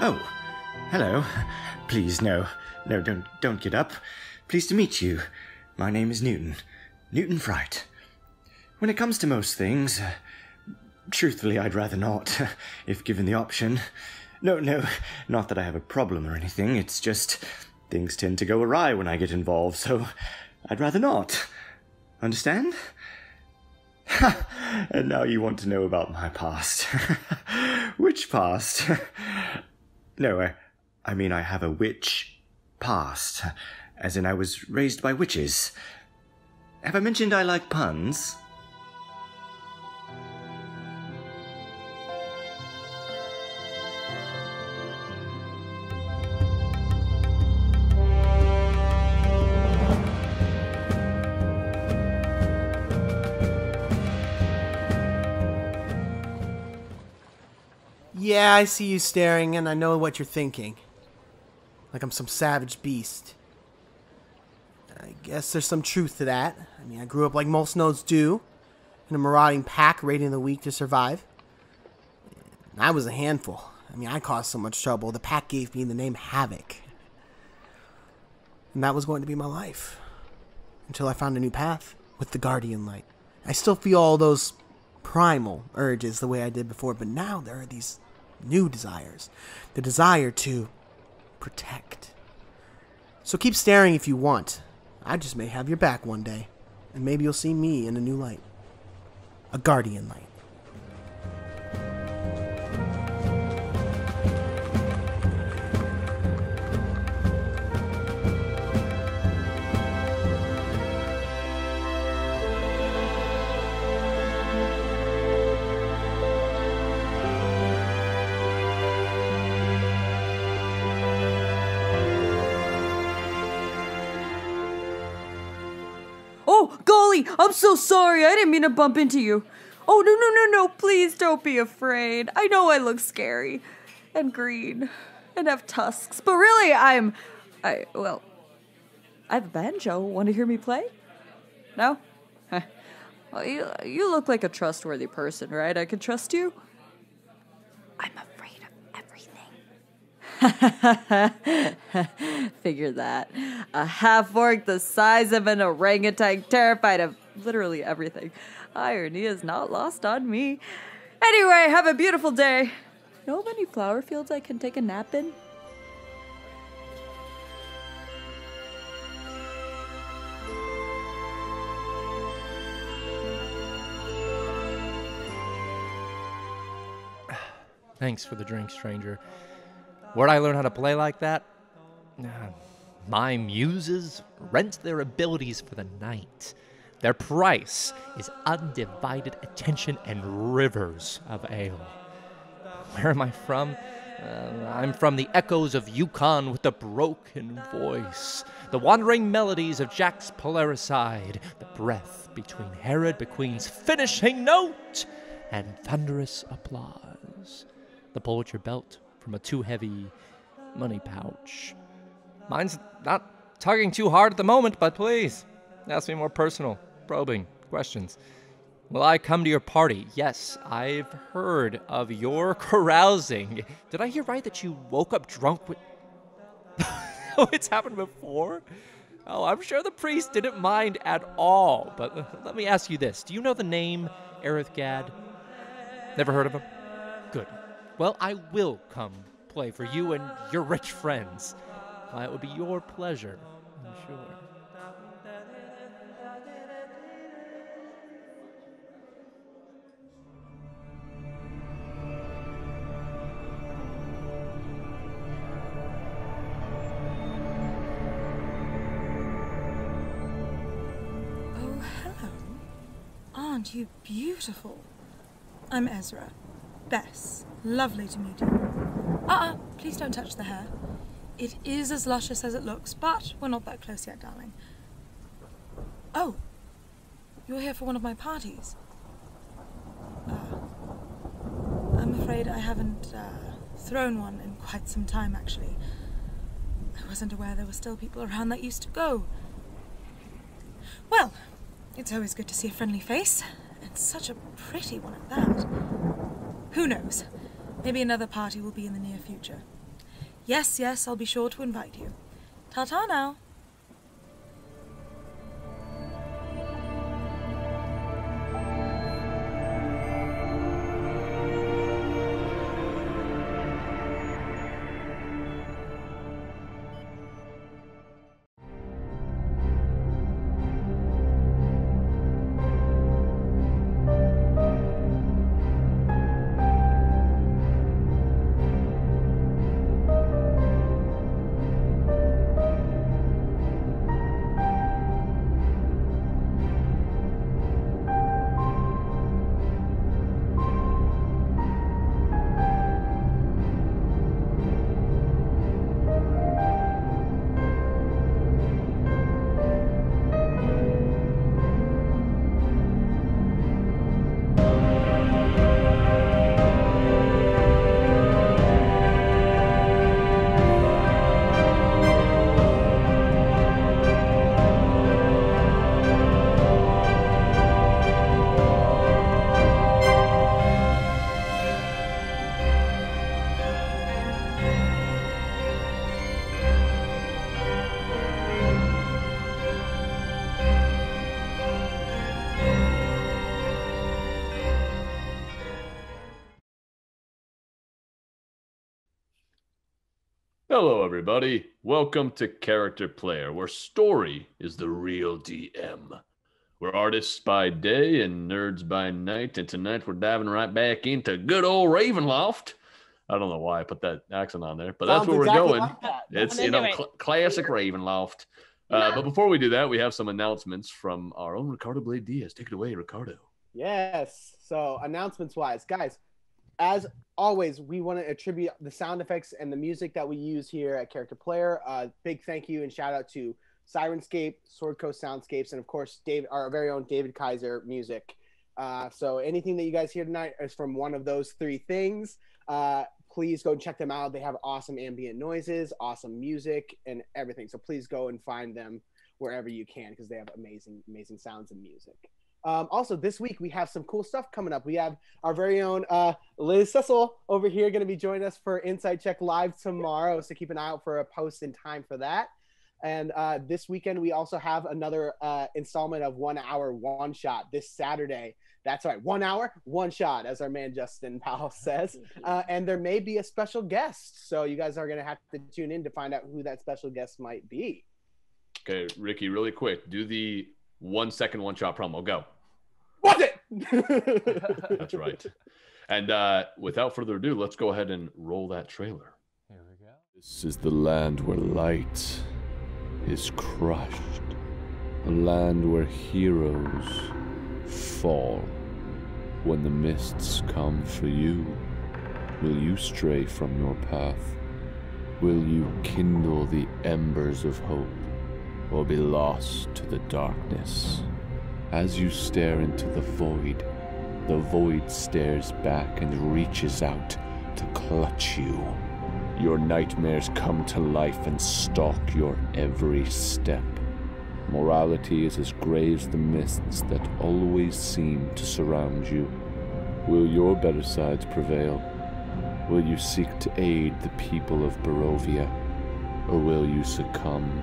Oh, hello. Please, no. No, don't get up. Pleased to meet you. My name is Newton. Newton Fright. When it comes to most things, truthfully, I'd rather not, if given the option. No, not that I have a problem or anything, it's just things tend to go awry when I get involved, so I'd rather not. Understand? And now you want to know about my past. Which past? No, I mean I have a witch past, as in I was raised by witches. Have I mentioned I like puns? Yeah, I see you staring, and I know what you're thinking. Like I'm some savage beast. I guess there's some truth to that. I mean, I grew up like most nodes do, in a marauding pack raiding the weak to survive. And I was a handful. I mean, I caused so much trouble, the pack gave me the name Havok. And that was going to be my life. Until I found a new path with the Guardian Light. I still feel all those primal urges the way I did before, but now there are these new desires. The desire to protect. So keep staring if you want. I just may have your back one day. And maybe you'll see me in a new light. A Guardian Light. Oh, golly, I'm so sorry. I didn't mean to bump into you. Oh, no, please don't be afraid. I know I look scary and green and have tusks, but really I have a banjo. Want to hear me play? No? Well, you look like a trustworthy person, right? I can trust you? I'm afraid of everything. Figure that. A half-orc the size of an orangutan, terrified of literally everything. Irony is not lost on me. Anyway, have a beautiful day. Know of any flower fields I can take a nap in? Thanks for the drink, stranger. Where'd I learn how to play like that? My muses rent their abilities for the night. Their price is undivided attention and rivers of ale. Where am I from? I'm from the echoes of Yukon with a broken voice, the wandering melodies of Jack's Polaricide, the breath between Herod McQueen's finishing note and thunderous applause, the pull at your belt from a too heavy money pouch. Mine's not tugging too hard at the moment, but please, ask me more personal, probing questions. Will I come to your party? Yes, I've heard of your carousing. Did I hear right that you woke up drunk with... Oh, it's happened before? Oh, I'm sure the priest didn't mind at all. But let me ask you this. Do you know the name Gaad? Never heard of him? Good. Well, I will come play for you and your rich friends. It would be your pleasure, I'm sure. Oh, hello. Aren't you beautiful? I'm Ezra. Bess. Lovely to meet you. Please don't touch the hair. It is as luscious as it looks, but we're not that close yet, darling. Oh, you're here for one of my parties. I'm afraid I haven't thrown one in quite some time, actually. I wasn't aware there were still people around that used to go. Well, it's always good to see a friendly face, and such a pretty one at that. Who knows? Maybe another party will be in the near future. Yes, yes, I'll be sure to invite you. Ta-ta now. Hello, everybody. Welcome to Character Player, where story is the real DM. We're artists by day and nerds by night, and tonight we're diving right back into good old Ravenloft. I don't know why I put that accent on there, but that's where exactly we're going. like that. It's, classic Ravenloft. But before we do that, we have some announcements from our own Ricardo Blayde Diaz. Take it away, Ricardo. Yes. So announcements-wise, guys, as always, we want to attribute the sound effects and the music that we use here at Character Player. Big thank you and shout out to Syrinscape, SwordCoastSoundscapes, and of course, our very own David Kaiser music. So anything that you guys hear tonight is from one of those three things. Please go and check them out. They have awesome ambient noises, awesome music, and everything. So please go and find them wherever you can because they have amazing, amazing sounds and music. Also, this week we have some cool stuff coming up. We have our very own Liz Cecil over here going to be joining us for Inside Check Live tomorrow, so keep an eye out for a post in time for that. And this weekend we also have another installment of 1 hour one shot this Saturday. That's right, 1 hour, one shot, as our man Justin Powell says. And there may be a special guest, so you guys are going to have to tune in to find out who that special guest might be. Okay, Ricky, really quick, do the 1 second one shot promo. Go. What's it? That's right. And without further ado, let's go ahead and roll that trailer. Here we go. This is the land where light is crushed. A land where heroes fall. When the mists come for you, will you stray from your path? Will you kindle the embers of hope, or be lost to the darkness? As you stare into the void stares back and reaches out to clutch you. Your nightmares come to life and stalk your every step. Morality is as gray as the mists that always seem to surround you. Will your better sides prevail? Will you seek to aid the people of Barovia? Or will you succumb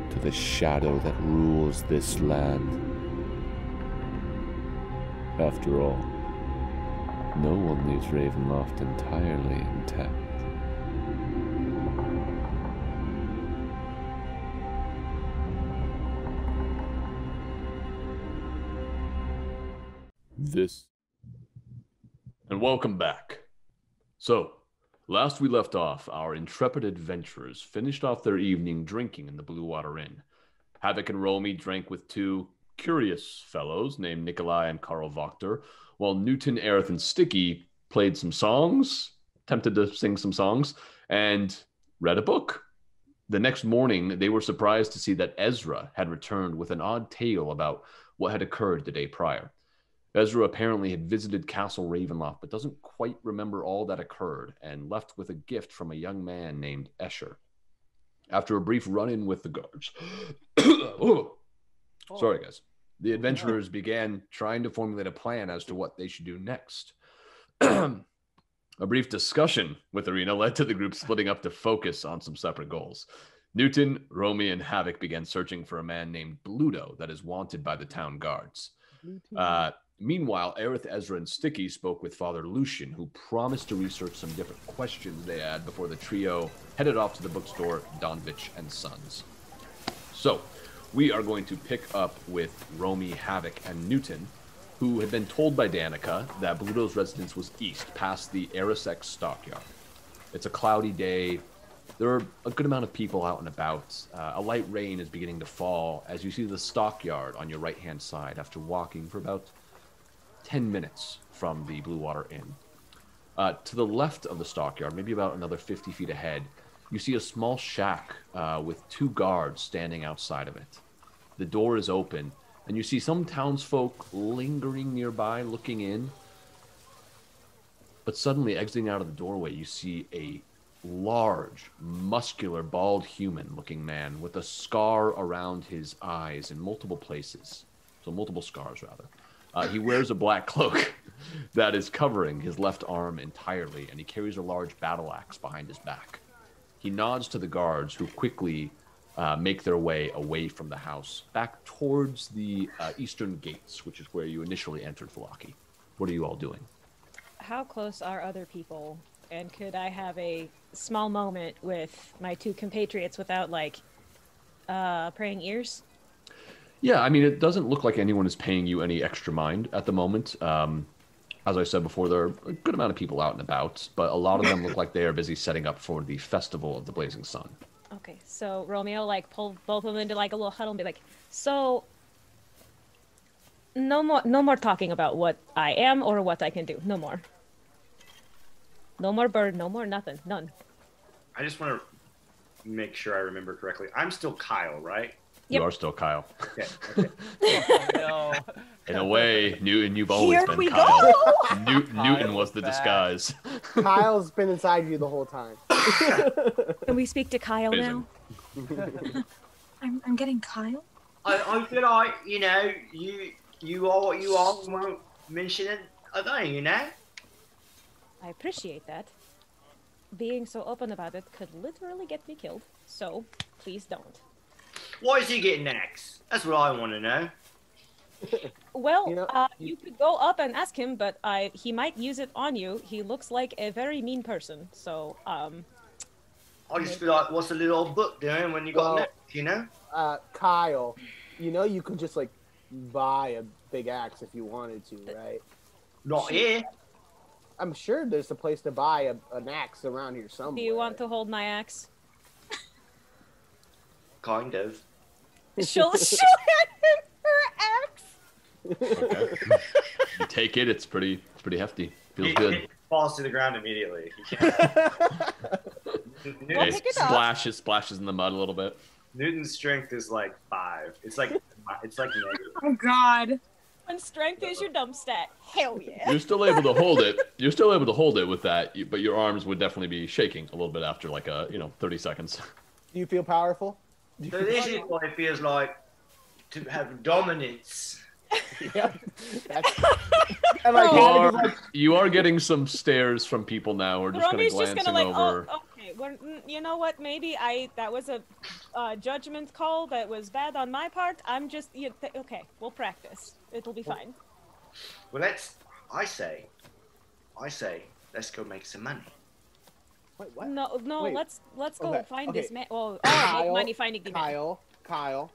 to the shadow that rules this land? After all, no one leaves Ravenloft entirely intact. And welcome back. So, last we left off, our intrepid adventurers finished off their evening drinking in the Blue Water Inn. Havok and Romy drank with two curious fellows named Nikolai and Karl Wachter, while Newton, Aerith, and Stiki played some songs, attempted to sing some songs, and read a book. The next morning, they were surprised to see that Ezra had returned with an odd tale about what had occurred the day prior. Ezra apparently had visited Castle Ravenloft, but doesn't quite remember all that occurred, and left with a gift from a young man named Escher. After a brief run-in with the guards... Sorry, guys. The adventurers began trying to formulate a plan as to what they should do next. A brief discussion with Ireena led to the group splitting up to focus on some separate goals. Newton, Romy, and Havok began searching for a man named Bluto that is wanted by the town guards. Meanwhile, Aerith, Ezra, and Stiki spoke with Father Lucian, who promised to research some different questions they had before the trio headed off to the bookstore Donvich and Sons. So, we are going to pick up with Romy, Havok, and Newton, who had been told by Danica that Bluto's residence was east, past the Erisek stockyard. It's a cloudy day. There are a good amount of people out and about. A light rain is beginning to fall as you see the stockyard on your right-hand side after walking for about 10 minutes from the Blue Water Inn. To the left of the stockyard, maybe about another 50 feet ahead, you see a small shack with 2 guards standing outside of it. The door is open, and you see some townsfolk lingering nearby, looking in. But suddenly, exiting out of the doorway, you see a large, muscular, bald human-looking man with a scar around his eyes in multiple places. So multiple scars, rather. He wears a black cloak that is covering his left arm entirely, and he carries a large battle axe behind his back. He nods to the guards, who quickly make their way away from the house, back towards the eastern gates, which is where you initially entered Vallaki. What are you all doing? How close are other people? And could I have a small moment with my 2 compatriots without, like, praying ears? Yeah, I mean, it doesn't look like anyone is paying you any extra mind at the moment. As I said before, there are a good amount of people out and about, but a lot of them look like they are busy setting up for the Festival of the Blazing Sun. Okay, so Romeo, like, pull both of them into, like, a little huddle and be like, so, no more talking about what I am or what I can do. No more. No more bird, no more nothing. None. I just want to make sure I remember correctly. I'm still Kyle, right? Yep. You are still Kyle. Okay. Oh, no. In a way, Newton, you've always Here been we Kyle. go! Newton was the disguise. Kyle's been inside you the whole time. Can we speak to Kyle Amazing. now? I'm getting Kyle. I feel like, you know, you are what you are. We won't mention it. I don't, you know? I appreciate that. Being so open about it could literally get me killed, so please don't. Why is he getting next? That's what I want to know. Well, you could go up and ask him, but he might use it on you. He looks like a very mean person, so, I just feel like, what's the little old book doing when you got next, you know? Kyle, you know you could just, like, buy a big axe if you wanted to, right? Not here. I'm sure there's a place to buy an axe around here somewhere. Do you want to hold my axe? Kind of. She'll hand him her axe. Okay. You take it. It's pretty hefty. Feels good. It falls to the ground immediately. It splashes in the mud a little bit. Newton's strength is like 5. It's like negative. Oh God. When strength is your dump stat, hell yeah. You're still able to hold it. You're still able to hold it with that, but your arms would definitely be shaking a little bit after like 30 seconds. Do you feel powerful? So this is what it feels like to have dominance. Yeah. You are getting some stares from people now who are just kind of glancing over. Oh, okay. Well, you know what? Maybe that was a judgment call that was bad on my part. I'm just okay. We'll practice. It'll be fine. Well, I say, let's go make some money. Wait, what? No. Wait. Let's go find this man. Well, Kyle, make money finding the man. Kyle,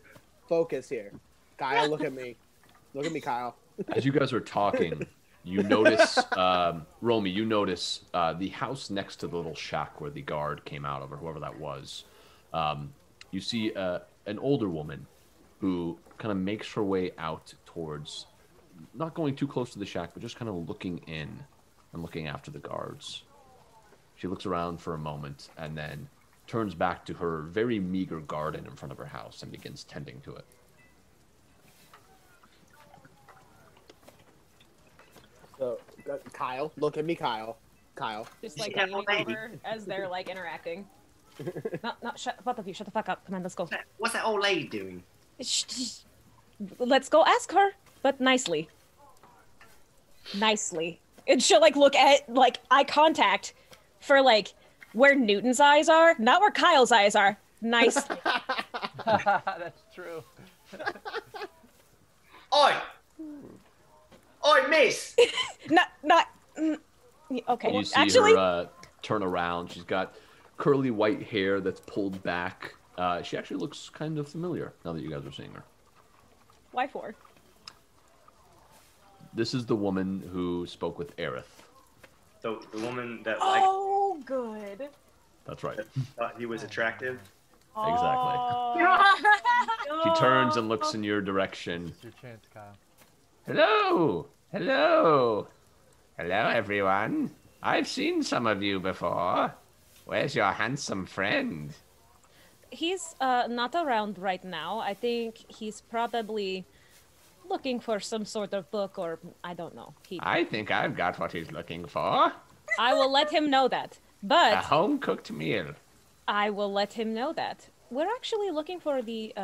focus here. Kyle, look at me. Look at me, Kyle. As you guys are talking, you notice, Romy, you notice the house next to the little shack where the guard came out of, or whoever that was. You see an older woman who kind of makes her way out towards, not going too close to the shack, but just kind of looking in and looking after the guards. She looks around for a moment and then turns back to her very meager garden in front of her house and begins tending to it. So, Kyle, look at me, Kyle. Just like leaning over as they're like interacting. No, both of you, shut the fuck up. Come on, let's go. What's that old lady doing? Let's go ask her, but nicely. Nicely. And she'll like look at like eye contact for like where Newton's eyes are, not where Kyle's eyes are. Nice. That's true. Oi! Oi, miss! Okay. You see Actually, her turn around. She's got curly white hair that's pulled back. She actually looks kind of familiar now that you guys are seeing her. why for? This is the woman who spoke with Aerith. The woman that Oh, good. That's right. thought he was attractive. Exactly. Oh. She turns and looks in your direction. It's your chance, Kyle. Hello! Hello! Hello, everyone. I've seen some of you before. Where's your handsome friend? He's not around right now. I think he's probably looking for some sort of book, or I don't know. I think I've got what he's looking for. I will let him know that. A But home-cooked meal. I will let him know that. We're actually looking for the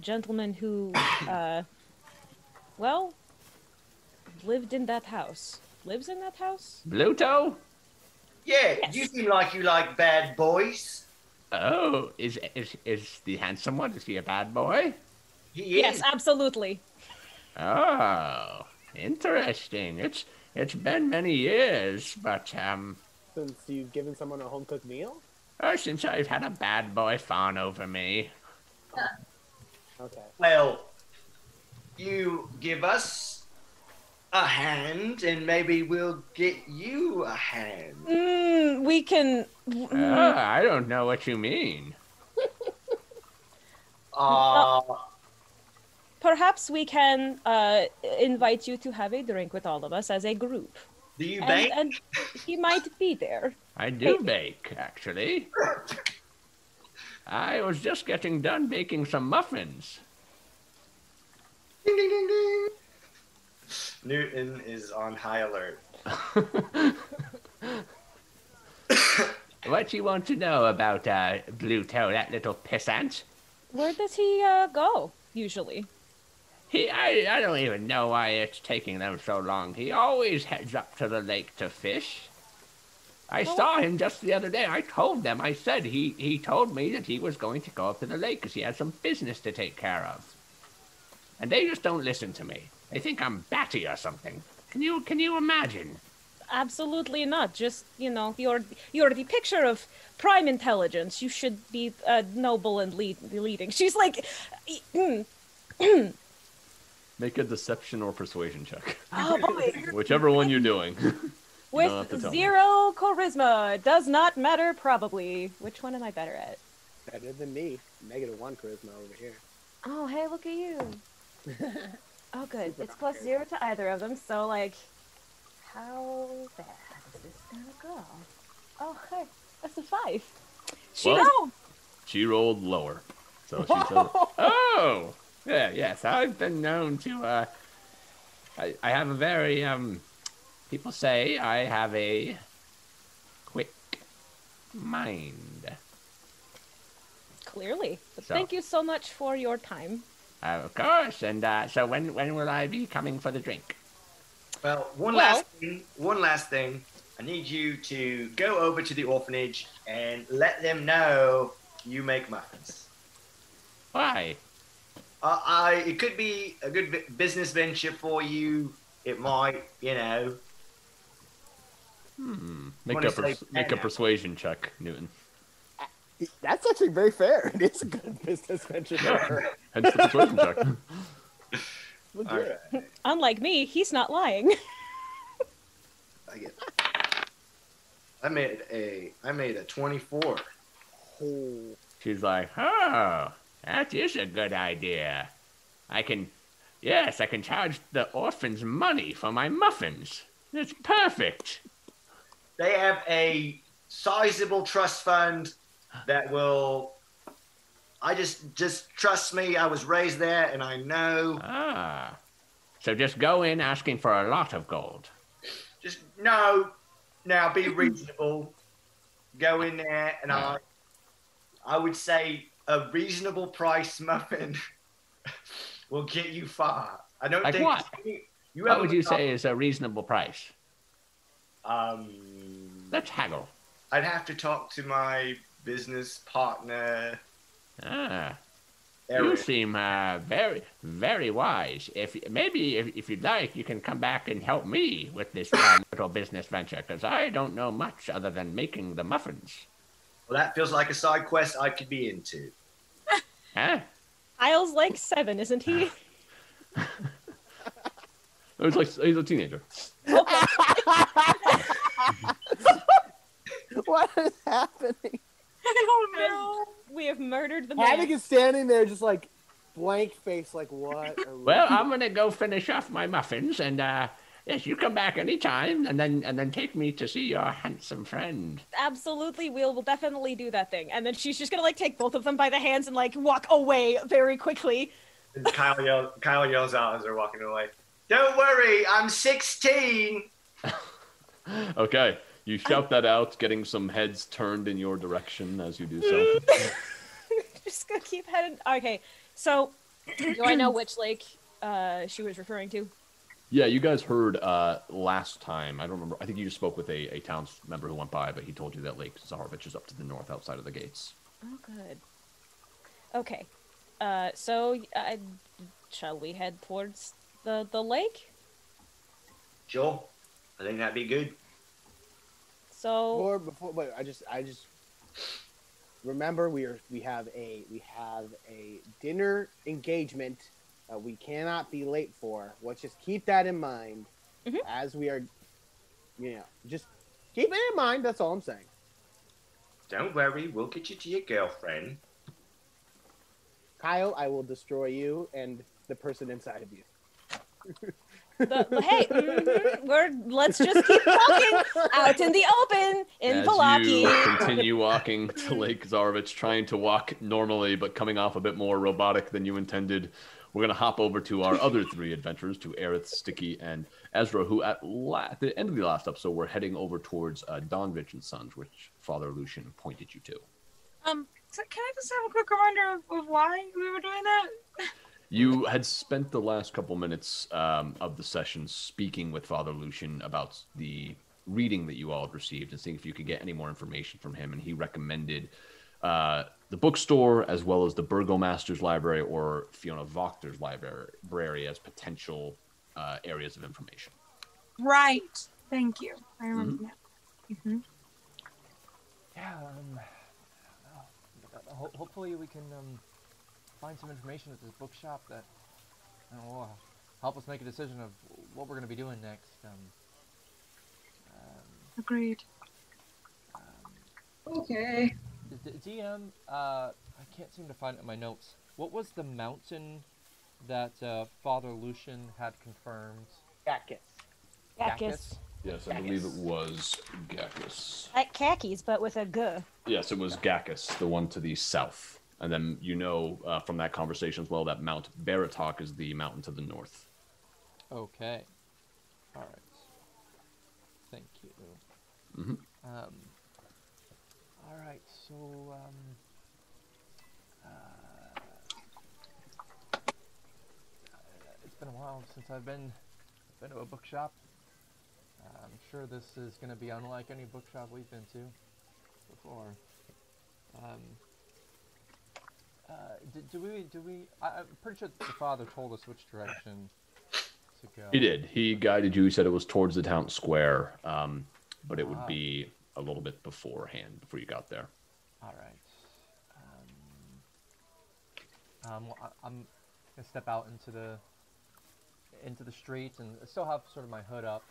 gentleman who, well, lived in that house. Lives in that house? Bluto? Yeah, Yes. you seem like you like bad boys. Oh, is the handsome one? Is he a bad boy? He Yes, is. absolutely. Oh, interesting. It's been many years, but Since you've given someone a home cooked meal? since I've had a bad boy fawn over me. Okay. Well, you give us a hand, and maybe we'll get you a hand. We can. I don't know what you mean. Perhaps we can invite you to have a drink with all of us as a group. Do you bake? And he might be there. I do bake, actually. I was just getting done baking some muffins. Ding, ding, ding, ding. Newton is on high alert. What you want to know about Bluto, that little pissant? Where does he go, usually? I don't even know why it's taking them so long. He always heads up to the lake to fish. I saw him just the other day. I told them, I said he told me that he was going to go up to the lake because he had some business to take care of. And they just don't listen to me. They think I'm batty or something. Can you imagine? Absolutely not. Just, you're the picture of prime intelligence. You should be noble and leading. She's like... Make a deception or persuasion check. Oh, boy. Whichever one you're doing. With 0 charisma. It does not matter, probably. Which one am I better at? Better than me. -1 charisma over here. Oh, hey, look at you. Oh, good. It's +0 to either of them, so, like, how bad is this gonna go? Oh, hey, that's a 5. She rolled lower. So she said, oh! Yeah, yes, I've been known to, I have a very, people say I have a quick mind. Clearly. But thank you so much for your time. Of course, and so when will I be coming for the drink? Well, one last thing. I need you to go over to the orphanage and let them know you make muffins. Why? It could be a good business venture for you. It might, Make a persuasion check, Newton. That's actually very fair. It is a good business venture for her. Hence the persuasion check. Legit. Right. Unlike me, he's not lying. I made a 24. Oh. She's like, oh, that is a good idea. I can charge the orphans money for my muffins. It's perfect. They have a sizable trust fund that will... I just trust me. I was raised there, and I know. Ah. So just go in asking for a lot of gold. Just, no. Now, be reasonable. Go in there, and I would say a reasonable price muffin will get you far. I don't like think... what? You What would you say is a reasonable price? Let's haggle. I'd have to talk to my business partner. You seem very, very wise. If you'd like, you can come back and help me with this little business venture, because I don't know much other than making the muffins. Well, that feels like a side quest I could be into. Huh? Kyle's like 7, isn't he? He's a teenager. What is happening? Oh no! We have murdered the man. Havok is standing there just like blank face, like what? Well, I'm gonna go finish off my muffins, and yes, you come back anytime, and then take me to see your handsome friend. Absolutely, we'll definitely do that thing. And then she's just gonna like take both of them by the hands and like walk away very quickly. And Kyle yells out as they're walking away, "Don't worry, I'm 16." Okay, you shout that out, getting some heads turned in your direction as you do so. Just gonna keep heading. Okay, so do I know which lake she was referring to? Yeah, you guys heard last time. I don't remember. I think you just spoke with a town member who went by, but he told you that Lake Zaharovich is up to the north outside of the gates. Oh, good. Okay. So shall we head towards the lake? Sure. I think that'd be good. So Wait, I just remember we have a dinner engagement we cannot be late for. Let's just keep that in mind as we are, just keep it in mind. That's all I'm saying. Don't worry, we'll get you to your girlfriend. Kyle, I will destroy you and the person inside of you. Let's just keep walking out in the open in Vallaki. You continue walking to Lake Zaharovich, trying to walk normally, but coming off a bit more robotic than you intended. We're going to hop over to our other 3 adventurers, to Aerith, Stiki, and Ezra, who at the end of the last episode were heading over towards Donvich and Sons, which Father Lucian pointed you to. So can I just have a quick reminder of why we were doing that? You had spent the last couple minutes of the session speaking with Father Lucian about the reading that you all had received and seeing if you could get any more information from him, and he recommended the bookstore as well as the Burgomaster's library or Fiona Voctor's library as potential areas of information. Right. Thank you. I remember now. Mm-hmm. Yeah. Hopefully we can find some information at this bookshop that will help us make a decision of what we're going to be doing next. Agreed. Okay. DM, I can't seem to find it in my notes. What was the mountain that Father Lucian had confirmed? Gacchus. Yes, I believe it was Gacchus. Like khakis, but with a G. Yes, it was Gacchus, the one to the south. And then from that conversation as well that Mount Baratok is the mountain to the north. Okay. All right. Thank you. Mm-hmm. All right. So it's been a while since I've been to a bookshop. I'm sure this is going to be unlike any bookshop we've been to before. Do we? I'm pretty sure the father told us which direction to go. He did. He guided you. He said it was towards the town square, but it would be a little bit before you got there. All right. I'm gonna step out into the street and I still have sort of my hood up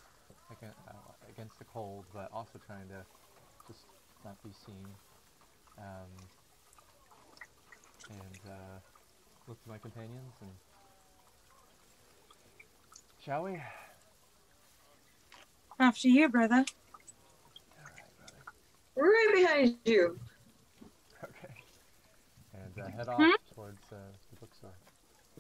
against the cold, but also trying to just not be seen. And look to my companions and shall we? After you, brother. All right, brother. Right behind you. Okay. And head off towards the bookstore.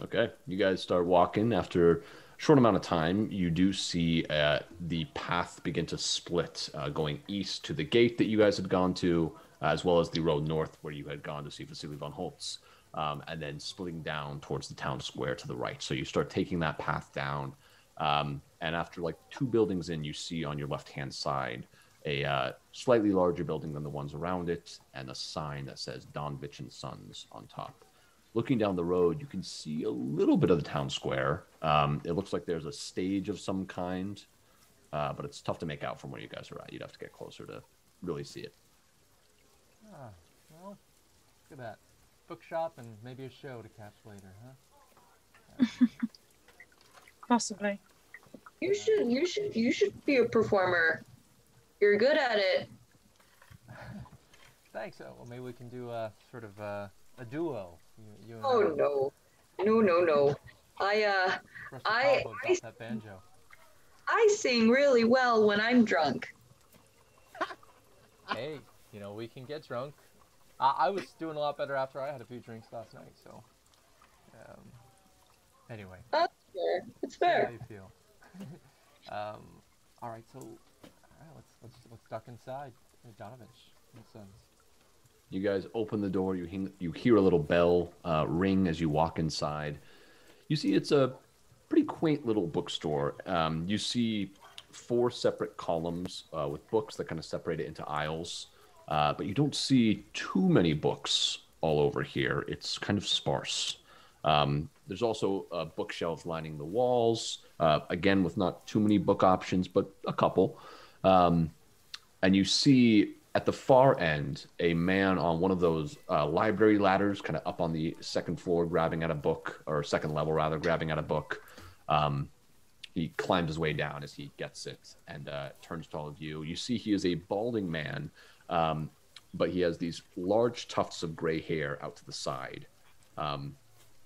Okay, you guys start walking. After a short amount of time, you do see the path begin to split, going east to the gate that you guys had gone to, as well as the road north where you had gone to see Vasily von Holtz, and then splitting down towards the town square to the right. So you start taking that path down, And after like 2 buildings in, you see on your left-hand side a slightly larger building than the ones around it, and a sign that says Donvich and Sons on top. Looking down the road, you can see a little bit of the town square. It looks like there's a stage of some kind, but it's tough to make out from where you guys are at. You'd have to get closer to really see it. Ah, well, look at that. Bookshop and maybe a show to catch later, huh? Possibly. You should be a performer. You're good at it. Thanks. Well, maybe we can do a sort of a duo. You and Oh no. that banjo. I sing really well when I'm drunk. Hey, you know, we can get drunk. I was doing a lot better after I had a few drinks last night, so anyway. That's fair. It's See fair. how you feel. All right, so let's duck inside. Donovich and Sons. You guys open the door. You hear a little bell ring as you walk inside. You see it's a pretty quaint little bookstore. You see 4 separate columns with books that kind of separate it into aisles. But you don't see too many books all over here. It's kind of sparse. There's also bookshelves lining the walls, again, with not too many book options, but a couple. And you see at the far end a man on one of those library ladders, kind of up on the second floor, grabbing at a book, or second level rather, grabbing at a book. He climbs his way down as he gets it and turns to all of you. You see he is a balding man, but he has these large tufts of gray hair out to the side.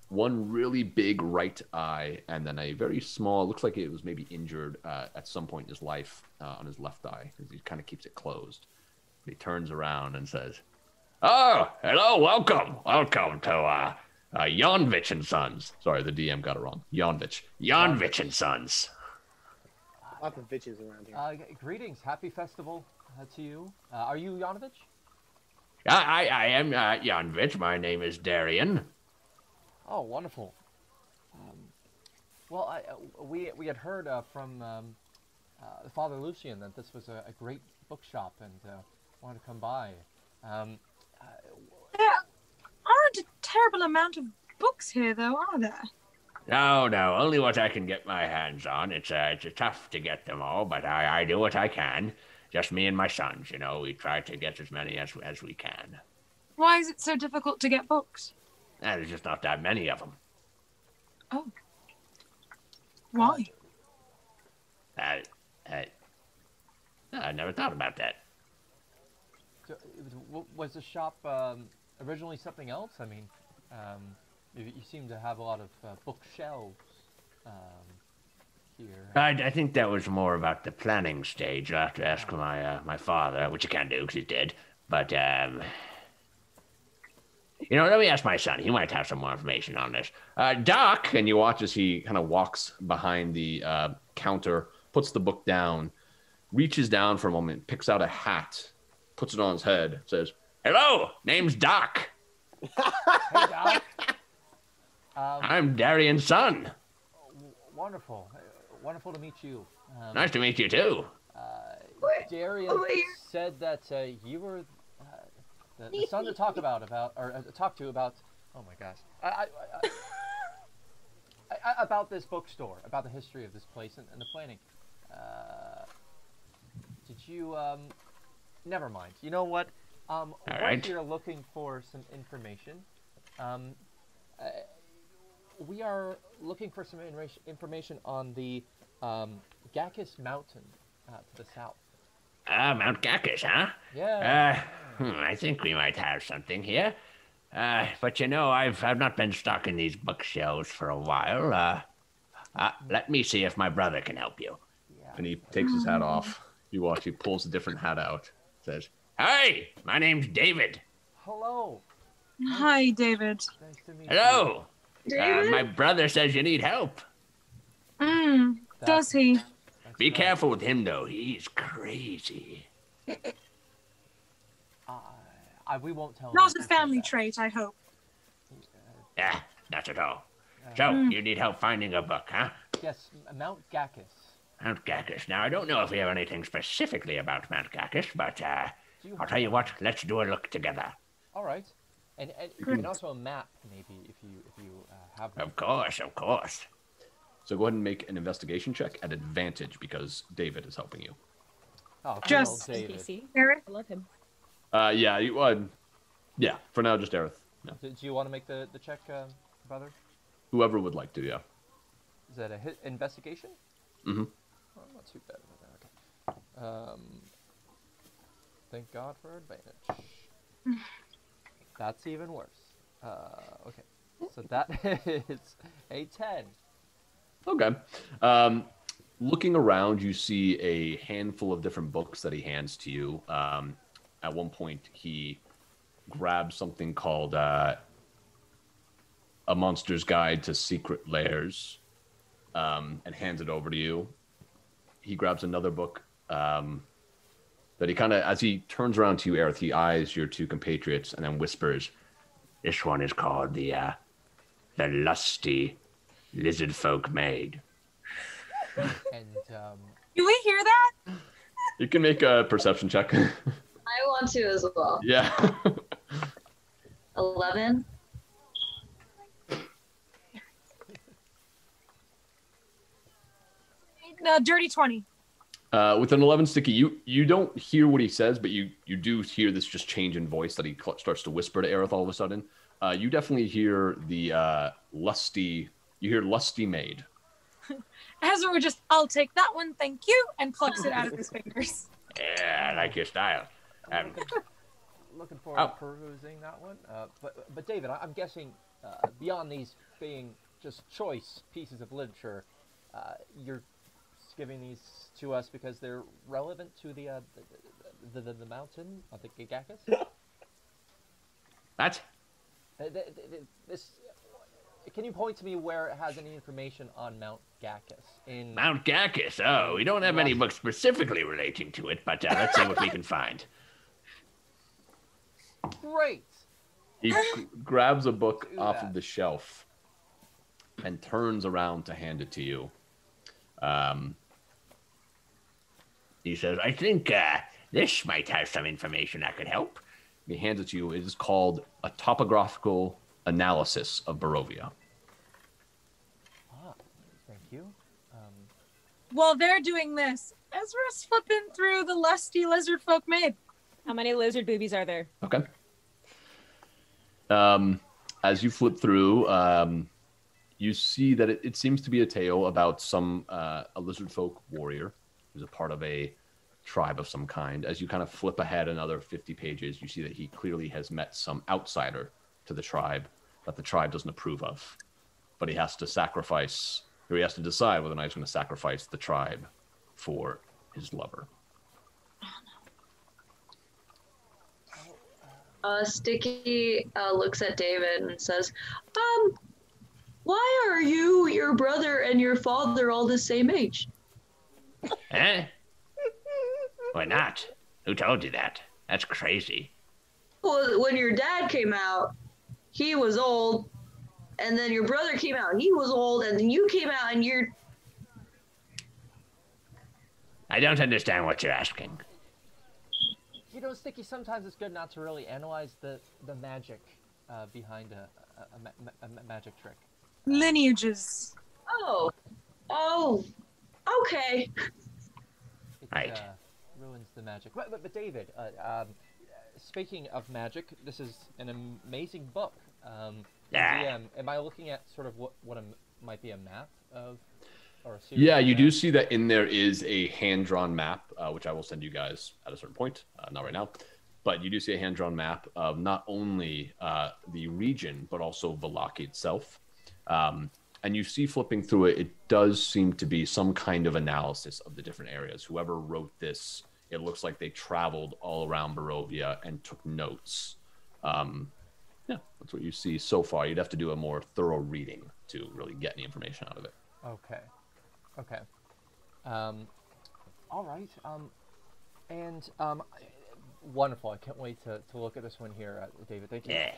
One really big right eye, and then a very small, looks like it was maybe injured at some point in his life on his left eye. He kind of keeps it closed. He turns around and says, "Oh, hello, welcome to Yonvich and Sons." Sorry, the DM got it wrong. Yonvich and Sons. Lots of bitches around here. Greetings, happy festival to you. Are you Yanovich? I am Yonvich. My name is Darian. Oh, wonderful. Well, we had heard from Father Lucian that this was a great bookshop and wanted to come by. There aren't a terrible amount of books here, though, are there? No, only what I can get my hands on. It's tough to get them all, but I do what I can. Just me and my sons, you know. We try to get as many as we can. Why is it so difficult to get books? There's just not that many of them. Oh. Why? I never thought about that. So, was the shop originally something else? I mean, you seem to have a lot of bookshelves here. I think that was more about the planning stage. You'll have to ask my father, which you can't do because he's dead. But, you know, let me ask my son. He might have some more information on this. Doc, and you watch as he kind of walks behind the counter, puts the book down, reaches down for a moment, picks out a hat, puts it on his head, says, "Hello, name's Doc." Hey, Doc. I'm Darian's son. Wonderful. Wonderful to meet you. Nice to meet you, too. Darian said that you were the son to talk to about. Oh my gosh. About this bookstore, about the history of this place and the planning. Did you? Never mind. You know what? We're here looking for some information. We are looking for some information on the Gakis Mountain to the south. Mount Gakis, huh? Yeah. I think we might have something here. But you know, I've not been stocking these bookshelves for a while. Let me see if my brother can help you. Yeah. And he takes his hat off. You watch, he pulls a different hat out. Says, "Hey, my name's David." Hello. Hi, David. Nice to meet Hello. David? My brother says you need help. Does he? Be careful with him, though. He's crazy. We won't tell him. Not a family trait, I hope. Not at all. So, you need help finding a book, huh? Yes, Mount Gakis. Mount Gacchus. Now, I don't know if we have anything specifically about Mount Gacchus, but I'll tell you what. Let's do a look together. All right. And also a map, maybe, if you have one. Of course. So go ahead and make an investigation check at advantage because David is helping you. Oh, Just David. Eric. I love him. Yeah, for now, just Aerith. No. Do you want to make the check, brother? Whoever would like to, yeah. Is that a hit investigation? Mm-hmm. Oh, not too bad. Okay. Thank God for advantage. That's even worse. Okay. So that is a 10. Okay. Looking around, you see a handful of different books that he hands to you. At one point, he grabs something called A Monster's Guide to Secret Lairs and hands it over to you. He grabs another book that he kind of, as he turns around to you, Aerith, he eyes your two compatriots and then whispers, "This one is called the Lusty Lizard Folk Maid." And Do we hear that? You can make a perception check. I want to as well. Yeah. 11. Dirty 20. With an 11, Stiki, you don't hear what he says, but you do hear this just change in voice that he starts to whisper to Aerith all of a sudden. You definitely hear the lusty maid. Ezra would just, "I'll take that one, thank you," and plucks it out of his fingers. Yeah, I like your style. Looking forward to perusing that one. But David, I'm guessing beyond these being just choice pieces of literature, you're giving these to us because they're relevant to the mountain of the Gacchus? What? This. Can you point to me where it has any information on Mount Gacchus? Mount Gacchus? Oh, we don't have any books specifically relating to it, but let's see what we can find. Great. He grabs a book off of the shelf and turns around to hand it to you. He says, "I think this might have some information that could help." He hands it to you. It is called A Topographical Analysis of Barovia. Thank you. While they're doing this, Ezra's flipping through the Lusty Lizard Folk Maid. How many lizard boobies are there? Okay. As you flip through, you see that it seems to be a tale about a lizard folk warrior who's a part of a tribe of some kind. As you kind of flip ahead another 50 pages, you see that he clearly has met some outsider to the tribe that the tribe doesn't approve of. But he has to decide whether or not he's going to sacrifice the tribe for his lover. Stiki looks at David and says, "Why are you, your brother, and your father all the same age?" Eh? Why not? Who told you that? That's crazy. Well, when your dad came out, he was old, and then your brother came out, he was old, and then you came out, and you're... I don't understand what you're asking. You know, Stiki, sometimes it's good not to really analyze the magic behind a magic trick. Lineages. Oh, okay. It ruins the magic. But David, speaking of magic, this is an amazing book. Am I looking at sort of what might be a map of, or a series? Yeah, you do see that in there is a hand-drawn map, which I will send you guys at a certain point, not right now. But you do see a hand-drawn map of not only the region, but also Vallaki itself. And you see flipping through it, it does seem to be some kind of analysis of the different areas. Whoever wrote this, it looks like they traveled all around Barovia and took notes. Yeah, that's what you see so far. You'd have to do a more thorough reading to really get any information out of it. Okay. All right. Wonderful. I can't wait to look at this one here, David. Thank you. Yeah.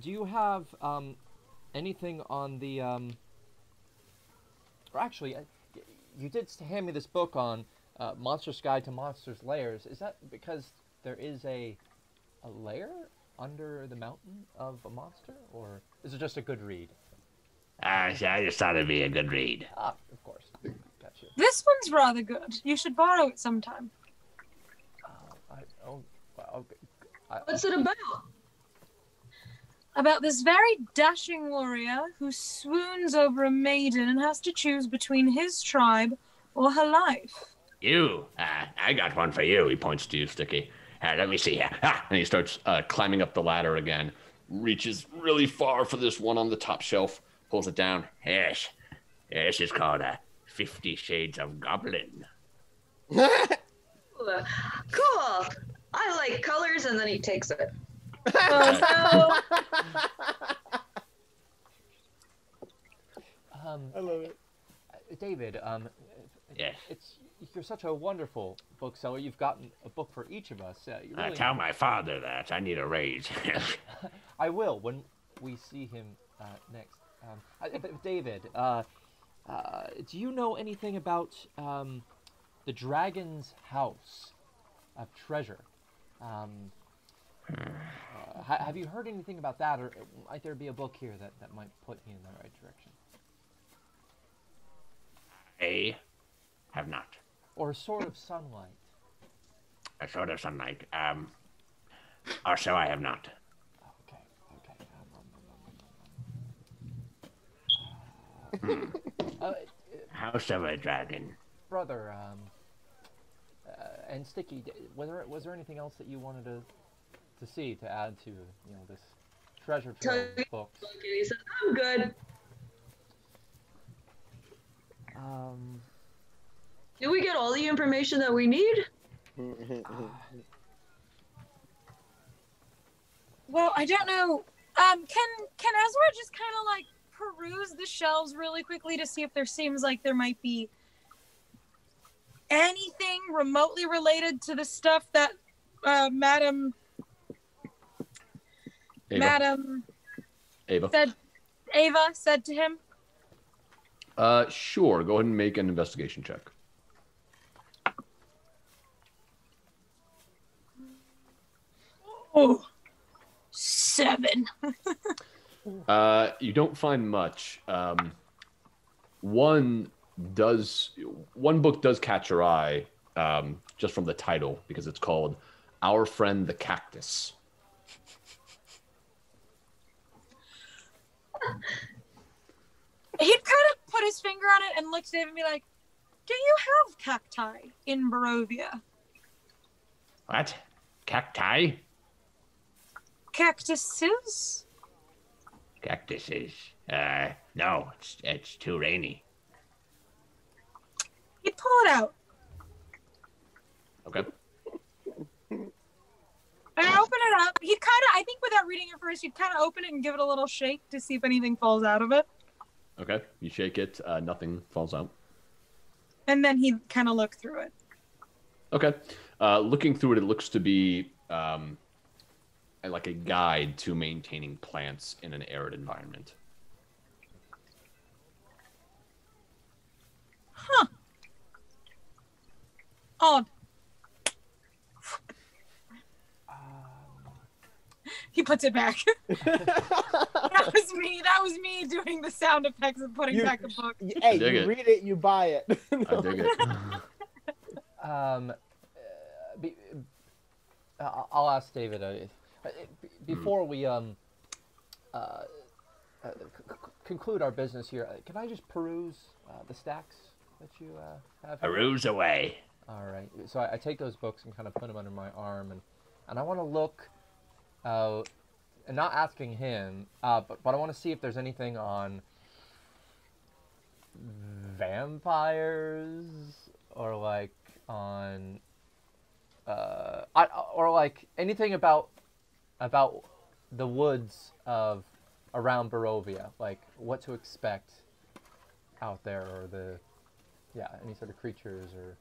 Do you have anything on the? Or actually, you did hand me this book on Monster's Guide to Monsters' Lairs. Is that because there is a lair under the mountain of a monster, or is it just a good read? I just thought it'd be a good read. Ah, of course. Gotcha. This one's rather good. You should borrow it sometime. What's it about? About this very dashing warrior who swoons over a maiden and has to choose between his tribe or her life. You, I got one for you. He points to you, Stiki. Let me see here. And he starts climbing up the ladder again. Reaches really far for this one on the top shelf. Pulls it down. Yes. This is called 50 Shades of Goblin. Cool. I like colors, and then he takes it. I love it. David, yes. You're such a wonderful bookseller. You've gotten a book for each of us. You really... Tell my father that. I need a raise. I will when we see him next. David, do you know anything about the Dragon's House of Treasure? Have you heard anything about that, or might there be a book here that might put you in the right direction? I have not. Or a Sword of Sunlight? A Sword of Sunlight. Also, I have not. House of a Dragon. Brother, and Stiki, was there anything else that you wanted to see to add to this treasure trove of books? He said, "I'm good." Did we get all the information that we need? Well, I don't know. Can Ezra just kind of like peruse the shelves really quickly to see if there seems like there might be anything remotely related to the stuff that Madam Ava said to him? Sure. Go ahead and make an investigation check. Oh, 7. You don't find much. One book does catch your eye, just from the title, because it's called Our Friend the Cactus. He'd kind of put his finger on it and looked at him and be like, "Do you have cacti in Barovia?" What? Cacti? Cactuses? Cactuses. No, it's too rainy. He'd pull it out. Okay. And I open it up. He'd kind of, I think without reading it first, he'd kind of open it and give it a little shake to see if anything falls out of it. Okay. You shake it. Nothing falls out. And then he'd kind of look through it. Okay. Looking through it, it looks to be like a guide to maintaining plants in an arid environment. Huh. Odd. He puts it back. That was me doing the sound effects and putting back the book. Hey, you read it, you buy it. I dig it. I'll ask David before we conclude our business here. Can I just peruse the stacks that you have? Peruse away. All right. So I take those books and kind of put them under my arm, and I want to look. And not asking him, but I want to see if there's anything on vampires or like on or like anything about the woods of around Barovia, like what to expect out there, or any sort of creatures or.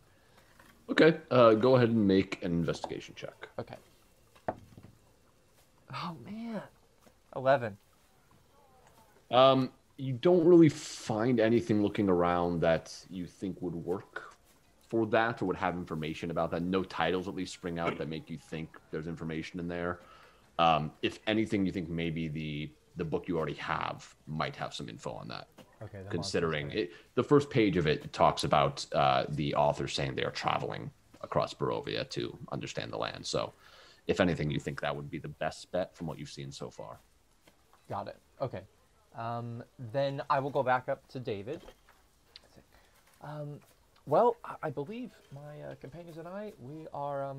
Okay. Go ahead and make an investigation check. Okay. Oh man, 11. You don't really find anything looking around that you think would work for that or would have information about that. No titles at least spring out that make you think there's information in there. If anything, you think maybe the book you already have might have some info on that. Okay. Considering it, the first page of it talks about the author saying they are traveling across Barovia to understand the land. So, if anything, you think that would be the best bet from what you've seen so far. Got it. Okay. Then I will go back up to David. Well, I believe my companions and I, we are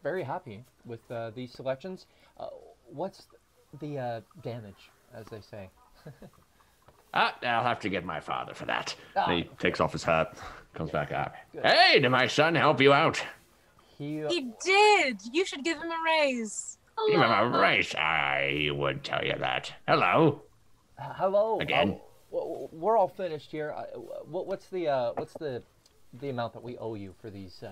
very happy with these selections. What's the damage, as they say? I'll have to get my father for that. And he takes off his hat, comes back up. Good. Hey, did my son help you out? He did. You should give him a raise. Give him a raise. He would tell you that. Hello. Hello. Again. We're all finished here. What's the amount that we owe you for these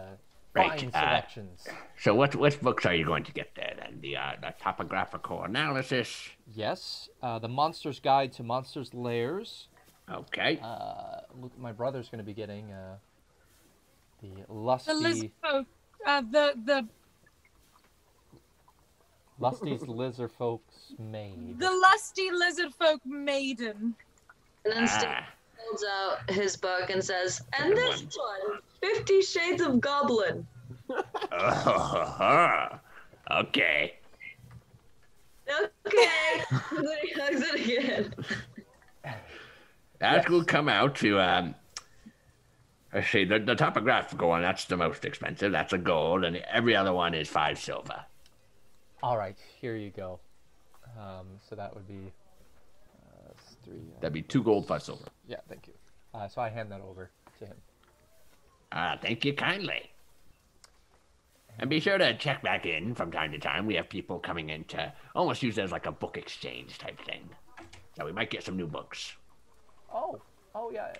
fine selections? So what books are you going to get there then? The topographical analysis? Yes. The Monster's Guide to Monsters' Lairs. Okay. My brother's going to be getting the Lusty... The lizard folk. The Lusty's Lizard Folk's Maid. The Lusty Lizard Folk Maiden. And then Steve holds out his book and says, and this one, 50 Shades of Goblin. Okay. Okay. And then he hugs it again. That will come out to, let's see, the topographical one, that's the most expensive. That's a gold, and every other one is 5 silver. All right, here you go. So that would be 3. That'd be 2 gold, 5 silver. Yeah, thank you. So I hand that over to him. Thank you kindly. And be sure to check back in from time to time. We have people coming in to almost use it as like a book exchange type thing. So we might get some new books. Oh yeah,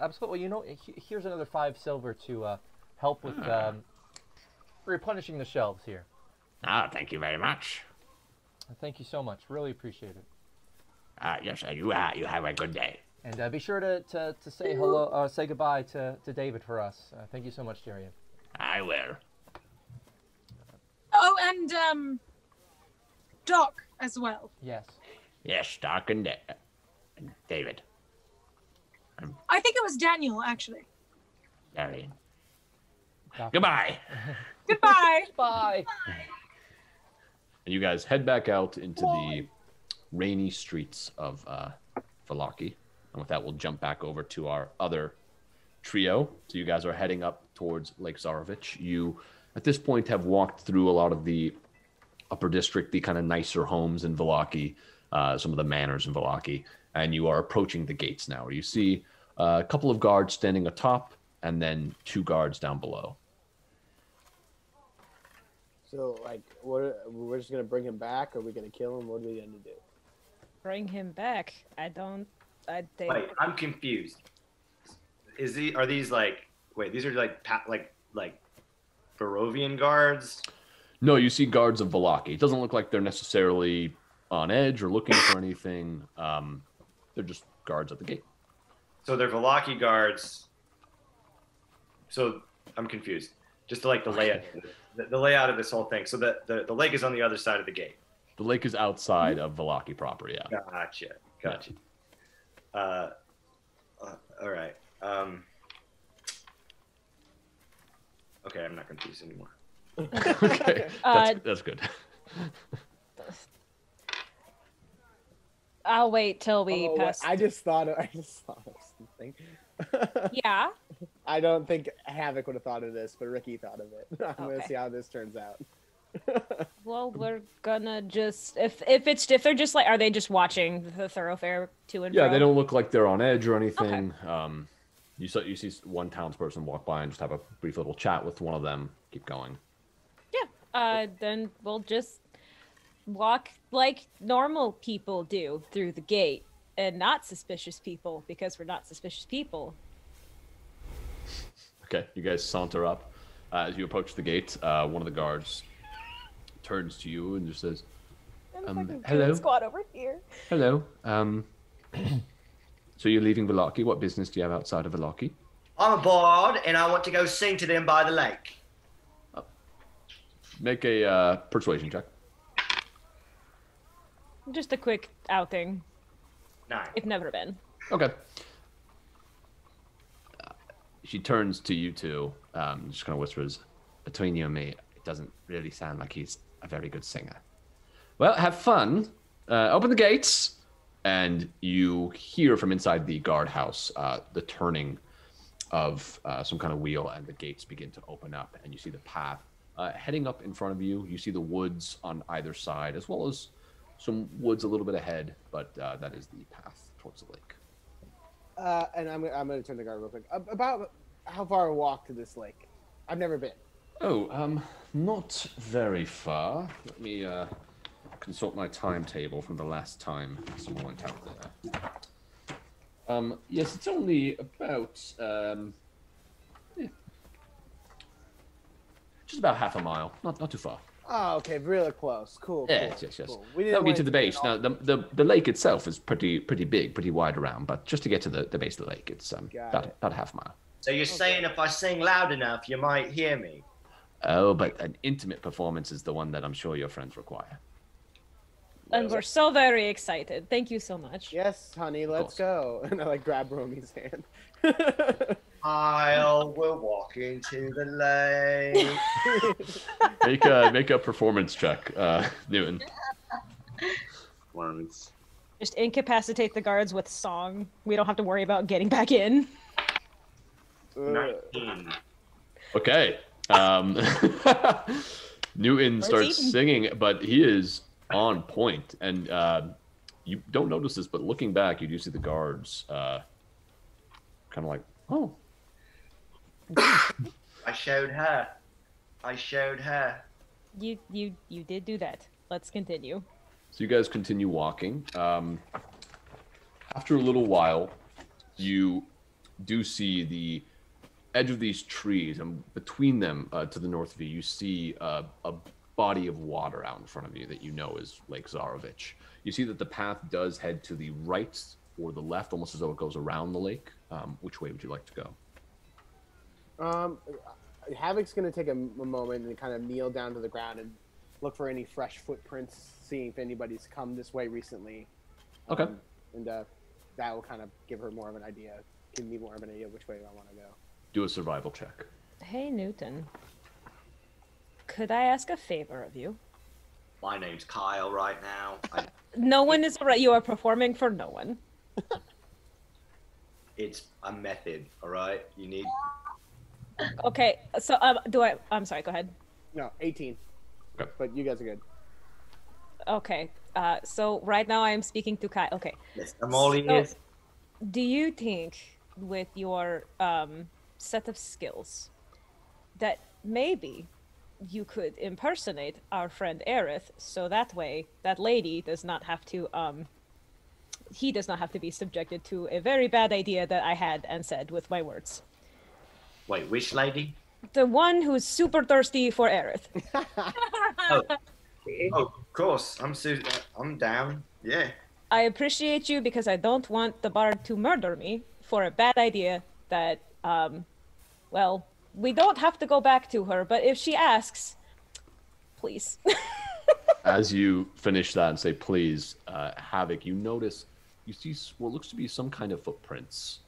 absolutely. You know, here's another 5 silver to help with replenishing the shelves here. Thank you very much. Thank you so much. Really appreciate it. Yes, you have a good day. And be sure to say hello, say goodbye to David for us. Thank you so much, Tyrion. I will. Oh, and Doc as well. Yes. Yes, Doc and David. I think it was Daniel, actually. Darian. Goodbye. Goodbye. Bye. And you guys head back out into the rainy streets of Vallaki. And with that, we'll jump back over to our other trio. So you guys are heading up towards Lake Zarovich. You, at this point, have walked through a lot of the upper district, the kind of nicer homes in Vallaki, some of the manors in Vallaki, and you are approaching the gates now, where you see a couple of guards standing atop and then 2 guards down below. So, like, we're just gonna bring him back, or are we gonna kill him? What are we gonna do? Bring him back. I think. Wait, I'm confused. Are these like? Wait, these are like Barovian guards? No, you see guards of Vallaki. It doesn't look like they're necessarily on edge or looking for anything. They're just guards at the gate. So they're Vallaki guards. So I'm confused. Just to like the layout, the layout of this whole thing. So the lake is on the other side of the gate. The lake is outside of Vallaki proper, yeah. Gotcha. All right. Okay, I'm not confused anymore. Okay, that's good. I'll wait till we pass. I just thought of something. Yeah. I don't think Havok would have thought of this, but Ricky thought of it. I'm gonna see how this turns out. Well, we're gonna just if they're just like, are they just watching the thoroughfare to and fro? Yeah, they don't look like they're on edge or anything. Okay. You see one townsperson walk by and just have a brief little chat with one of them. Keep going. Yeah. Then we'll just walk like normal people do through the gate, and not suspicious people, because we're not suspicious people. Okay, you guys saunter up. As you approach the gate, one of the guards turns to you and just says, Hello. Squad over here. Hello. So you're leaving Vallaki. What business do you have outside of Vallaki? I'm a bard, and I want to go sing to them by the lake. Make a persuasion check. Just a quick outing. 9. It's never been. Okay. She turns to you two, just kind of whispers, between you and me, it doesn't really sound like he's a very good singer. Well, have fun. Open the gates. And you hear from inside the guardhouse the turning of some kind of wheel, and the gates begin to open up, and you see the path heading up in front of you. You see the woods on either side, as well as some woods a little bit ahead, but that is the path towards the lake. And I'm going to turn the guard real quick. About how far a walk to this lake? I've never been. Oh, not very far. Let me consult my timetable from the last time someone went out there. Yes, it's only about just about half a mile. Not too far. Oh, okay, really close. Cool. Yes. Cool. That'll be to the base. Now, the lake itself is pretty big, pretty wide around, but just to get to the base of the lake, it's about a half mile. So you're saying if I sing loud enough, you might hear me? Oh, but an intimate performance is the one that I'm sure your friends require. And we're so very excited. Thank you so much. Yes, honey, let's go. And I grab Romy's hand. We'll walk into the lake. Make a performance check, Newton. Performance. Just incapacitate the guards with song. We don't have to worry about getting back in. 19. Okay. Newton starts singing, but he is on point, and you don't notice this, but looking back, you do see the guards kind of like, oh. I showed her. You did do that. Let's continue. So you guys continue walking. After a little while, you do see the edge of these trees, and between them, to the north of you, you see a body of water out in front of you that you know is Lake Zarovich. You see that the path does head to the right or the left, almost as though it goes around the lake. Which way would you like to go? Havok's going to take a moment and kind of kneel down to the ground and look for any fresh footprints, seeing if anybody's come this way recently. Okay. And that will kind of give me more of an idea which way I want to go. Do a survival check. Hey, Newton. Could I ask a favor of you? My name's Kyle right now. No one is right. You are performing for no one. It's a method, all right? You need... Okay, so I'm sorry, go ahead. No, 18. Okay. But you guys are good. Okay, so right now I am speaking to Kyle. Okay. Yes, I'm all ears. Do you think with your set of skills that maybe you could impersonate our friend Aerith, so that way that lady does not have to he does not have to be subjected to a very bad idea that I had and said with my words. Wait, which lady? The one who's super thirsty for Aerith. Oh, of course. I'm down. Yeah. I appreciate you because I don't want the bard to murder me for a bad idea that, well, we don't have to go back to her, but if she asks, please. As you finish that and say please, Havok, you see what looks to be some kind of footprints,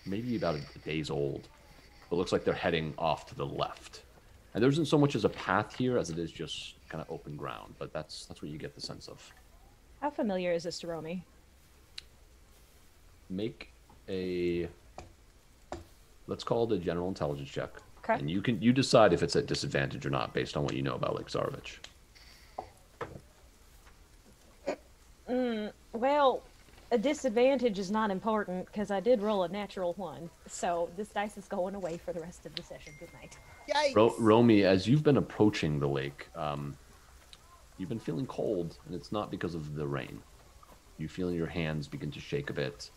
maybe about a day's old, but looks like they're heading off to the left. And there isn't so much as a path here as it is just kind of open ground, but that's what you get the sense of. How familiar is this to Romy? Make a, let's call it a general intelligence check. Okay. And you decide if it's at disadvantage or not based on what you know about Lake Zarovich. Well, a disadvantage is not important because I did roll a natural 1. So this dice is going away for the rest of the session. Good night. Yikes! Romy, as you've been approaching the lake, you've been feeling cold, and it's not because of the rain. You feel your hands begin to shake a bit.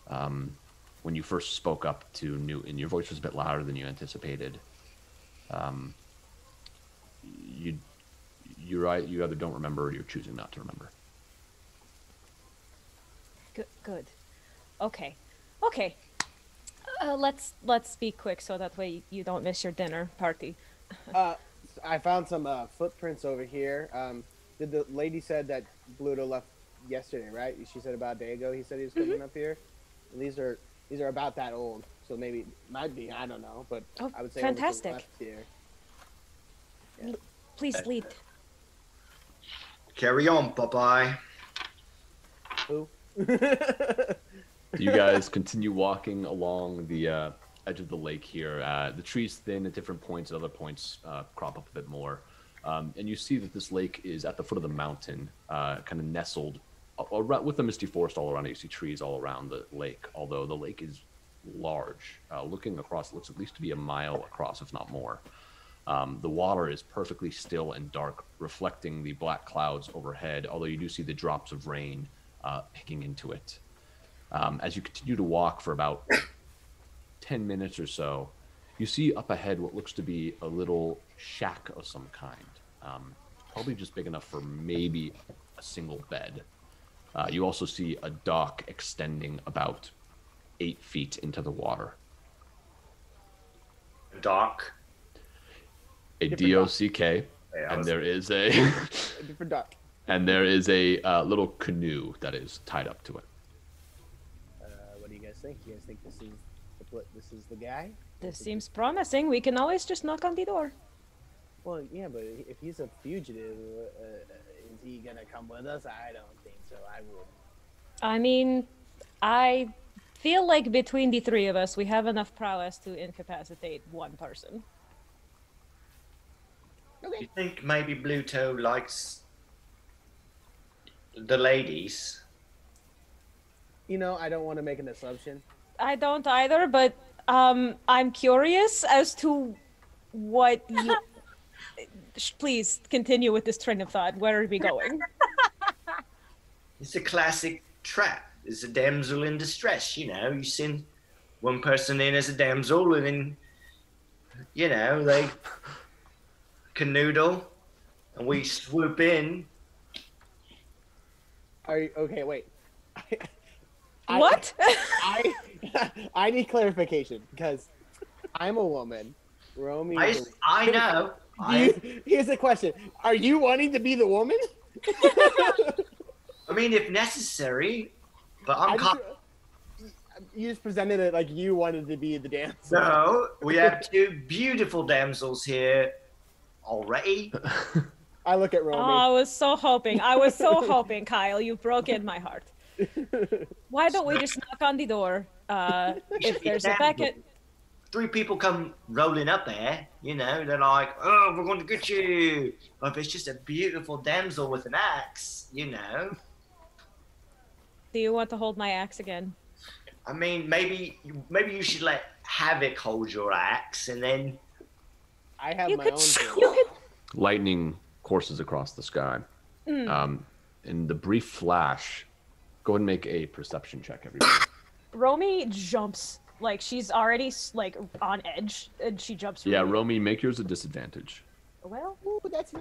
When you first spoke up to Newton, your voice was a bit louder than you anticipated. You you're right. You either don't remember or you're choosing not to remember. Good. Okay. Let's be quick so that way you don't miss your dinner party. I found some footprints over here. Did the lady said that Bluto left yesterday, right? She said about a day ago. He said he was coming up here. And these are about that old, so maybe might be. I don't know, but I would say fantastic. Left here. Yeah. Please lead. Carry on, Popeye. Who? You guys continue walking along the edge of the lake here. The trees thin at different points. At other points, crop up a bit more. And you see that this lake is at the foot of the mountain, kind of nestled with the misty forest all around it. You see trees all around the lake, although the lake is large. Looking across, it looks at least to be a mile across, if not more. The water is perfectly still and dark, reflecting the black clouds overhead, although you do see the drops of rain picking into it. As you continue to walk for about 10 minutes or so, you see up ahead what looks to be a little shack of some kind. Probably just big enough for maybe a single bed. You also see a dock extending about 8 feet into the water. A dock? A D-O-C-K. And there is a different dock. And there is a little canoe that is tied up to it. What do you guys think? You guys think this is the guy? This seems promising. We can always just knock on the door. Well, yeah, but if he's a fugitive, is he gonna come with us? I don't think so. I would. I mean, I feel like between the three of us, we have enough prowess to incapacitate one person. Okay. You think maybe Bluto likes the ladies? You know, I don't want to make an assumption. I don't either, but I'm curious as to what you... Please continue with this train of thought. Where are we going? It's a classic trap. It's a damsel in distress, you know. You send one person in as a damsel and then, you know, they canoodle and we swoop in. Are you, okay, wait. What? I need clarification because I'm a woman. Romy. I know. Here's the question: are you wanting to be the woman? I mean, if necessary, but you just presented it like you wanted to be the damsel. No, we have two beautiful damsels here already. I look at Romy. Oh, I was so hoping, Kyle. You've broken my heart. Why don't we just knock on the door? If there's a packet. 3 people come rolling up there, you know, they're like, oh, we're going to get you. But if it's just a beautiful damsel with an axe, you know. Do you want to hold my axe again? I mean, maybe you should let Havok hold your axe, and then... I have my own. Lightning courses across the sky. In the brief flash, go ahead and make a perception check, everybody. Romy jumps. Like, she's already, like, on edge, and she jumps. Yeah, Romy, make yours a disadvantage. Well,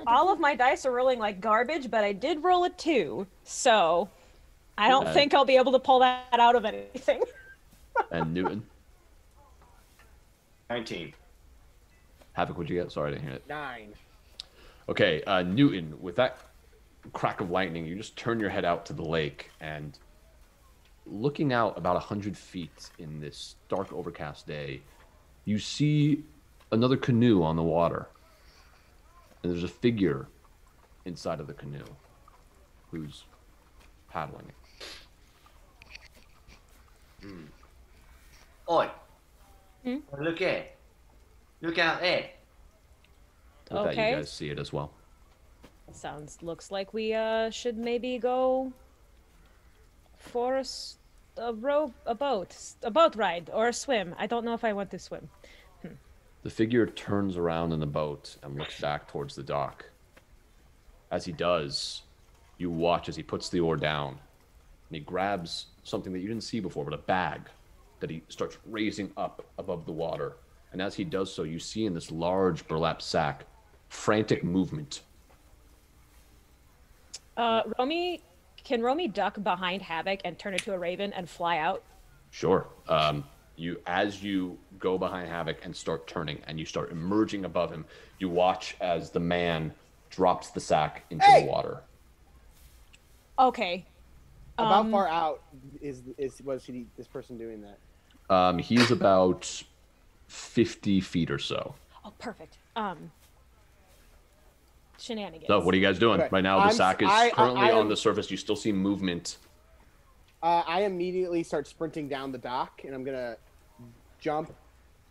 all of my dice are rolling like garbage, but I did roll a 2, so I don't think I'll be able to pull that out of anything. And Newton? 19. Havok, what'd you get? Sorry, I didn't hear it. 9. Okay, Newton, with that crack of lightning, you just turn your head out to the lake, and looking out about 100 feet in this dark, overcast day, you see another canoe on the water. And there's a figure inside of the canoe who's paddling it. Oi. Look here. Look out there. With that, you guys see it as well. Looks like we should maybe go for a boat ride or a swim. I don't know if I want to swim. The figure turns around in the boat and looks back towards the dock. As he does, you watch as he puts the oar down, and he grabs something that you didn't see before, but a bag that he starts raising up above the water. And as he does so, you see in this large burlap sack frantic movement Can Romy duck behind Havok and turn into a raven and fly out? Sure. As you go behind Havok and start turning, and you start emerging above him, you watch as the man drops the sack into the water. Okay. About far out was this person doing that? He's about 50 feet or so. Oh, perfect. Shenanigans. So, what are you guys doing? Okay. Right now, the sack is currently on the surface. You still see movement. I immediately start sprinting down the dock, and I'm going to jump.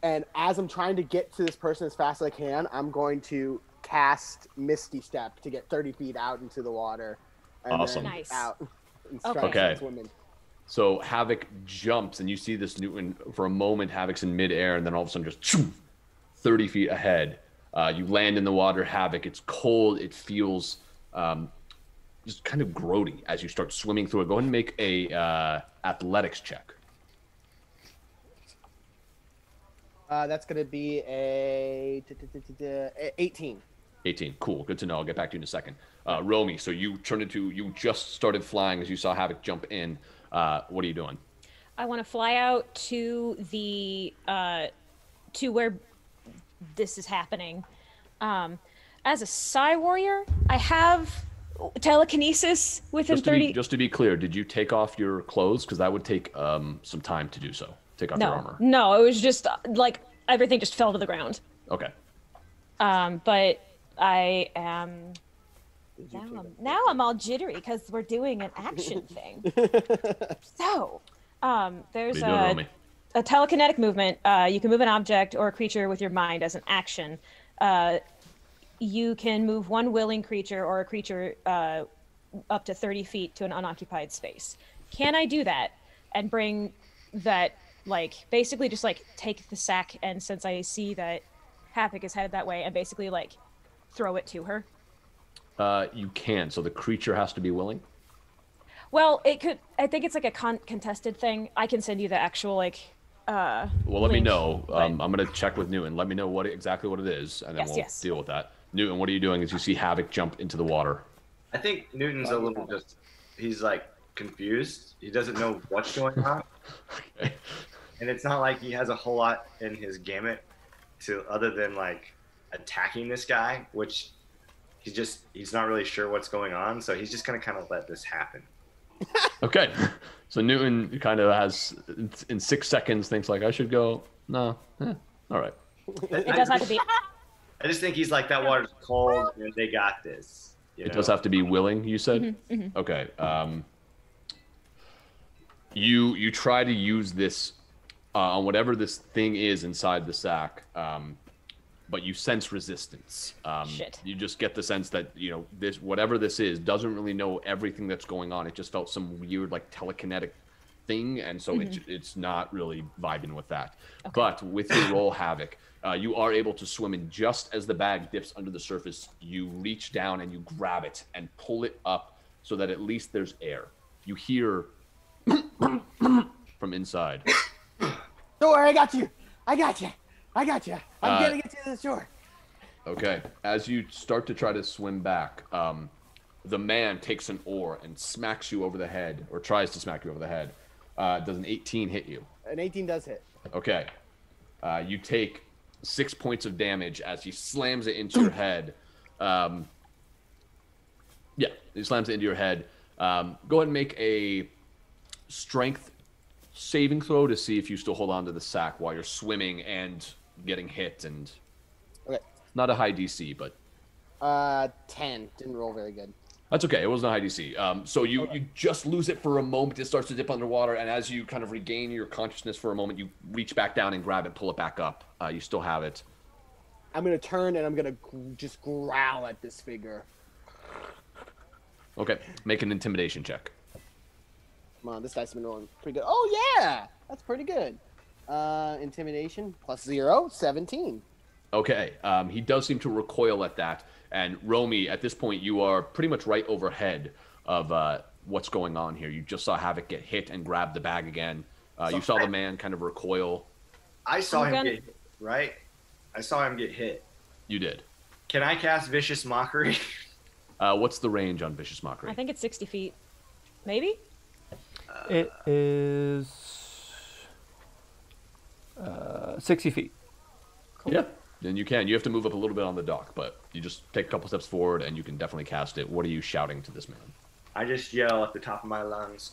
And as I'm trying to get to this person as fast as I can, I'm going to cast Misty Step to get 30 feet out into the water. And Awesome. Then Nice. out. And Okay. Swimming. So Havok jumps, and you see this Newton for a moment. Havok's in midair, and then all of a sudden, just 30 feet ahead. You land in the water, Havok. It's cold. It feels just kind of grody as you start swimming through it. Go ahead and make a athletics check. That's going to be a 18. 18. Cool. Good to know. I'll get back to you in a second. Romy, so you just started flying as you saw Havok jump in. What are you doing? I want to fly out to the to where this is happening. As a Psi warrior, I have telekinesis within 30. Just to be clear, did you take off your clothes? Because that would take some time to do so. Take off your armor. No, it was just like everything just fell to the ground. Okay. But I am. Now I'm all jittery because we're doing an action thing. So, there's a telekinetic movement. You can move an object or a creature with your mind as an action. You can move one willing creature or a creature up to 30 feet to an unoccupied space. Can I do that and bring that, like, basically just, like, take the sack, and since I see that Havok is headed that way, and basically, like, throw it to her? You can. So the creature has to be willing? Well, it could. I think it's like a contested thing. I can send you the actual, like, well, let me link, know. but- I'm going to check with Newton. Let me know exactly what it is, and then we'll deal with that. Newton, what are you doing as you see Havok jump into the water? I think Newton's a little he's like confused. He doesn't know what's going on. Okay. And it's not like he has a whole lot in his gamut to other than like attacking this guy, which he's not really sure what's going on. So he's just going to kind of let this happen. Okay. So Newton kind of has, in 6 seconds, thinks like, I should go. No. All right. It does have to be. I just think he's like, that water's cold and they got this. It does have to be willing, you said? Mm-hmm. Okay. You try to use this on whatever this thing is inside the sack, but you sense resistance. Shit. You just get the sense that, this whatever this is doesn't really know everything that's going on. It just felt some weird, like, telekinetic thing, and so it's not really vibing with that. Okay. But with your roll, Havok, you are able to swim in just as the bag dips under the surface. You reach down and you grab it and pull it up so that at least there's air. You hear from inside. Don't worry, I got you. I'm getting it to the shore. Okay. As you start to try to swim back, the man takes an oar and smacks you over the head, or tries to smack you over the head. Does an 18 hit you? An 18 does hit. Okay. You take 6 points of damage as he slams it into your head. Yeah, he slams it into your head. Go ahead and make a strength saving throw to see if you still hold on to the sack while you're swimming and getting hit. And okay, not a high DC, but 10 didn't roll very good. That's okay. It wasn't a high DC. So you just lose it for a moment. It starts to dip underwater, and as you kind of regain your consciousness for a moment, you reach back down and grab it, pull it back up. You still have it. I'm gonna turn and I'm gonna just growl at this figure. Okay, make an intimidation check. Come on, this dice has been rolling pretty good. Oh yeah, that's pretty good. Intimidation plus 0, 17. Okay, he does seem to recoil at that. And Romy, at this point, you are pretty much right overhead of what's going on here. You just saw Havok get hit and grab the bag again. You saw the man kind of recoil. I saw him get hit, right? I saw him get hit. You did. Can I cast Vicious Mockery? What's the range on Vicious Mockery? I think it's 60 feet. Maybe? It is 60 feet. Cool. Yeah, then you can. You have to move up a little bit on the dock, but you just take a couple steps forward and you can definitely cast it. What are you shouting to this man? I just yell at the top of my lungs,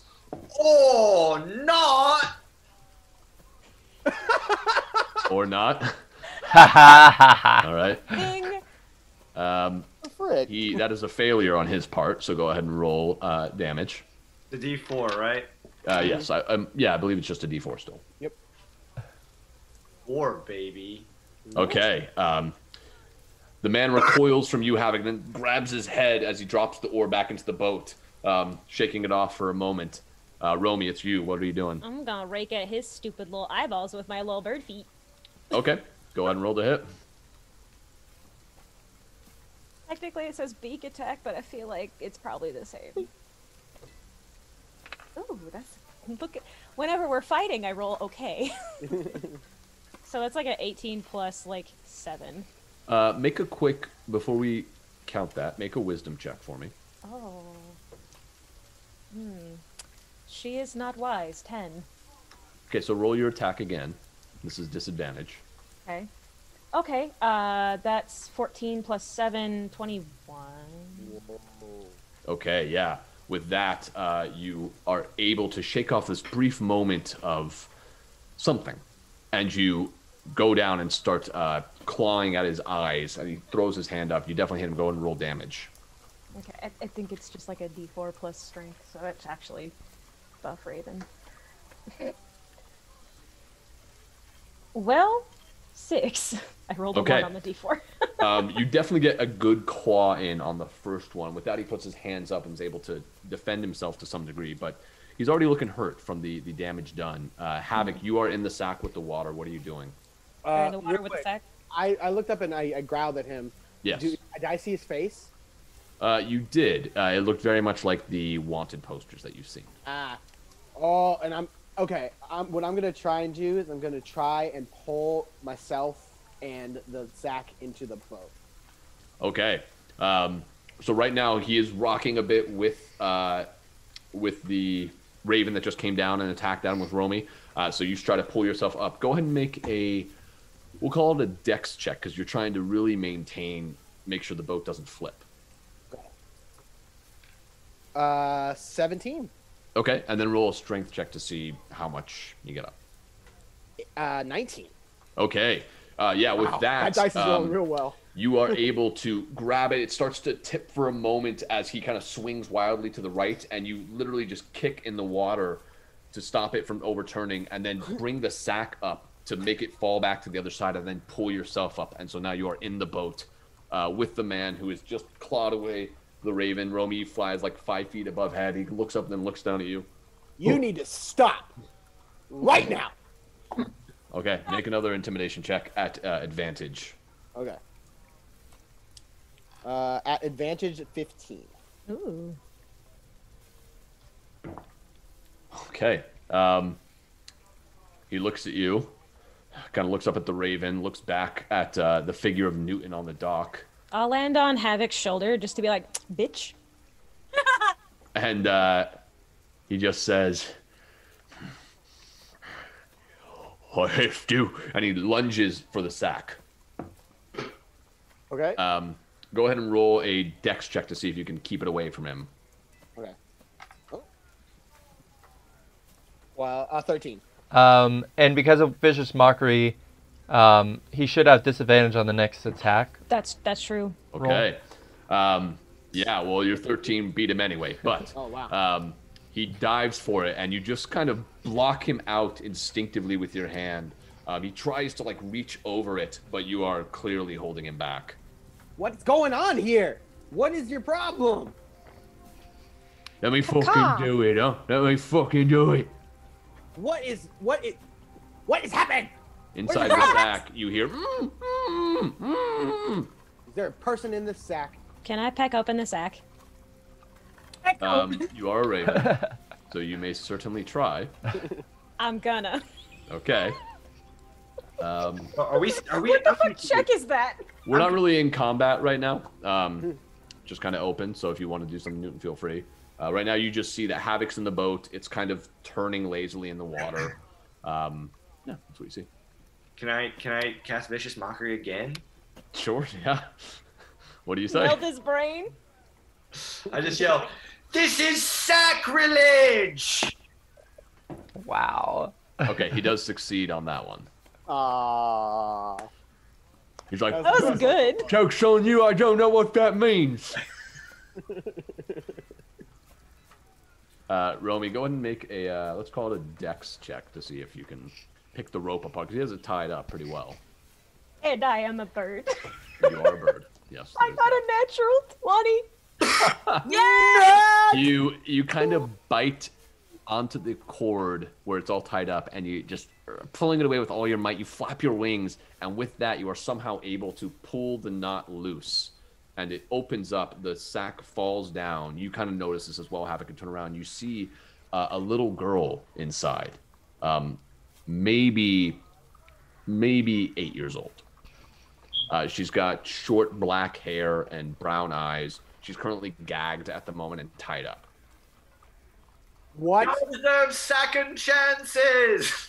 "Oh, not!" Or not. All right. Ding. That is a failure on his part, so go ahead and roll damage. The D4, right? Yes, I believe it's just a D4 still. Yep. 4, baby. Okay. The man recoils from you, Havok, then grabs his head as he drops the oar back into the boat, shaking it off for a moment. Romy, it's you. What are you doing? I'm gonna rake at his stupid little eyeballs with my little bird feet. Okay. Go ahead and roll the hit. Technically it says beak attack, but I feel like it's probably the same. Ooh, whenever we're fighting, I roll okay. So it's like an 18 plus like 7. Make a quick, before we count that, make a wisdom check for me. Oh. She is not wise. 10. Okay, so roll your attack again. This is disadvantage. Okay. Okay, that's 14 plus 7, 21. Okay, yeah. With that, you are able to shake off this brief moment of something. And you go down and start clawing at his eyes. And he throws his hand up. You definitely hit him. Go ahead and roll damage. Okay, I think it's just like a D4 plus strength, so it's actually buff Raven. Well, 6. I rolled a 1 on the D4. You definitely get a good claw in on the first one. With that, he puts his hands up and is able to defend himself to some degree. But he's already looking hurt from the damage done. Havok, you are in the sack with the water. What are you doing? You're in the water with the sack? I looked up and I growled at him. Yes. Did I see his face? You did. It looked very much like the wanted posters that you've seen. Oh, and what I'm gonna try and do is I'm gonna try and pull myself and the sack into the boat. Okay. So right now he is rocking a bit with the Raven that just came down and attacked him with Romy. So you try to pull yourself up. Go ahead and make we'll call it a dex check because you're trying to really make sure the boat doesn't flip. 17. Okay, and then roll a strength check to see how much you get up. 19. Okay. Yeah, with wow, that dice is rolling real well. You are able to grab it. It starts to tip for a moment as he kind of swings wildly to the right, and you literally just kick in the water to stop it from overturning, and then bring the sack up to make it fall back to the other side, and then pull yourself up. And so now you are in the boat with the man who has just clawed away the Raven. Romy flies like 5 feet above head. He looks up and then looks down at you. You need to stop right now. Okay, make another intimidation check at advantage. Okay. At advantage 15. Ooh. Okay. He looks at you, kind of looks up at the Raven, looks back at the figure of Newton on the dock. I'll land on Havok's shoulder just to be like, bitch. And he just says, I have to. And he lunges for the sack. Okay. Go ahead and roll a dex check to see if you can keep it away from him. Okay. Oh. Well, 13. And because of Vicious Mockery, he should have disadvantage on the next attack. That's true. Okay. Yeah, well, your 13 beat him anyway, but oh, wow. He dives for it, and you just kind of block him out instinctively with your hand. He tries to, like, reach over it, but you are clearly holding him back. What's going on here? What is your problem? Let me fucking do it, huh? Let me fucking do it. What is happening? Inside the sack, you hear... Is there a person in this sack? Can I peck open the sack? You are a Raven, so you may certainly try. I'm gonna. Okay. Are we? What check is that? We're not really in combat right now. just kind of open. So if you want to do something, Newton, feel free. Right now, you just see that Havok's in the boat. It's kind of turning lazily in the water. Yeah, that's what you see. Can I cast Vicious Mockery again? Sure, yeah. What do you say? Melt his brain. I just yell, "This is sacrilege!" Wow. Okay, he does succeed on that one. He's like, That was good. "Joke's on you, I don't know what that means." Romy, go ahead and make a, let's call it a dex check to see if you can pick the rope apart, because he has it tied up pretty well. And I am a bird. You are a bird, yes. I got a natural 20. Yeah! You kind of bite onto the cord where it's all tied up, and you just pulling it away with all your might. You flap your wings, and with that, you are somehow able to pull the knot loose. And it opens up, the sack falls down. You kind of notice this as well, Havok, and turn around. You see a little girl inside, maybe 8 years old. She's got short black hair and brown eyes. She's currently gagged at the moment and tied up. What? I deserve second chances!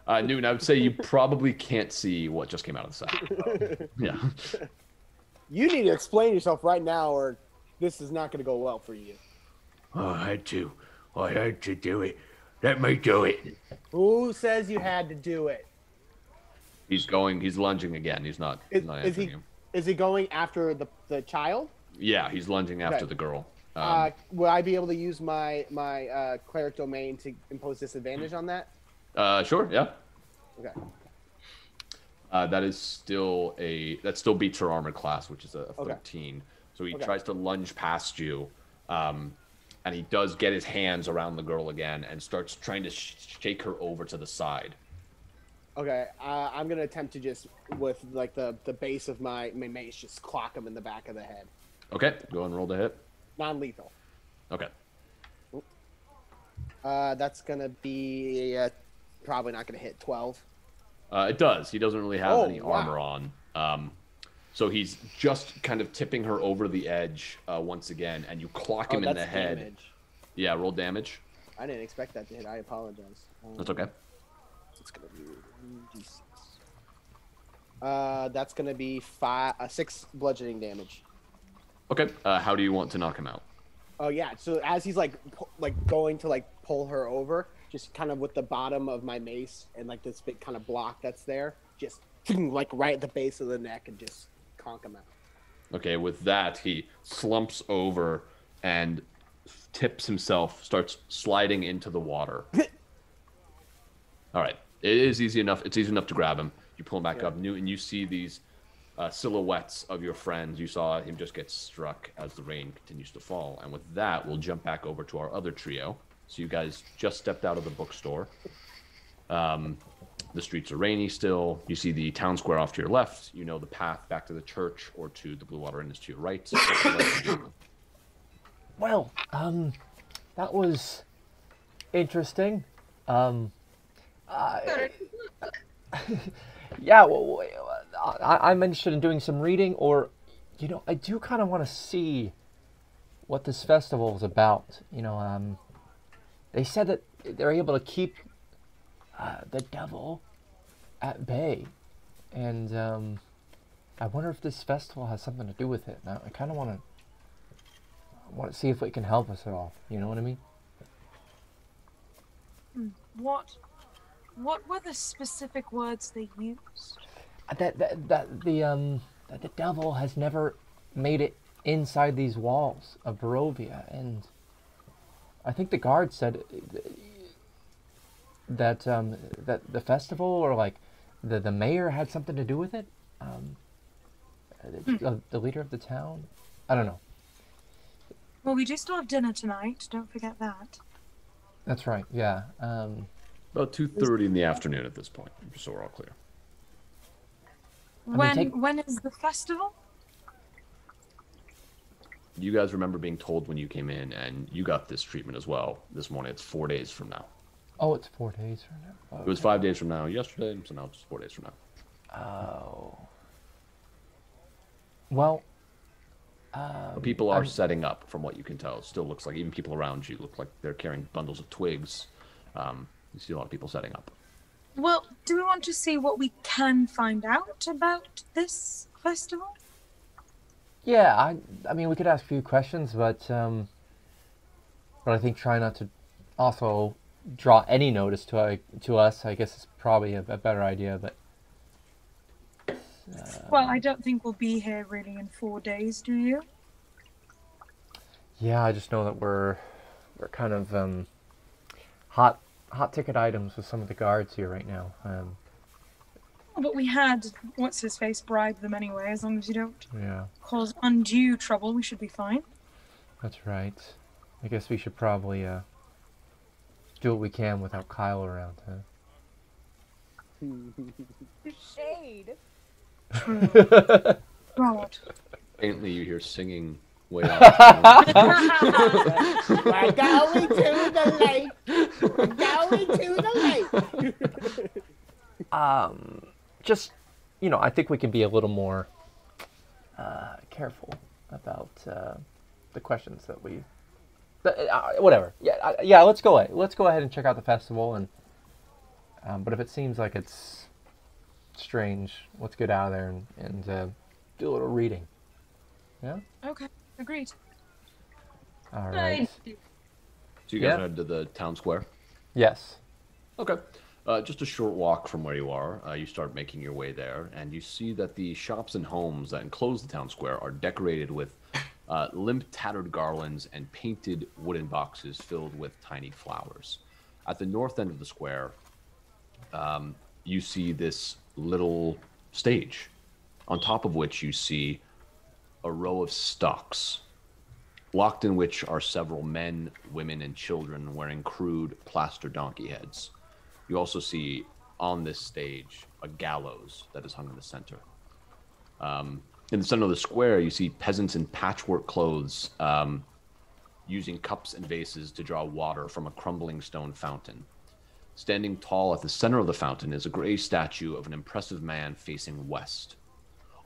Newton, I would say you probably can't see what just came out of the sack. Yeah. You need to explain yourself right now, or this is not going to go well for you. I had to do it. Let me do it. Who says you had to do it? He's lunging again. He's not answering him. Is he going after the child? Yeah, he's lunging after the girl. Will I be able to use my cleric domain to impose disadvantage on that? Sure, yeah. Okay. That still beats her armor class, which is a 13. Okay. So he tries to lunge past you, and he does get his hands around the girl again and starts trying to shake her over to the side. Okay, I'm gonna attempt to just with like the base of my mace just clock him in the back of the head. Okay, go ahead and roll the hit. Non-lethal. Okay. That's gonna be probably not gonna hit 12. It does. He doesn't really have any armor on. So he's just kind of tipping her over the edge once again, and you clock him in the head. Damage. Yeah, roll damage. I didn't expect that to hit. I apologize. That's okay. It's gonna be 1d6. That's gonna be 6 bludgeoning damage. Okay. How do you want to knock him out? Oh yeah. So as he's like going to like pull her over, just kind of with the bottom of my mace and like this big kind of block that's there, just like right at the base of the neck and just conk him out. Okay. With that, he slumps over and tips himself, starts sliding into the water. All right. It is easy enough. It's easy enough to grab him. You pull him back up, Newton. You see these silhouettes of your friends. You saw him just get struck as the rain continues to fall. And with that, we'll jump back over to our other trio. So you guys just stepped out of the bookstore. The streets are rainy still. You see the town square off to your left. You know the path back to the church or to the Blue Water Inn is to your right. Well, that was interesting. Yeah, well, I'm interested in doing some reading, or, you know, I do kind of want to see what this festival is about. You know, they said that they're able to keep the devil at bay, and I wonder if this festival has something to do with it. Now, I kind of want to see if it can help us at all. You know what I mean? What were the specific words they used? That the devil has never made it inside these walls of Barovia, and I think the guard said that that the festival or like the mayor had something to do with it. The leader of the town. I don't know. Well, we do still have dinner tonight. Don't forget that. That's right. Yeah. About 2:30 in the afternoon at this point, just so we're all clear. When is the festival? You guys remember being told when you came in, and you got this treatment as well this morning. It's 4 days from now. Oh, it's 4 days from now. Oh, it was 5 days from now yesterday, so now it's 4 days from now. Oh. Well, People are setting up, from what you can tell. It still looks like even people around you look like they're carrying bundles of twigs. You see a lot of people setting up. Well, do we want to see what we can find out about this festival? Yeah, I mean, we could ask a few questions, but I think try not to also draw any notice to us. I guess is probably a better idea, but. Well, I don't think we'll be here really in 4 days, do you? Yeah, I just know that we're kind of hot ticket items with some of the guards here right now. But we had what's his face bribe them anyway. As long as you don't cause undue trouble, we should be fine. That's right. I guess we should probably do what we can without Kyle around, huh? Shade. God. Faintly, you hear singing way We're off. going to the lake. We're going to the lake. Just, I think we can be a little more careful about the questions that we. Whatever. Yeah. Let's go ahead. Let's go ahead and check out the festival, and but if it seems like it's strange, let's get out of there and do a little reading. Yeah. Okay. Agreed. All right. So you guys head to the town square? Yes. Okay. Just a short walk from where you are. You start making your way there, and you see that the shops and homes that enclose the town square are decorated with limp, tattered garlands and painted wooden boxes filled with tiny flowers. At the north end of the square, you see this little stage, on top of which you see a row of stocks, locked in which are several men, women, and children wearing crude plaster donkey heads. You also see on this stage a gallows that is hung in the center. In the center of the square, you see peasants in patchwork clothes using cups and vases to draw water from a crumbling stone fountain. Standing tall at the center of the fountain is a gray statue of an impressive man facing west.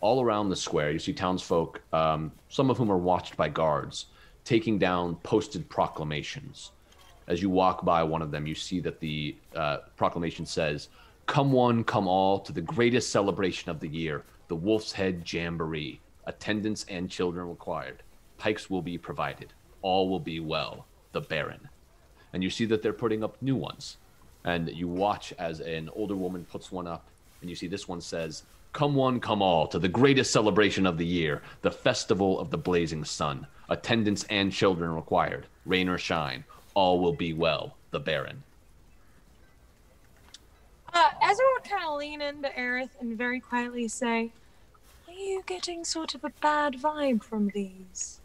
All around the square, you see townsfolk, some of whom are watched by guards, taking down posted proclamations. As you walk by one of them, you see that the proclamation says, "Come one, come all, to the greatest celebration of the year, the Wolf's Head Jamboree. Attendants and children required. Pikes will be provided. All will be well. The Baron." And you see that they're putting up new ones. And you watch as an older woman puts one up, and you see this one says, "Come one, come all, to the greatest celebration of the year, the Festival of the Blazing Sun. Attendants and children required. Rain or shine. All will be well. The Baron." Ezra would kind of lean into Aerith and very quietly say, "Are you getting sort of a bad vibe from these?"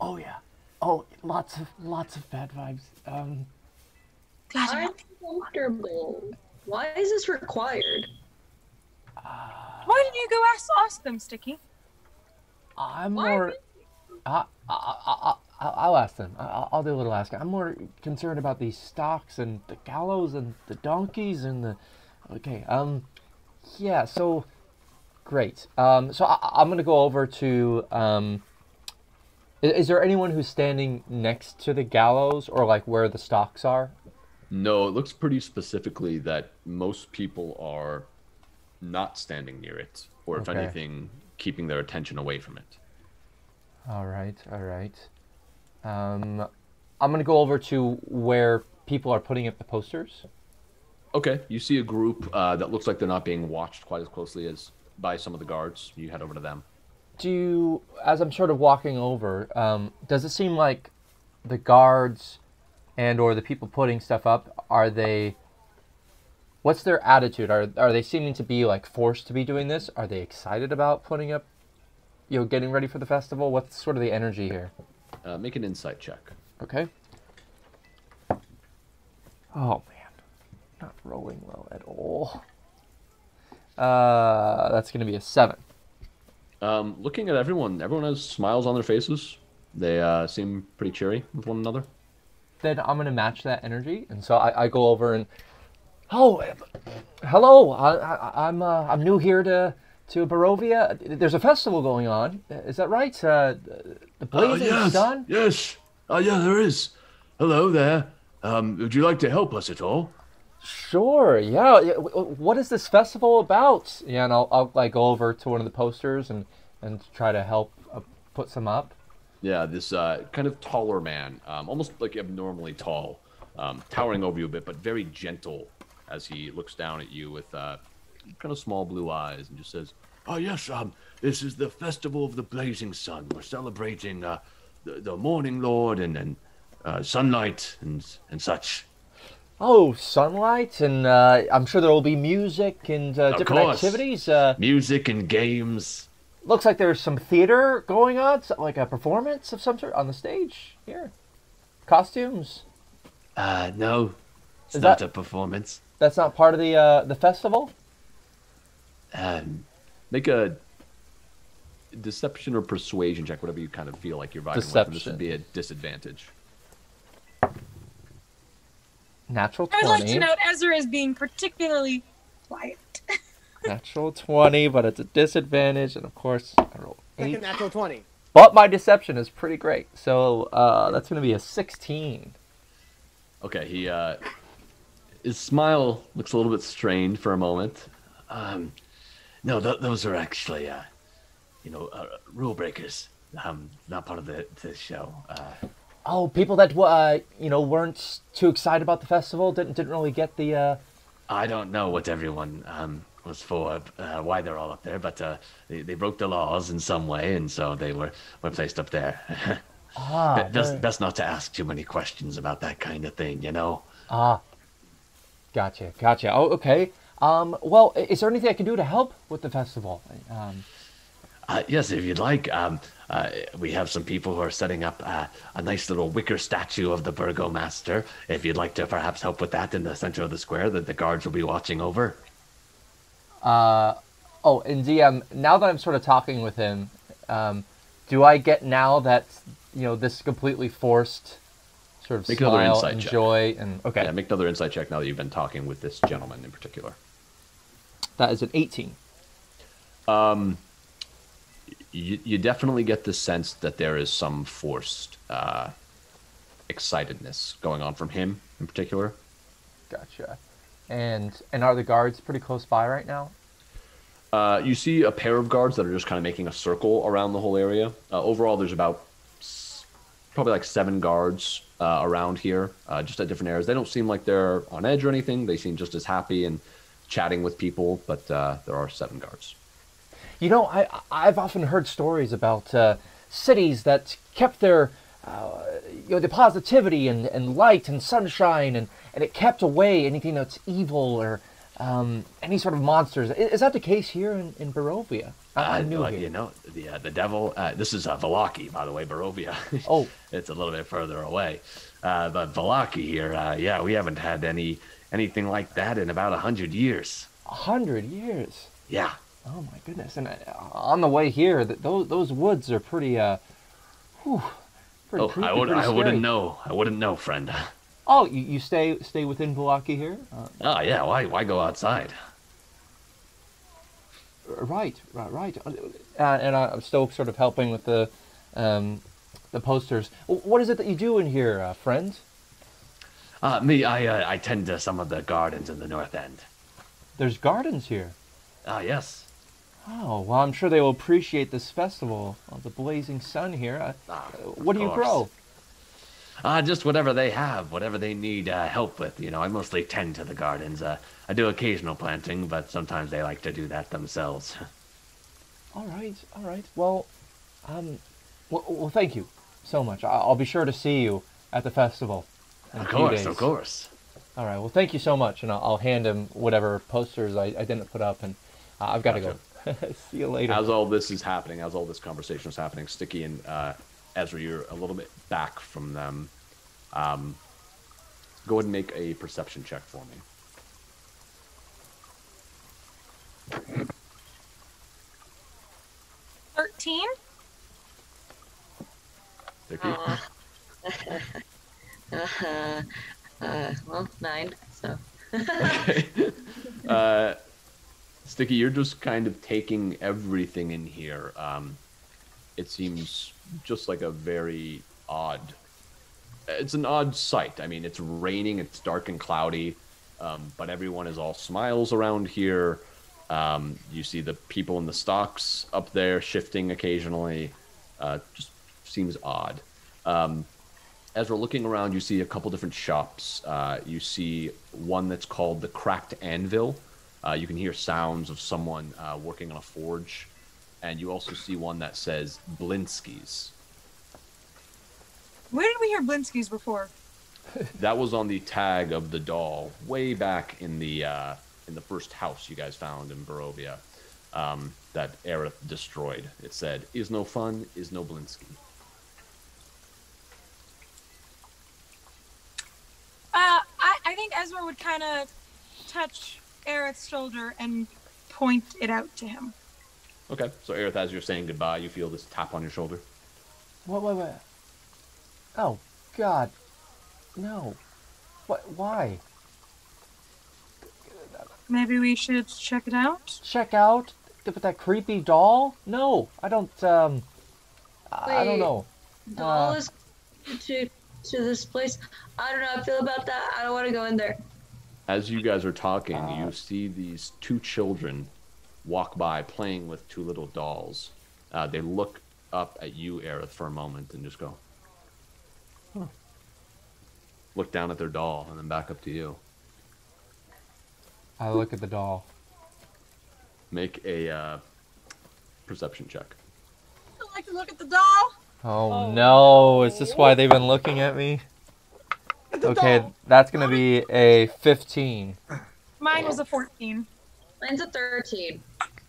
Oh yeah. Oh, lots of bad vibes. Glad I'm comfortable. Why is this required? Why didn't you go ask them, Stiki? I'm more. I'll ask them. I'll do a little asking. I'm more concerned about these stocks and the gallows and the donkeys and the. Okay. Yeah. So, great. So I'm gonna go over to. Is there anyone who's standing next to the gallows or like where the stocks are? No, it looks pretty specifically that most people are not standing near it, or if anything, keeping their attention away from it. All right. I'm gonna go over to where people are putting up the posters. Okay, you see a group that looks like they're not being watched quite as closely as by some of the guards. You head over to them. As I'm sort of walking over, does it seem like the guards and or the people putting stuff up, what's their attitude? Are they seeming to be like forced to be doing this? Are they excited about putting up, getting ready for the festival? What's sort of the energy here? Make an insight check. Okay. Oh man, not rolling well at all. That's going to be a 7. Looking at everyone has smiles on their faces. They seem pretty cheery with one another. Then I'm going to match that energy, and so I go over and, hello, I'm new here to to Barovia? There's a festival going on. Is that right? The Blazing Sun? Yes. Yeah, there is. Hello there. Would you like to help us at all? Sure, yeah. What is this festival about? Yeah, and I'll like go over to one of the posters and try to help put some up. Yeah, this kind of taller man, almost like abnormally tall, towering over you a bit, but very gentle as he looks down at you with kind of small blue eyes and just says, "Oh yes, this is the Festival of the Blazing Sun. We're celebrating the Morning Lord and sunlight and such." Oh, sunlight, and I'm sure there will be music and different activities. Music and games. Looks like there's some theater going on, like a performance of some sort on the stage here. Costumes. No, it's not a performance. That's not part of the festival? Make a deception or persuasion check, whatever you kind of feel like you're vibing with. This would be a disadvantage. Natural 20. I would like to note Ezra is being particularly quiet. Natural 20, but it's a disadvantage, and of course, I roll 8. Second natural 20. But my deception is pretty great, so that's going to be a 16. Okay, his smile looks a little bit strained for a moment. No, those are actually, rule breakers. Not part of the show. Oh, people that weren't too excited about the festival, didn't really get the. I don't know what everyone was for, why they're all up there, but they broke the laws in some way, and so they were placed up there. Best not to ask too many questions about that kind of thing, you know. Gotcha. Oh, okay. Well, is there anything I can do to help with the festival? Yes, if you'd like. We have some people who are setting up a nice little wicker statue of the Burgomaster. If you'd like to perhaps help with that in the center of the square that the guards will be watching over. And DM, now that I'm sort of talking with him, do I get now that, this completely forced sort of make smile and joy? And okay. Yeah, make another insight check now that you've been talking with this gentleman in particular. That is an 18. You definitely get the sense that there is some forced excitedness going on from him in particular. Gotcha. And are the guards pretty close by right now? You see a pair of guards that are just kind of making a circle around the whole area. Overall, there's about probably like 7 guards around here, just at different areas. They don't seem like they're on edge or anything. They seem just as happy and chatting with people, but there are 7 guards. I've often heard stories about cities that kept their the positivity and light and sunshine, and it kept away anything that's evil or any sort of monsters. Is that the case here in Barovia? I'm new here. The devil. This is Vallaki, by the way, Barovia. Oh, it's a little bit further away. But Vallaki here, we haven't had anything like that in about 100 years. 100 years? Yeah. Oh my goodness! And on the way here, those woods are pretty. Pretty creepy, I wouldn't know. I wouldn't know, friend. Oh, you stay within Vallaki here? Yeah. Why go outside? Right. And I'm still sort of helping with the posters. What is it that you do in here, friend? Me, I tend to some of the gardens in the north end. There's gardens here? Yes. Oh, well, I'm sure they will appreciate this festival of the blazing sun here. What do you grow? Just whatever they have, whatever they need help with. I mostly tend to the gardens. I do occasional planting, but sometimes they like to do that themselves. All right. Well, thank you so much. I'll be sure to see you at the festival in a few days. Of course. All right. Well, thank you so much, and I'll hand him whatever posters I didn't put up, and I've got to go. See you later. As all this is happening, as all this conversation is happening, Stiki and Ezra, you're a little bit back from them. Go ahead and make a perception check for me. 13. 13? 9, so. Okay. Stiki, you're just kind of taking everything in here. It seems just like a very odd... It's an odd sight. I mean, it's raining, it's dark and cloudy, but everyone is all smiles around here. You see the people in the stocks up there shifting occasionally. Just seems odd. As we're looking around, you see a couple different shops. You see one that's called the Cracked Anvil. You can hear sounds of someone working on a forge. And you also see one that says Blinsky's. Where did we hear Blinsky's before? That was on the tag of the doll way back in the first house you guys found in Barovia that Aerith destroyed. It said, "Is no fun, is no Blinsky." I think Ezra would kind of touch Aerith's shoulder and point it out to him. Okay, so Aerith, as you're saying goodbye, you feel this tap on your shoulder. Wait. Oh, God. No. What? Why? Maybe we should check it out? Check out? With that creepy doll? No, I don't, I don't know. Doll is to this place. I don't know how I feel about that. I don't want to go in there. As you guys are talking, you see these two children walk by playing with two little dolls. They look up at you, Aerith, for a moment and just go, huh. Look down at their doll and then back up to you. I look at the doll. Make a perception check. I'd like to look at the doll. Oh no, is this why they've been looking at me? Okay, that's gonna be a 15. Mine was a 14. Mine's a 13.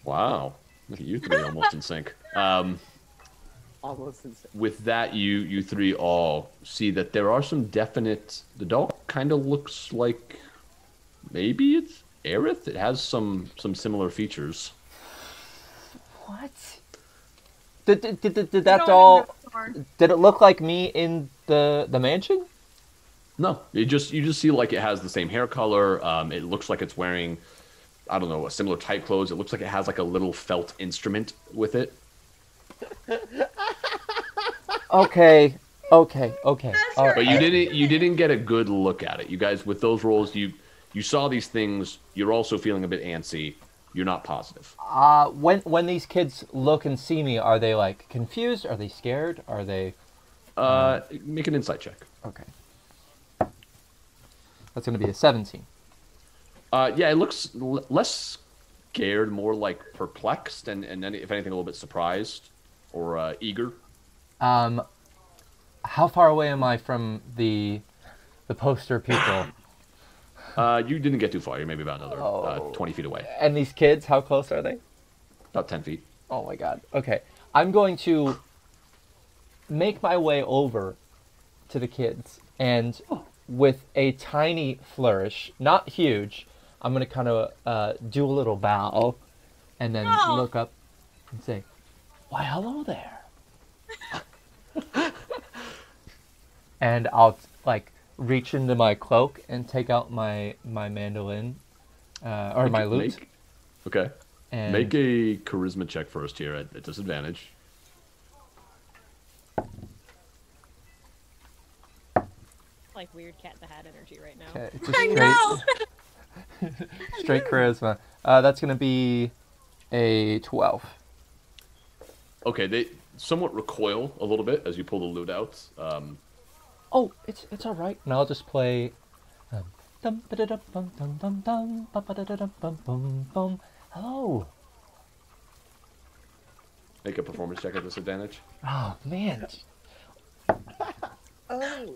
Wow. Look at you three almost in sync. Almost in sync. With that, you three all see that there are some definite... The doll kind of looks like... Maybe it's Aerith? It has some similar features. What? Did that doll... Did it look like me in the mansion? No. You just see like it has the same hair color. It looks like it's wearing... I don't know, a similar type clothes. It looks like it has like a little felt instrument with it. Okay. All right. But you didn't get a good look at it. You guys, with those rolls, you saw these things. You're also feeling a bit antsy. You're not positive. When these kids look and see me, are they like confused? Are they scared? Are they? Make an insight check. Okay. That's gonna be a 17. Yeah, it looks less scared, more like perplexed, and then, if anything, a little bit surprised or eager. How far away am I from the poster people? You didn't get too far. You're maybe about another 20 feet away. And these kids, how close are they? About 10 feet. Oh my god. Okay. I'm going to make my way over to the kids, and with a tiny flourish, not huge, I'm going to kind of do a little bow and then look up and say, "Why, hello there." And I'll like reach into my cloak and take out my mandolin or my lute. Okay. And make a charisma check first here at disadvantage. Like weird Cat in the Hat energy right now. Okay, just straight charisma. That's gonna be a 12. Okay, they somewhat recoil a little bit as you pull the lute out. Oh, it's all right. And I'll just play. Hello. Make a performance check at disadvantage. Oh man. Oh.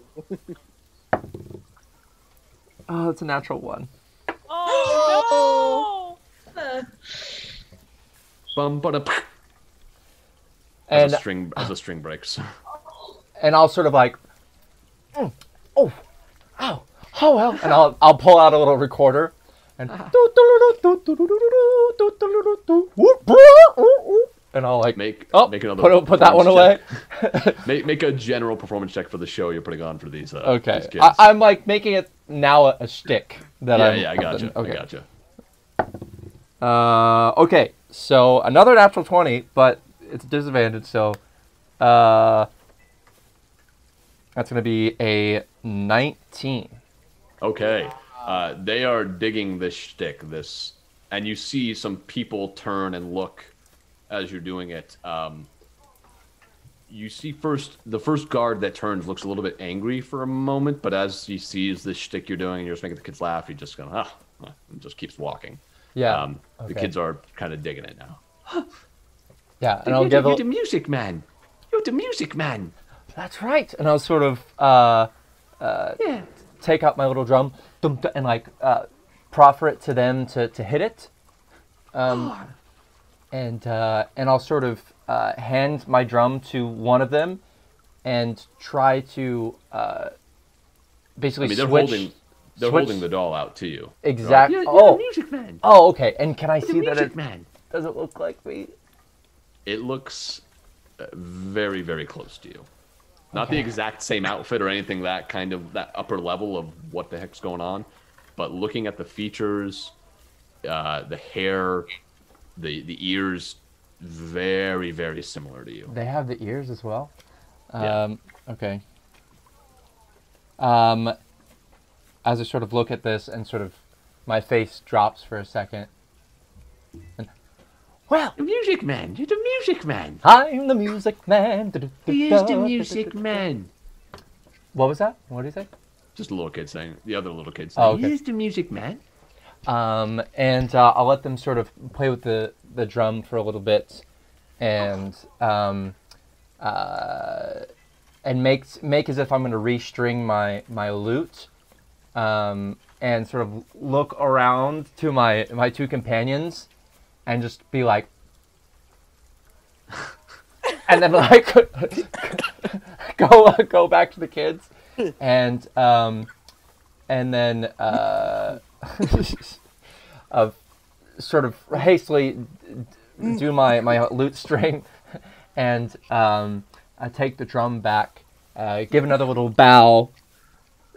Oh, it's a natural 1. Oh no! As a string breaks. And I'll sort of like, oh well, and I'll pull out a little recorder and and I'll like make another put that one away. make a general performance check for the show you're putting on for these. Okay, these kids. I'm like making it now a shtick that I gotcha. Okay. I gotcha. Okay, so another natural 20, but it's a disadvantage, so that's going to be a 19. Okay. They are digging this shtick, and you see some people turn and look as you're doing it. You see the first guard that turns looks a little bit angry for a moment, but as he sees this shtick you're doing and you're just making the kids laugh, he just and just keeps walking. Yeah. The kids are kind of digging it now. Yeah, and I'll give You're the music man. You're the music man. That's right. And I'll sort of take out my little drum and like proffer it to them to hit it. And I'll sort of hand my drum to one of them and try to basically switch. They're holding the doll out to you. Exactly. You're Oh, the music man. oh, okay. And can I You're see the that music it man. does it look like me? It looks very, very close to you. Not the exact same outfit or anything that upper level of what the heck's going on, but looking at the features, the hair, the ears, very, very similar to you. They have the ears as well. Yeah. Okay. As I sort of look at this and sort of my face drops for a second. And, well, The music man. You're the music man. I'm the music man. He is the music man. What was that? What did he say? Just a little kid saying. The other little kid saying. Oh, okay. He is the music man. And I'll let them sort of play with the drum for a little bit, and make as if I'm going to restring my lute, and sort of look around to my two companions, and just be like, and then like go back to the kids, and then sort of hastily do my lute string, and I take the drum back, give another little bow,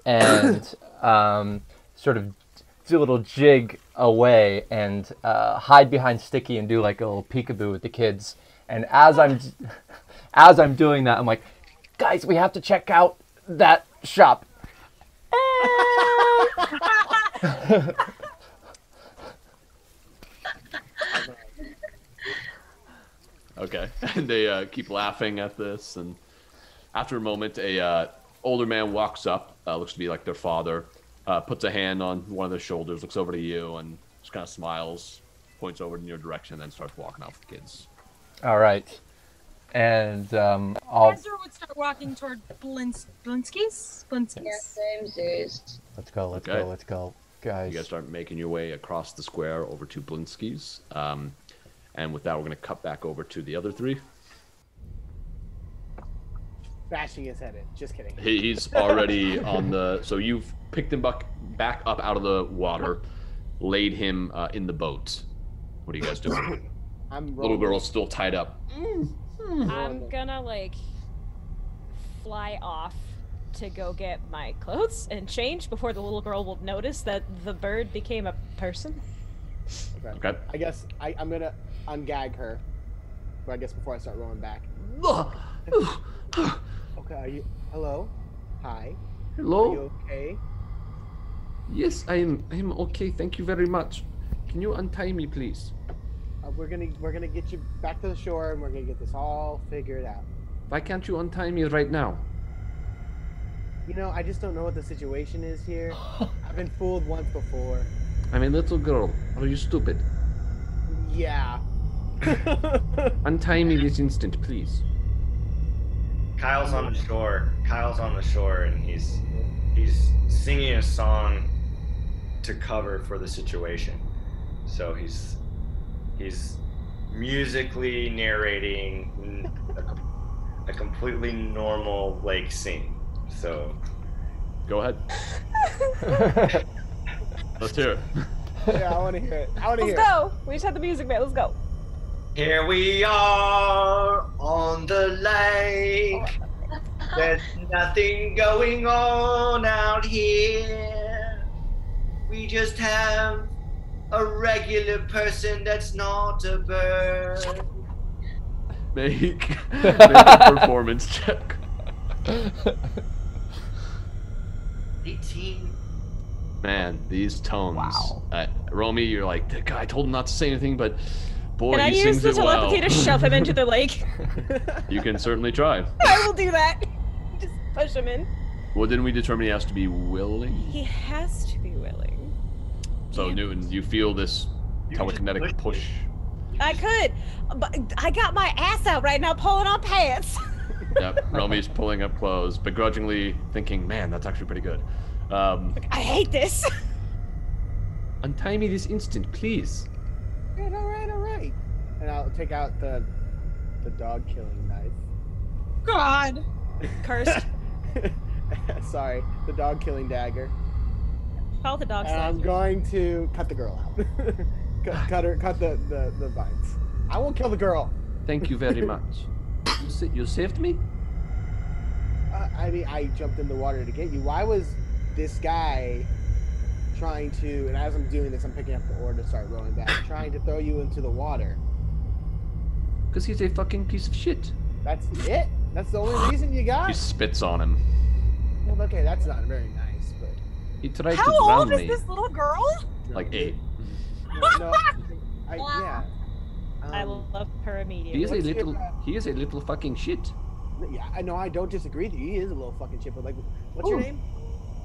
and sort of do a little jig away, and hide behind Stiki and do like a little peekaboo with the kids. And as I'm doing that, I'm like, guys, we have to check out that shop. Okay. And they keep laughing at this, and after a moment, a older man walks up, looks to be like their father, puts a hand on one of their shoulders, looks over to you, and just kind of smiles, points over in your direction, and then starts walking off with the kids. All right. And I'll... Ezra would start walking toward Blinski's? Yeah, same serious. Let's go, let's go. Guys. You guys start making your way across the square over to Blinski's. And with that, we're going to cut back over to the other three. Bashing his head in. Just kidding. He's already on the... So you've picked him back up out of the water, laid him in the boat. What are you guys doing? Little girl's still tied up. I'm gonna, like, fly off to go get my clothes and change before the little girl will notice that the bird became a person. Okay. I guess I'm gonna ungag her. But I guess before I start rolling back. Okay, are you... Hello? Hi? Hello? Are you okay? Yes, I am okay. Thank you very much. Can you untie me, please? We're gonna get you back to the shore, and we're gonna get this all figured out. Why can't you untie me right now? You know, I just don't know what the situation is here. I've been fooled once before. I'm a little girl. Are you stupid? Yeah. Untie me this instant, please. Kyle's on the shore. And he's singing a song to cover for the situation. So he's musically narrating a completely normal lake scene. So go ahead. Let's hear it. Yeah, I want to hear it. Let's go. We just had the music, man. Let's go. Here we are on the lake. There's nothing going on out here. We just have a regular person that's not a bird. Make a performance check. 18. Man, these tones. Wow. Romy, you're like, the guy told him not to say anything, but boy, Can I he use sings the it well. telepathy to shove him into the lake? You can certainly try. I will do that. Just push him in. Well, didn't we determine he has to be willing? He has to be willing. So, Newton, you feel this telekinetic push. I could, but I got my ass out right now pulling on pants. Yep, Romy's pulling up clothes, begrudgingly thinking, man, that's actually pretty good. I hate this. Untie me this instant, please. All right. And I'll take out the dog killing knife. God. Cursed. Sorry, the dog killing dagger. Call the dog. And I'm going to cut the girl out. cut the vines. I won't kill the girl. Thank you very much. You saved me? I mean, I jumped in the water to get you. Why was this guy trying to, and as I'm doing this, I'm picking up the oar to start rowing back, trying to throw you into the water? Because he's a fucking piece of shit. That's it? That's the only reason you got? He spits on him. Well, okay, that's not very nice, but... He tried How to drown old is me. this little girl? Like 8. No, yeah. I love her immediately. He is a little fucking shit. Yeah, I know, I don't disagree with you. He is a little fucking shit, but like, what's your name?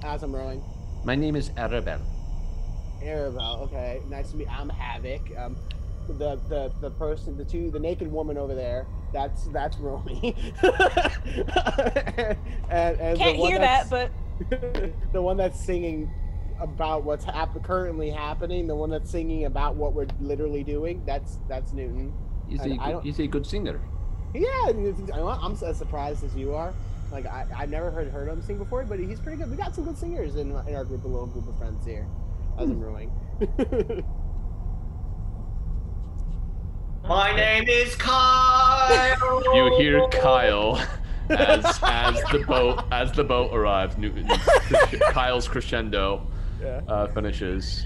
As I'm rowing. My name is Arabelle. Arabelle, okay. Nice to meet you. I'm Havok. The person, the naked woman over there, that's Romy. and Can't hear that, but the one that's singing about what's currently happening, the one that's singing about what we're literally doing, that's Newton. He's a good singer. Yeah, I'm as surprised as you are. Like, I've never heard him sing before, but he's pretty good. We got some good singers in our group, a little group of friends here, as I'm rowing. My name is Kyle. You hear Kyle as the boat arrives. Kyle's crescendo finishes.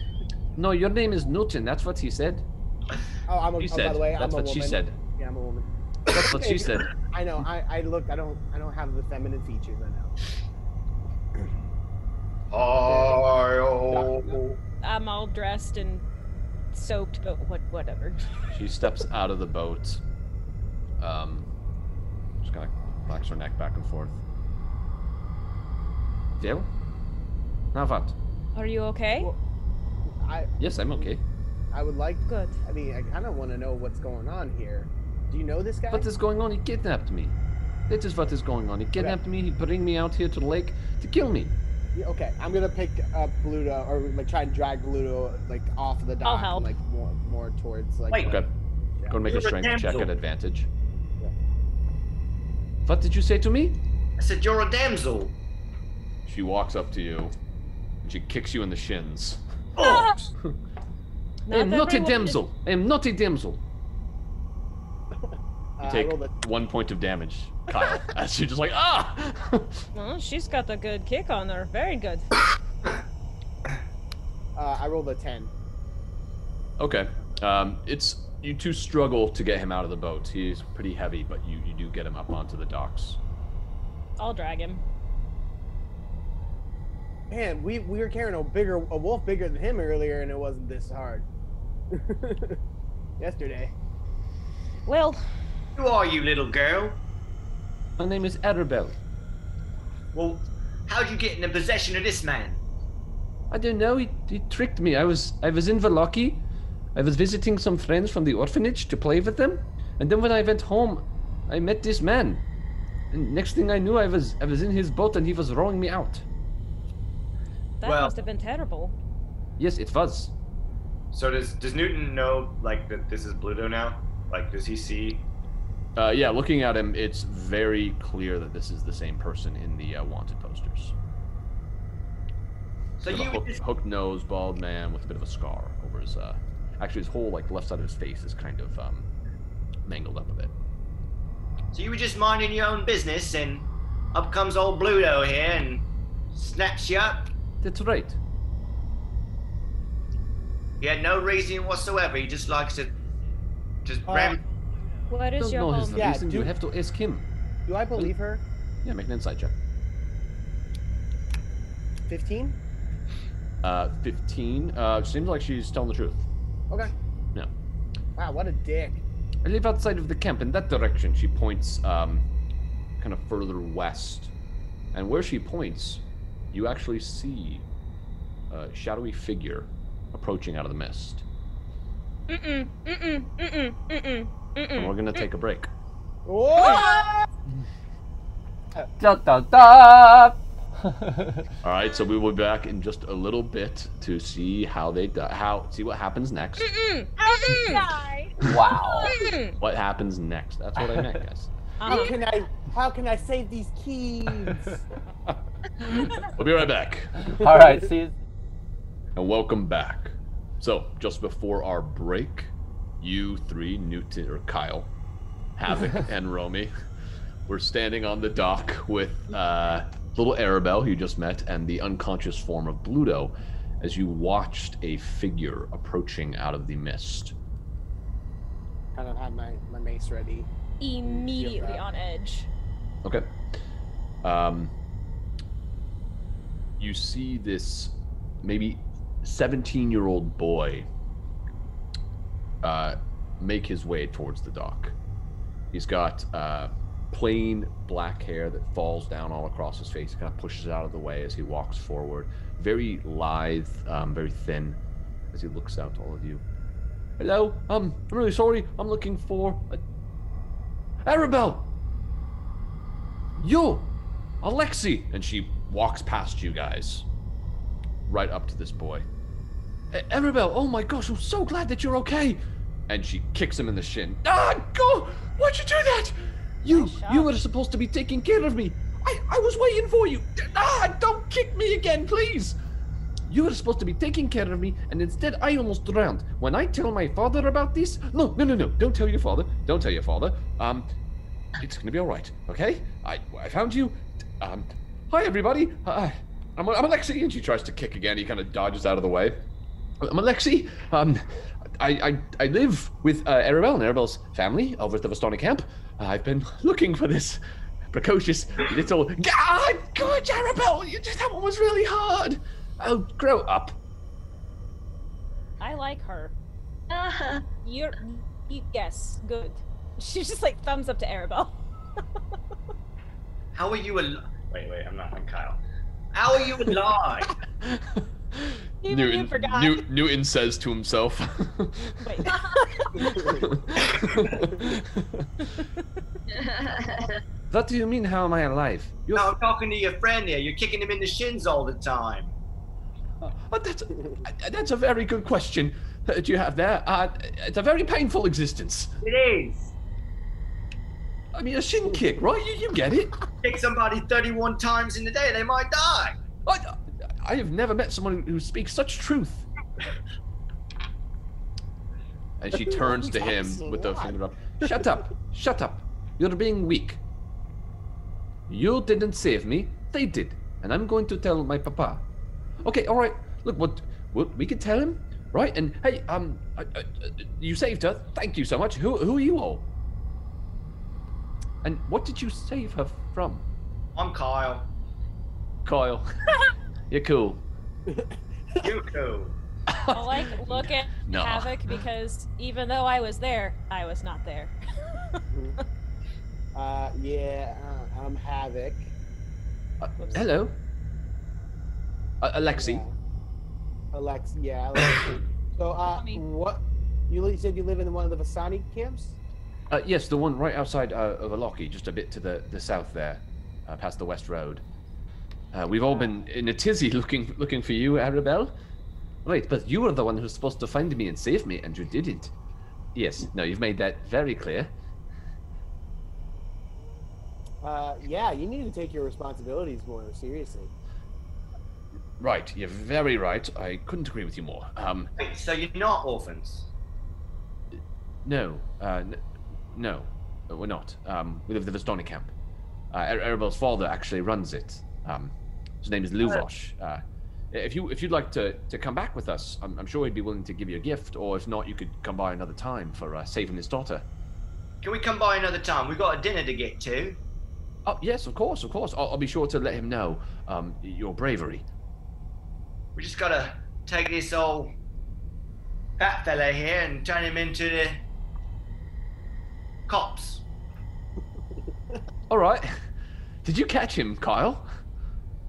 No, your name is Newton. That's what he said. Oh, by the way, that's I'm a what woman. she said. Yeah, I'm a woman. That's what she said. I know. I look. I don't have the feminine features. I know. I'm all dressed and soaked, but whatever. She steps out of the boat. Just kind of rocks her neck back and forth. Well, now what? Are you okay? Well, Yes, I'm okay. I would like. Good. I mean, I kind of want to know what's going on here. Do you know this guy? What is going on? He kidnapped me. That is what is going on. He kidnapped me. He bring me out here to the lake to kill me. Yeah, okay, I'm gonna pick up Bluto, or like try and drag Bluto like off of the dock. I'll help. And, like more towards like. Wait. Okay. Yeah. Go and make a You're a strength check damsel. at advantage. Yeah. What did you say to me? I said you're a damsel. She walks up to you and she kicks you in the shins. Oh. I am not a damsel. I am not a damsel. You take I rolled 1 point of damage, Kyle, as she just like, ah! Well, she's got a good kick on her. Very good. I rolled a 10. Okay. It's you two struggle to get him out of the boat. He's pretty heavy, but you do get him up onto the docks. I'll drag him. Man, we were carrying a wolf bigger than him earlier, and it wasn't this hard. Yesterday. Well, Who are you, little girl? My name is Arabelle. Well, how'd you get in possession of this man? I don't know. He tricked me. I was in Vallaki. I was visiting some friends from the orphanage to play with them, and then when I went home, I met this man. And next thing I knew, I was in his boat, and he was rowing me out. that Well- must have been terrible. Yes, it was. So does Newton know like that this is Bluto now? Like, does he see? Yeah, looking at him, it's very clear that this is the same person in the wanted posters. So Sort of you a hooked nose, bald man with a bit of a scar over his. Actually, his whole like left side of his face is kind of mangled up a bit. So you were just minding your own business, and up comes old Bluto here and snaps you up. That's right. He had no reason whatsoever. He just likes to just ram. What is your know his home? reason. You have to ask him. Do I believe her? Yeah, make an insight check. 15? 15. Seems like she's telling the truth. Okay. Yeah. Wow, what a dick. I live outside of the camp in that direction. She points kind of further west. And where she points, you actually see a shadowy figure approaching out of the mist. And we're going to take a break. Whoa! Da, da, da. All right, so we will be back in just a little bit to see how they see what happens next. Wow. What happens next? That's what I meant, guys. How can I save these keys? We'll be right back. All right, see you. And welcome back. So, just before our break, you three, Newton or Kyle, Havok, and Romy, were standing on the dock with little Arabelle, who you just met, and the unconscious form of Bluto, as you watched a figure approaching out of the mist. Kind of have my mace ready. Immediately on edge. Okay. You see this maybe 17-year-old boy make his way towards the dock. He's got plain black hair that falls down all across his face. He kind of pushes it out of the way as he walks forward. Very lithe, very thin, as he looks out to all of you. Hello, I'm really sorry. I'm looking for Arabelle. You, Alexi, and she walks past you guys, right up to this boy. Arabelle, oh my gosh, I'm so glad that you're okay. And she kicks him in the shin. Ah, go! Why'd you do that? You were supposed to be taking care of me. I was waiting for you. Ah, don't kick me again, please. You were supposed to be taking care of me, and instead I almost drowned. When I tell my father about this, no, don't tell your father. Don't tell your father. It's gonna be all right, okay? I found you. Hi everybody. I'm Alexi, and she tries to kick again. He kind of dodges out of the way. I'm Alexi. I live with Arabelle and Arabelle's family over at the Vistani camp. I've been looking for this precocious little. God, Arabelle, that one was really hard. Oh, grow up. I like her. Yes, good. She's just like thumbs up to Arabelle. How are you Wait, I'm Kyle. How are you alive? You forgot. Newton says to himself. Wait. What do you mean, how am I alive? No, I'm talking to your friend here. You're kicking him in the shins all the time. That's a very good question that you have there. It's a very painful existence. It is. I mean, a shin kick, right? You get it. Kick somebody 31 times in a day, they might die. I have never met someone who speaks such truth. And she turns to him with the finger up. Shut up. You're being weak. You didn't save me. They did. And I'm going to tell my papa. Okay, all right. Look, what we can tell him, right? And hey, you saved her. Thank you so much. Who are you all? And what did you save her from? I'm Kyle. Kyle. You're cool. You're cool. I look at No. Havok because even though I was there, I was not there. I'm Havok. Hello. Alexi. Alexi. So, what? You said you live in one of the Vistani camps? Yes, the one right outside of Vallaki, just a bit to the south there, past the West Road. We've all been in a tizzy looking for you, Arabelle. Right, but you were the one who's supposed to find me and save me, and you didn't. Yes, no, you've made that very clear. You need to take your responsibilities more seriously. Right, you're very right. I couldn't agree with you more. Wait, so you're not orphans? No, no, we're not. We live at the Vistani camp. Arabelle's father actually runs it. His name is Luvosh. if you'd like to come back with us, I'm sure he'd be willing to give you a gift, or if not, you could come by another time for saving his daughter. Can we come by another time? We've got a dinner to get to. Oh, yes, of course. I'll be sure to let him know your bravery. We just gotta take this old fat fella here and turn him into the cops. All right. Did you catch him, Kyle?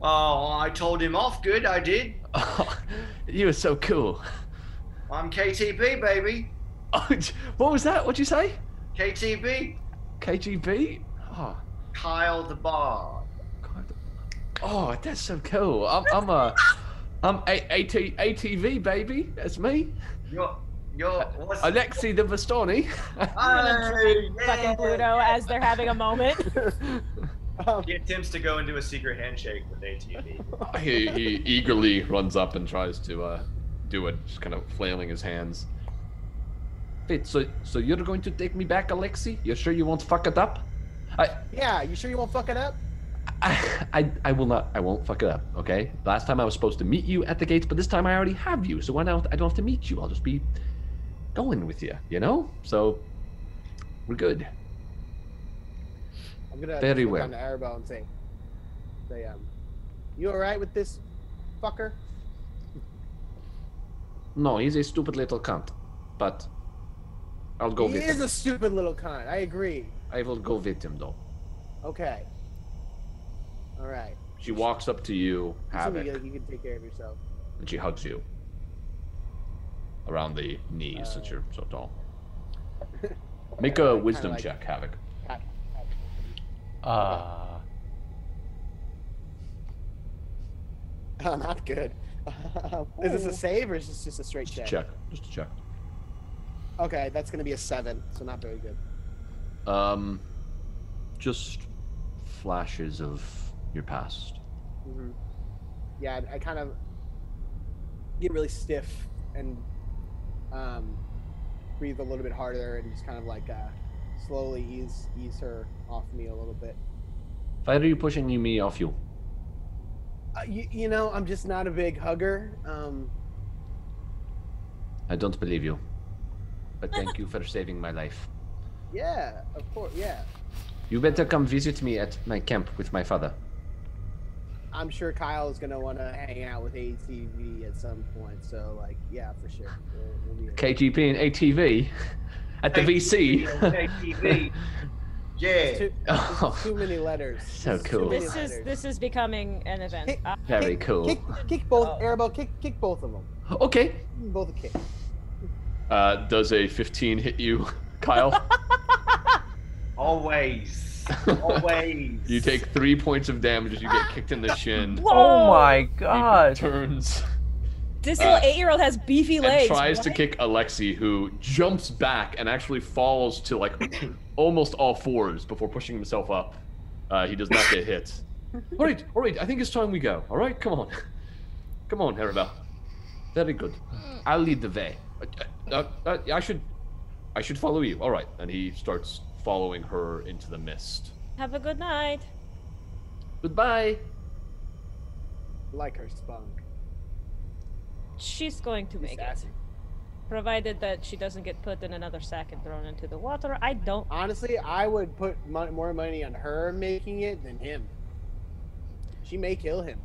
Oh, I told him off good, I did. Oh, you were so cool. I'm KTB, baby. Oh, what was that? What'd you say? KTB. KGB? Oh. Kyle the Bard. Oh, that's so cool. I'm ATV, baby. That's me. You're what's Alexei the Bastoni. Hey, Fucking Bluto as they're having a moment. He attempts to go into a secret handshake with ATV. He eagerly runs up and tries to do it, just kind of flailing his hands. Wait, so you're going to take me back, Alexei? You're sure you won't fuck it up? Yeah, you sure you won't fuck it up? I will not. I won't fuck it up. Okay. Last time I was supposed to meet you at the gates, but this time I already have you. So why now I don't have to meet you? I'll just be going with you. You know. So we're good. I'm gonna Very look well. on the Arabo and say, you all right with this fucker? No, he's a stupid little cunt, but I'll go with He is him. a stupid little cunt. I agree. I will go with him though. Okay. All right. She walks up to you, Assuming Havok, you can take care of yourself. and she hugs you around the knees since you're so tall. Make a wisdom like- check, Havok. Not good. Is this a save or is this just a straight check? Just a check. Okay, that's gonna be a 7, so not very good. Just flashes of your past. Mm-hmm. Yeah, I kind of get really stiff and breathe a little bit harder and just kind of like slowly ease her off me a little bit. Why are you pushing me off you? You know, I'm just not a big hugger. I don't believe you. But thank you for saving my life. Yeah, of course, yeah. You better come visit me at my camp with my father. I'm sure Kyle is gonna want to hang out with ATV at some point. So, like, yeah, for sure. We'll be KGP and ATV at the VC. ATV. Yeah. Too many letters. So cool. This is becoming an event. Very cool. Kick both, Arabo. Kick both of them. Okay. Both a kick. Does a 15 hit you, Kyle? Always. Always. You take 3 points of damage as you get kicked in the shin. Whoa! Oh my god. He turns. This little 8-year-old has beefy legs. And tries to What? kick Alexei, who jumps back and actually falls to like almost all fours before pushing himself up. He does not get hit. All right. I think it's time we go. All right, come on, Arabelle. Very good. I'll lead the way. I should follow you. All right, and he starts following her into the mist. Have a good night. Goodbye. Like her spunk. She's going to make it. Provided that she doesn't get put in another sack and thrown into the water. I don't. Honestly, I would put more money on her making it than him. She may kill him.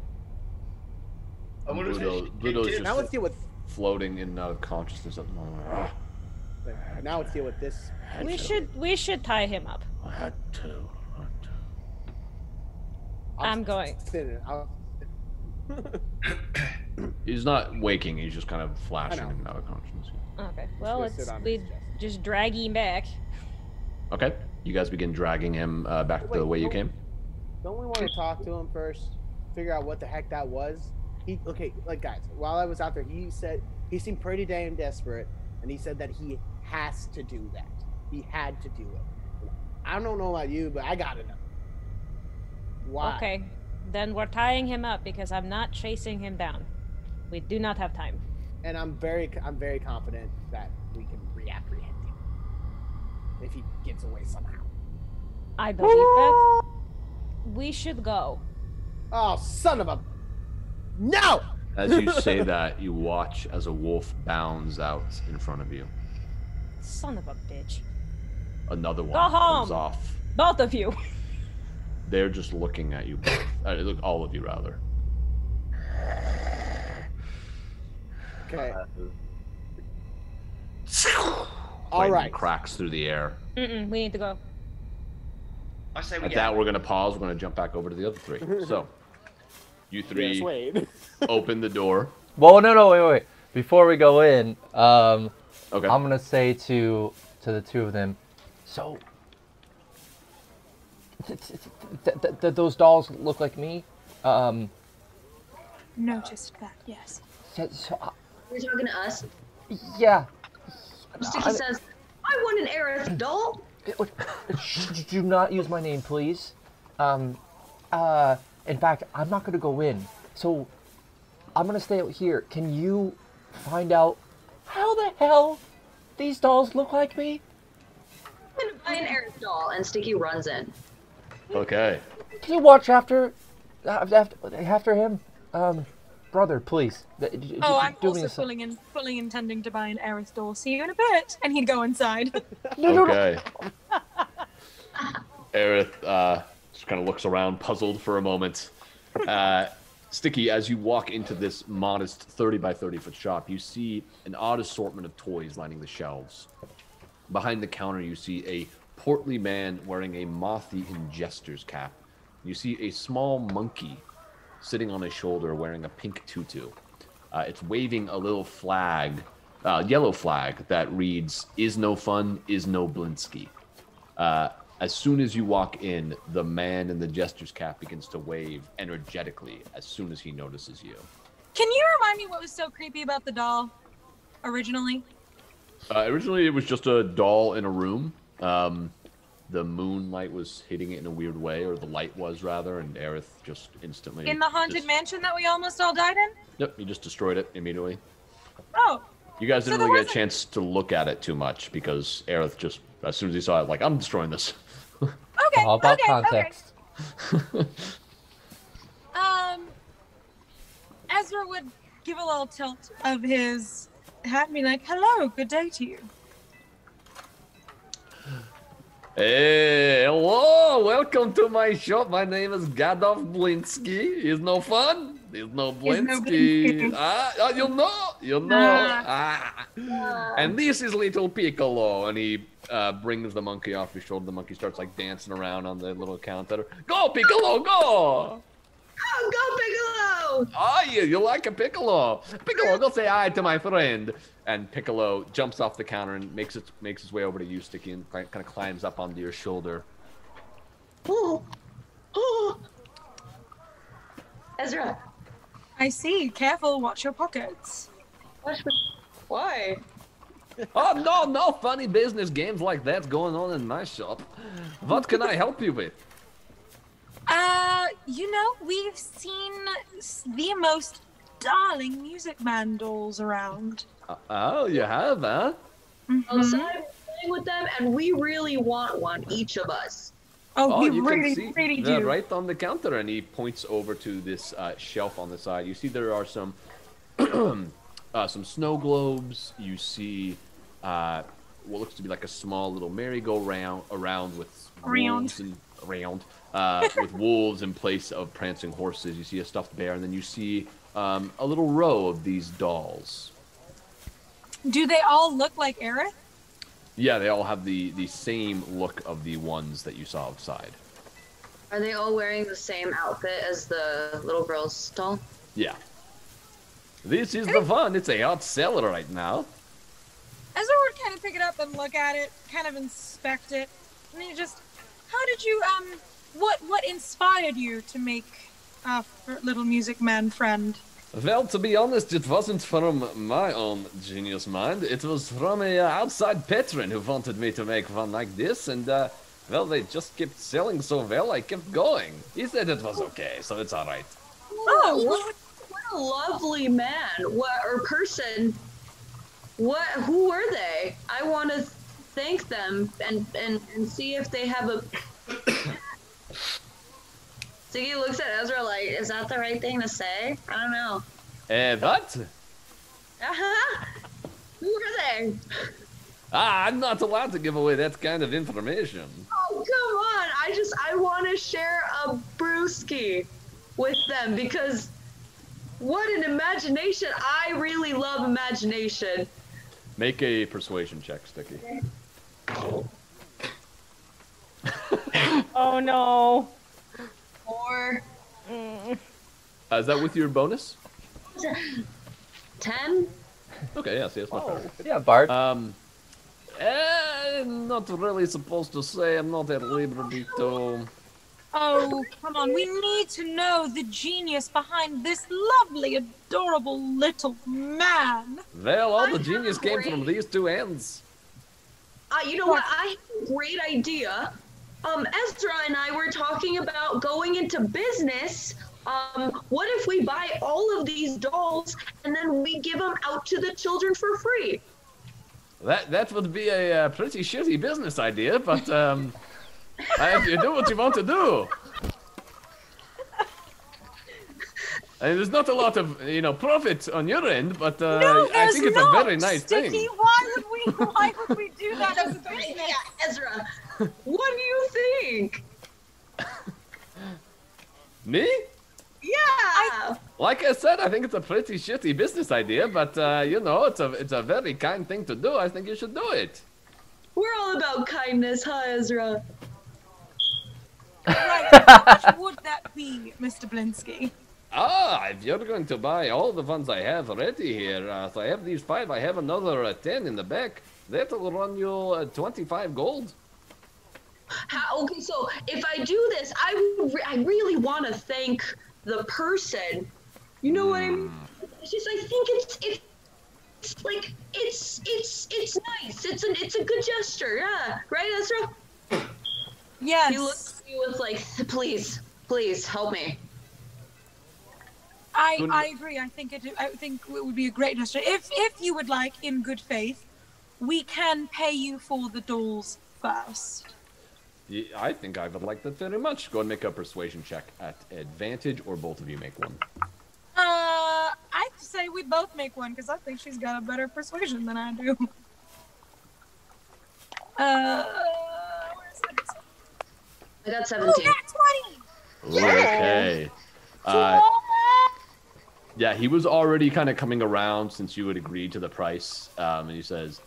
Bluto's just Now let's deal with. floating in and out of consciousness at the moment. Now let's deal with this. We should tie him up. I had to. I'm going. He's not waking. He's just kind of flashing in and out of consciousness. Okay. Well, gonna sit on we his chest. just drag him back. Okay. You guys begin dragging him back the way you came. Don't we want to talk to him first? Figure out what the heck that was. Guys, while I was out there, he said he seemed pretty damn desperate, and he said that he has to do that. He had to do it. I don't know about you, but I gotta know. Why? Okay. Then we're tying him up because I'm not chasing him down. We do not have time. And I'm very confident that we can reapprehend him if he gets away somehow. I believe that. We should go. Oh, son of a! No! As you say that, you watch as a wolf bounds out in front of you. Son of a bitch. Another one Go home. comes off. Both of you. They're just looking at you both. Look, all of you, rather. Okay. All Lightning right. cracks through the air. We need to go. I say we At get that, we're going to pause. We're going to jump back over to the other three. So, you three Yes, wait. open the door. Well, no, wait. Before we go in, Okay. I'm gonna say to the two of them, so those dolls look like me. Noticed that, yes. So, You're talking to us? yeah. Stiki says, I want an Aerith doll. Do not use my name, please. In fact, I'm not gonna go in. So, I'm gonna stay out here. Can you find out how the hell these dolls look like me? I'm gonna buy an Aerith doll, and Stiki runs in. Okay. Can you watch after him, brother, please? Oh, I'm do me also a fully intending to buy an Aerith doll. See you in a bit. And he'd go inside. Okay. Aerith just kind of looks around, puzzled for a moment. Stiki, as you walk into this modest 30 by 30 foot shop, you see an odd assortment of toys lining the shelves. Behind the counter, you see a portly man wearing a moth-eaten jester's cap. You see a small monkey sitting on his shoulder wearing a pink tutu. It's waving a little flag, yellow flag, that reads, "Is no fun, is no Blinsky." As soon as you walk in, the man in the jester's cap begins to wave energetically as soon as he notices you. Can you remind me what was so creepy about the doll originally? Originally, it was just a doll in a room. The moonlight was hitting it in a weird way, or the light was, rather, and Aerith just instantly... In the haunted mansion that we almost all died in? Yep, you just destroyed it immediately. Oh. You guys didn't So really there get a chance to look at it too much, because Aerith just, as soon as he saw it, like, I'm destroying this. Okay, All about okay, context. Okay. Ezra would give a little tilt of his hat and be like, hello, good day to you. Hey, hello, welcome to my shop. My name is Gadov Blinsky. Is no fun? Is no Blinsky. You know. And this is little Piccolo, and he brings the monkey off his shoulder. The monkey starts like dancing around on the little counter. Go, Piccolo, go! Go, Piccolo! Oh, you like a Piccolo? Piccolo, go say hi to my friend. And Piccolo jumps off the counter and makes his way over to you, Stiki, and kind of climbs up onto your shoulder. Oh. Ezra. I see. Careful, watch your pockets. Why? Oh, no funny business games like that's going on in my shop. What can I help you with? We've seen the most darling Music Man dolls around. Oh, you have, huh? Outside, we're playing with them, and we really want one, each of us. Oh, we you really, can see, really they're do. right on the counter, and he points over to this shelf on the side. You see there are some some snow globes. You see what looks to be like a small little merry-go-round around with wolves with wolves in place of prancing horses. You see a stuffed bear, and then you see a little row of these dolls. Do they all look like Aerith? Yeah, they all have the same look of the ones that you saw outside. Are they all wearing the same outfit as the little girl's doll? Yeah. This is the fun. It's a hot seller right now. Ezra would kind of pick it up and look at it, kind of inspect it, and then how did you, what inspired you to make a little Music Man friend? Well, to be honest, it wasn't from my own genius mind. It was from a outside patron who wanted me to make one like this, and, well, they just kept selling so well, I kept going. He said it was okay, so it's all right. Oh, what a lovely man, person. Who were they? I want to thank them and see if they have a... Stiki looks at Ezra like, is that the right thing to say? I don't know. What? Uh-huh. Who are they? I'm not allowed to give away that kind of information. Oh, come on. I want to share a brewski with them because what an imagination. I really love imagination. Make a persuasion check, Stiki. Oh no. 4. Is that with your bonus? 10? Okay, yeah, see, that's much better. Yeah, Bart. Not really supposed to say. I'm not at liberty to. Oh, come on. We need to know the genius behind this lovely, adorable little man. Well, all the genius came from these two ends. You know what? I have a great idea. Ezra and I were talking about going into business. What if we buy all of these dolls and then we give them out to the children for free? That would be a pretty shitty business idea, but if you do what you want to do. I mean, there's not a lot of profit on your end, but No, I think it's a very nice Stiki, thing. why would we do that as a business? Yeah, Ezra, what do you think? Me? Yeah. Like I said, I think it's a pretty shitty business idea, but it's a very kind thing to do. I think you should do it. We're all about kindness, huh, Ezra? Right, how much would that be, Mr. Blinsky? If you're going to buy all the ones I have ready here, so I have these 5, I have another 10 in the back. That'll run you 25 gold. Okay, so if I do this, I really want to thank the person. You know what I mean? It's just I think it's like it's nice. It's a good gesture. Yeah, right, Ezra? Yes. He looks at you with like, please help me. I agree. I think it would be a great gesture. If you would like, in good faith, we can pay you for the dolls first. Yeah, I think I would like that very much. Go and make a persuasion check at advantage, or both of you make one. I'd say we both make one because I think she's got a better persuasion than I do. Where's it? I got 17. Oh, that's 20! Okay. Yeah, he was already kind of coming around since you had agreed to the price, and he says,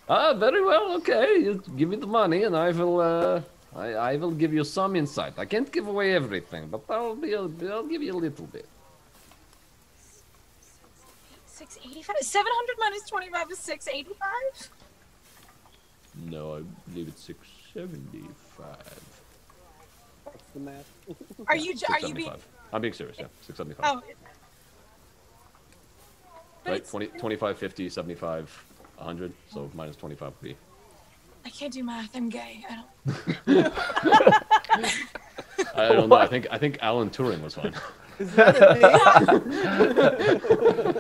very well, okay, you give me the money, and I will give you some insight. I can't give away everything, but I'll give you a little bit. 685? 700 minus 25 is 685? No, I believe it's 675. What's the math? Are you being... I'm being serious, yeah, 675. Oh. Right, 25, 50, 75, 100, so minus 25 would be. I can't do math, I'm gay. I don't know, I think Alan Turing was fine.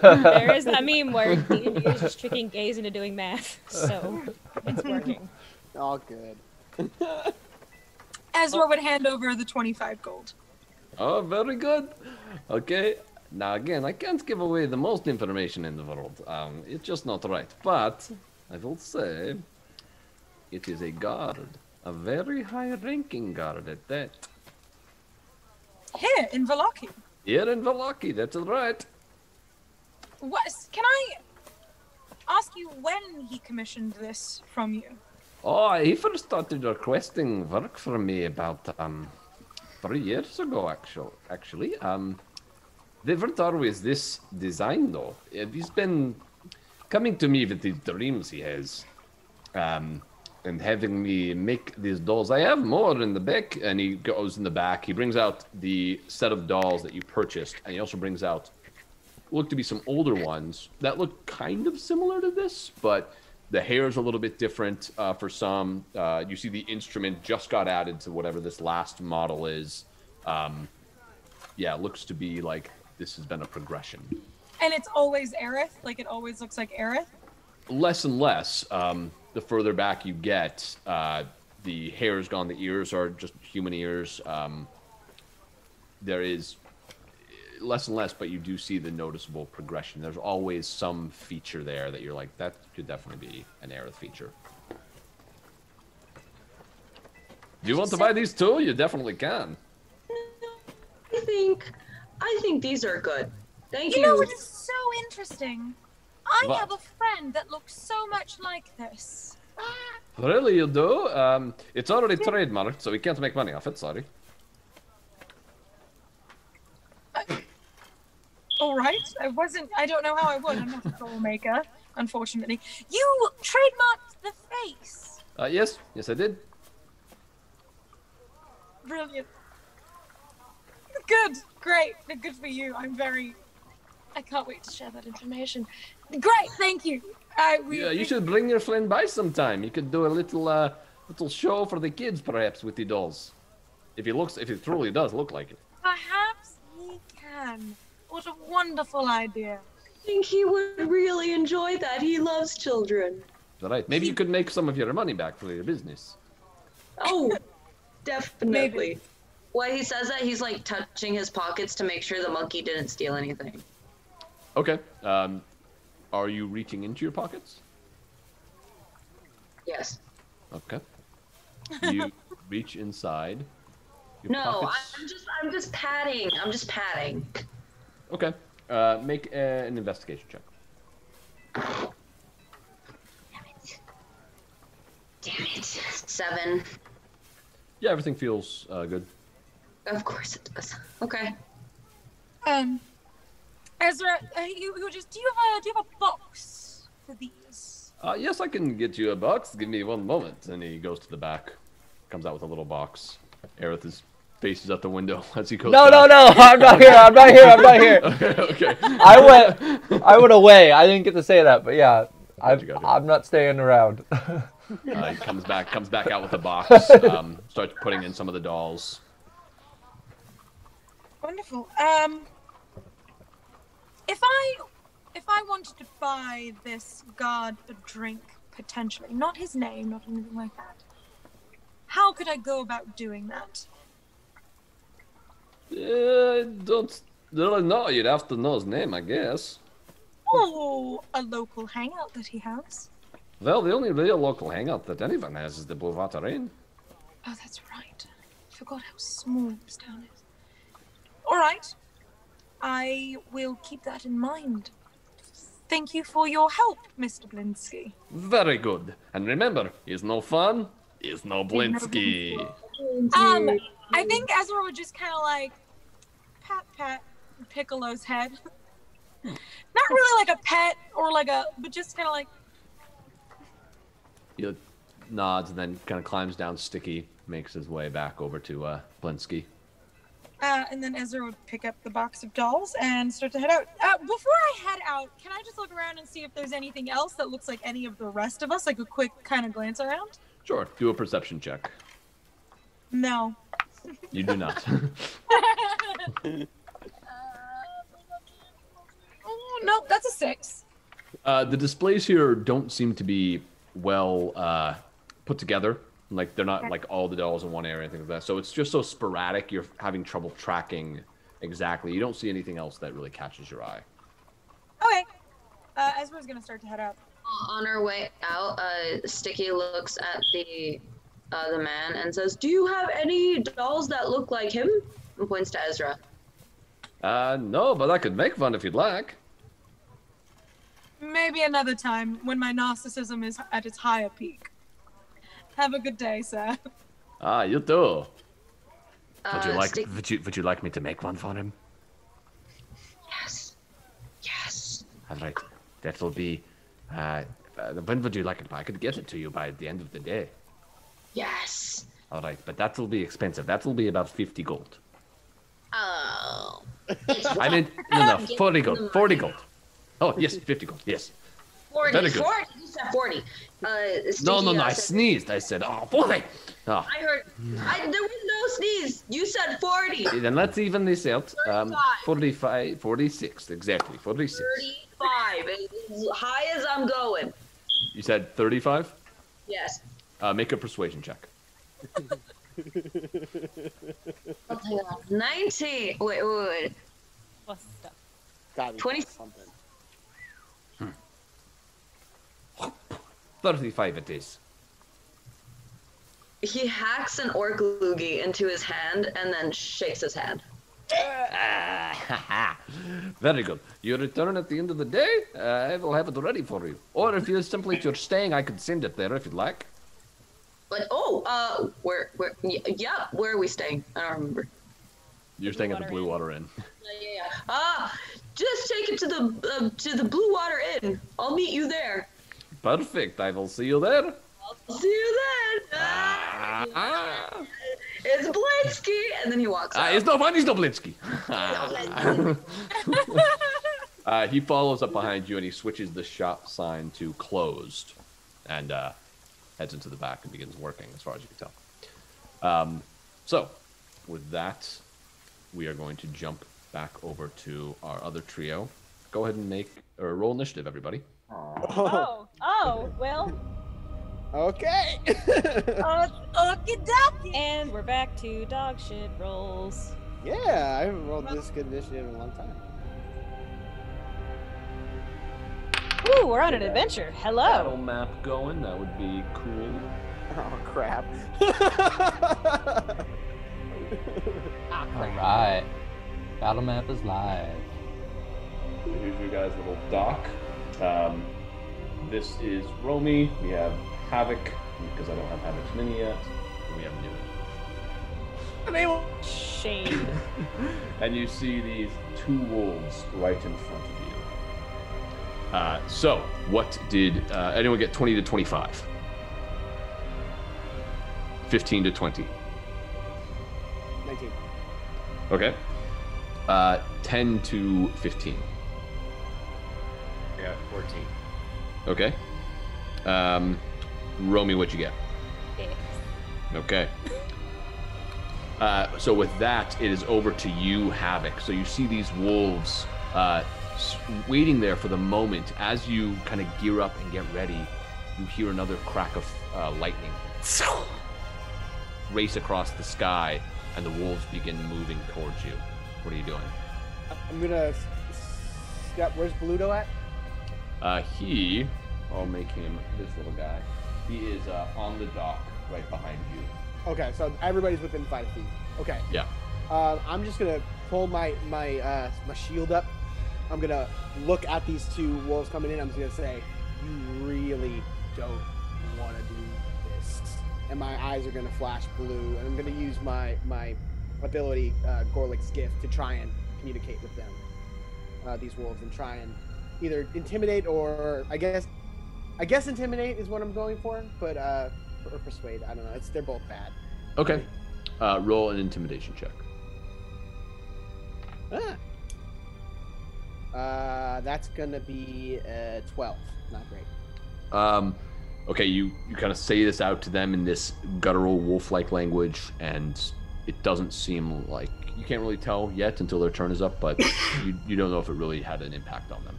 There is a meme where D&D is just tricking gays into doing math, so it's working. All good. Ezra would hand over the 25 gold. Oh, very good. Okay. Now, again, I can't give away the most information in the world. It's just not right. But I will say it is a guard. A very high-ranking guard at that. Here, in Vallaki. Here in Vallaki, that's right. Can I ask you when he commissioned this from you? Oh, he first started requesting work from me about 3 years ago, actually. They weren't always this design, though. He's been coming to me with these dreams he has, and having me make these dolls. I have more in the back, and he goes in the back. He brings out the set of dolls that you purchased, and he also brings out look to be some older ones that look kind of similar to this, but the hair is a little bit different for some. You see the instrument just got added to whatever this last model is. Yeah, it looks to be like this has been a progression. And it's always Aerith? Like, it always looks like Aerith? Less and less. The further back you get, the hair is gone. The ears are just human ears. There is less and less, but you do see the noticeable progression. There's always some feature there that you're like, that could definitely be an Aerith feature. Do you want to buy these too? You definitely can. I think these are good. Thank you. You know what is so interesting? I What? have a friend that looks so much like this. Really, you do? It's already trademarked, so we can't make money off it, sorry. All right, I don't know how I would. I'm not a troublemaker, unfortunately. You trademarked the face. Yes, I did. Brilliant. Good, great, good for you. I can't wait to share that information. Great, thank you. Yeah, you should bring your friend by sometime. You could do a little show for the kids, perhaps, with the dolls. If it truly does look like it. Perhaps he can. What a wonderful idea. I think he would really enjoy that. He loves children. Right. Maybe you could make some of your money back for your business. Oh, definitely. Maybe. While he says that, he's like touching his pockets to make sure the monkey didn't steal anything. Okay. Are you reaching into your pockets? Yes. Okay. You reach inside your No, pockets. I'm just patting. I'm just patting. Okay. Make an investigation check. Damn it. 7. Yeah, everything feels good. Of course it does. Okay. Ezra, you just do you have a box for these? Yes, I can get you a box. Give me one moment. And he goes to the back, comes out with a little box. Aerith's face is at the window as he goes. No, back. I'm not here. I'm not here. Okay. I went away. I didn't get to say that, but yeah, I'm not staying around. He comes back out with a box. Starts putting in some of the dolls. Wonderful. If I wanted to buy this Gaad a drink, potentially, not his name, not anything like that, how could I go about doing that? Don't really know. You'd have to know his name, I guess. Oh, a local hangout that he has. Well, the only real local hangout that anyone has is the Blue Water Inn. Oh, that's right. I forgot how small this town is. All right. I will keep that in mind. Thank you for your help, Mr. Blinsky. Very good. And remember, is no fun, is no Blinsky. I think Ezra would just kind of like pat Piccolo's head. Not really like a pet or but just kind of like. He nods and then kind of climbs down Stiki, makes his way back over to Blinsky. And then Ezra would pick up the box of dolls and start to head out. Before I head out, can I just look around and see if there's anything else that looks like any of the rest of us? Like a quick kind of glance around? Sure, do a perception check. No. You do not. Oh, no, that's a 6. The displays here don't seem to be well put together. Like, they're not like all the dolls in one area or anything like that. So it's just so sporadic, you're having trouble tracking exactly. You don't see anything else that really catches your eye. Okay. Ezra's going to start to head out. On our way out, Stiki looks at the man and says, "Do you have any dolls that look like him?" And points to Ezra. No, but I could make one if you'd like. Maybe another time when my narcissism is at its higher peak. Have a good day, sir. You too. Would you like me to make one for him? Yes. Yes. All right. That will be. When would you like it? I could get it to you by the end of the day. Yes. All right, but that will be expensive. That will be about 50 gold. Oh. I mean, no, 40 gold. 40 gold. Oh, yes, 50 gold. Yes. 40. Very good. 40. You said 40. No, I said, sneezed. I said, 40. Oh. I heard. There was no sneeze. You said 40. Then let's even this out. 45, 46, exactly, 46. 35. As high as I'm going. You said 35? Yes. Make a persuasion check. Oh, hang on. 19. Wait. What's the stuff? Gotta be 20 something. 35 it is. He hacks an orc loogie into his hand and then shakes his hand. Very good. You return at the end of the day, I will have it ready for you. Or if you're staying, I could send it there if you'd like. But where are we staying? I don't remember. You're staying at the Blue Water Inn. Yeah. Just take it to the Blue Water Inn. I'll meet you there. Perfect. I will see you there. I'll see you then. It's Blayde, and then he walks out. It's no fun. He's no Blitzky. He follows up behind you and he switches the shop sign to closed, and heads into the back and begins working, as far as you can tell. So, with that, we are going to jump back over to our other trio. Go ahead and roll initiative, everybody. Oh, well. Okay. Okie dokie. And we're back to dog shit rolls. Yeah, I haven't rolled this good initiative in a long time. Ooh, we're on an adventure. Hello. Battle map going. That would be cool. Oh, crap. All right. Battle map is live. So here's your guys' little dock. This is Romy. We have Havok, because I don't have Havok's mini yet. And we have Newman. Shade. And you see these two wolves right in front of you. So, what did anyone get? 20 to 25? 15 to 20? 19. Okay. 10 to 15. I got 14. Okay. Romy, what'd you get? 6. Okay. So with that, it is over to you, Havok. So you see these wolves waiting there for the moment. As you kind of gear up and get ready, you hear another crack of lightning race across the sky, and the wolves begin moving towards you. What are you doing? I'm gonna step. Where's Bluto at? I'll make him this little guy. He is on the dock right behind you. Okay, so everybody's within 5 feet. Okay. Yeah. I'm just gonna pull my shield up. I'm gonna look at these two wolves coming in. I'm just gonna say, "You really don't want to do this," and my eyes are gonna flash blue. And I'm gonna use my ability, Gorlick's gift, to try and communicate with them, these wolves, and try and either intimidate or I guess intimidate is what I'm going for, but or persuade. I don't know. They're both bad. Okay. Roll an intimidation check. That's gonna be 12. Not great. Okay, you kind of say this out to them in this guttural wolf-like language, and it doesn't seem like you can't really tell yet until their turn is up, but you don't know if it really had an impact on them.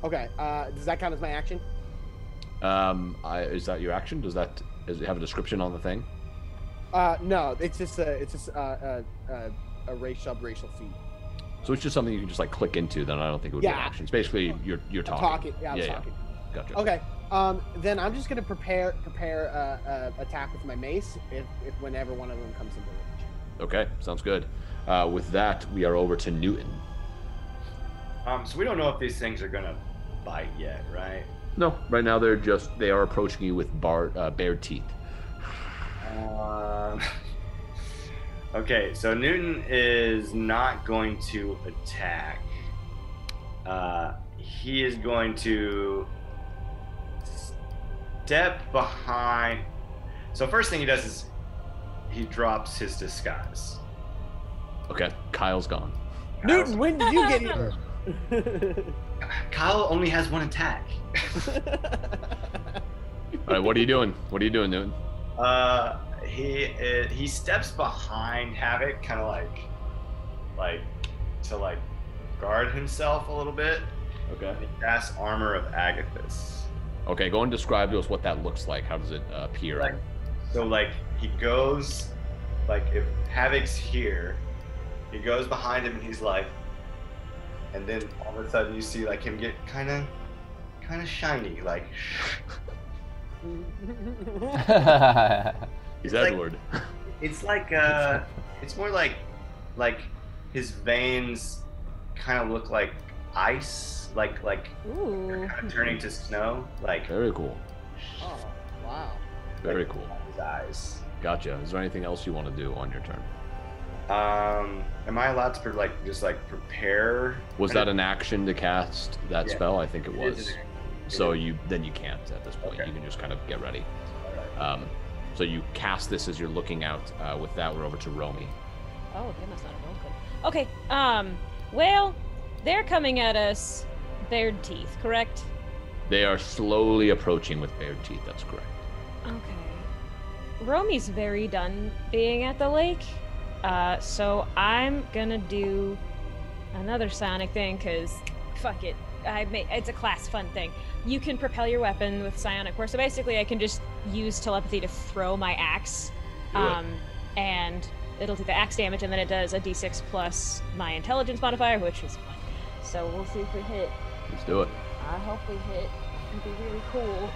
Okay. Does that count as my action? Is that your action? Does it have a description on the thing? No, it's just a racial feat. So it's just something you can just like click into. Then I don't think it would be an action. It's basically you're talking. Yeah, I'm talking. Gotcha. Okay. Then I'm just gonna prepare attack with my mace if whenever one of them comes into range. Okay, sounds good. With that, we are over to Newton. So we don't know if these things are gonna bite yet, right? No, right now they are approaching you with bared teeth. Okay, so Newton is not going to attack. He is going to step behind. So first thing he does is he drops his disguise. Okay, Kyle's gone. Newton, when did you get here? Kyle only has one attack. All right, what are you doing? What are you doing, Newton? He steps behind Havok, kind of like to guard himself a little bit. Okay. He casts Armor of Agathis. Okay, go and describe to us what that looks like. How does it appear? So he goes, if Havok's here, he goes behind him and he's like, and then all of a sudden you see like him get kind of shiny, like. He's Edward. It's like it's more like his veins kind of look like ice, like they're kind of turning to snow. Like very cool. Oh, wow. Very cool. His eyes. Gotcha. Is there anything else you want to do on your turn? Am I allowed to just prepare? Was that an action to cast that spell? I think it was. So you can't at this point. Okay. You can just kind of get ready. So you cast this as you're looking out. With that, we're over to Romy. Oh, they must not have rolled good. Okay. Well, they're coming at us bared teeth, correct? They are slowly approaching with bared teeth. That's correct. Okay. Romy's very done being at the lake. So I'm gonna do another psionic thing, because fuck it. It's a class fun thing. You can propel your weapon with psionic force. So basically I can just use telepathy to throw my axe. And it'll do the axe damage, and then it does a d6 plus my intelligence modifier, which is fun. So we'll see if we hit. Let's do it. I hope we hit. It'd be really cool.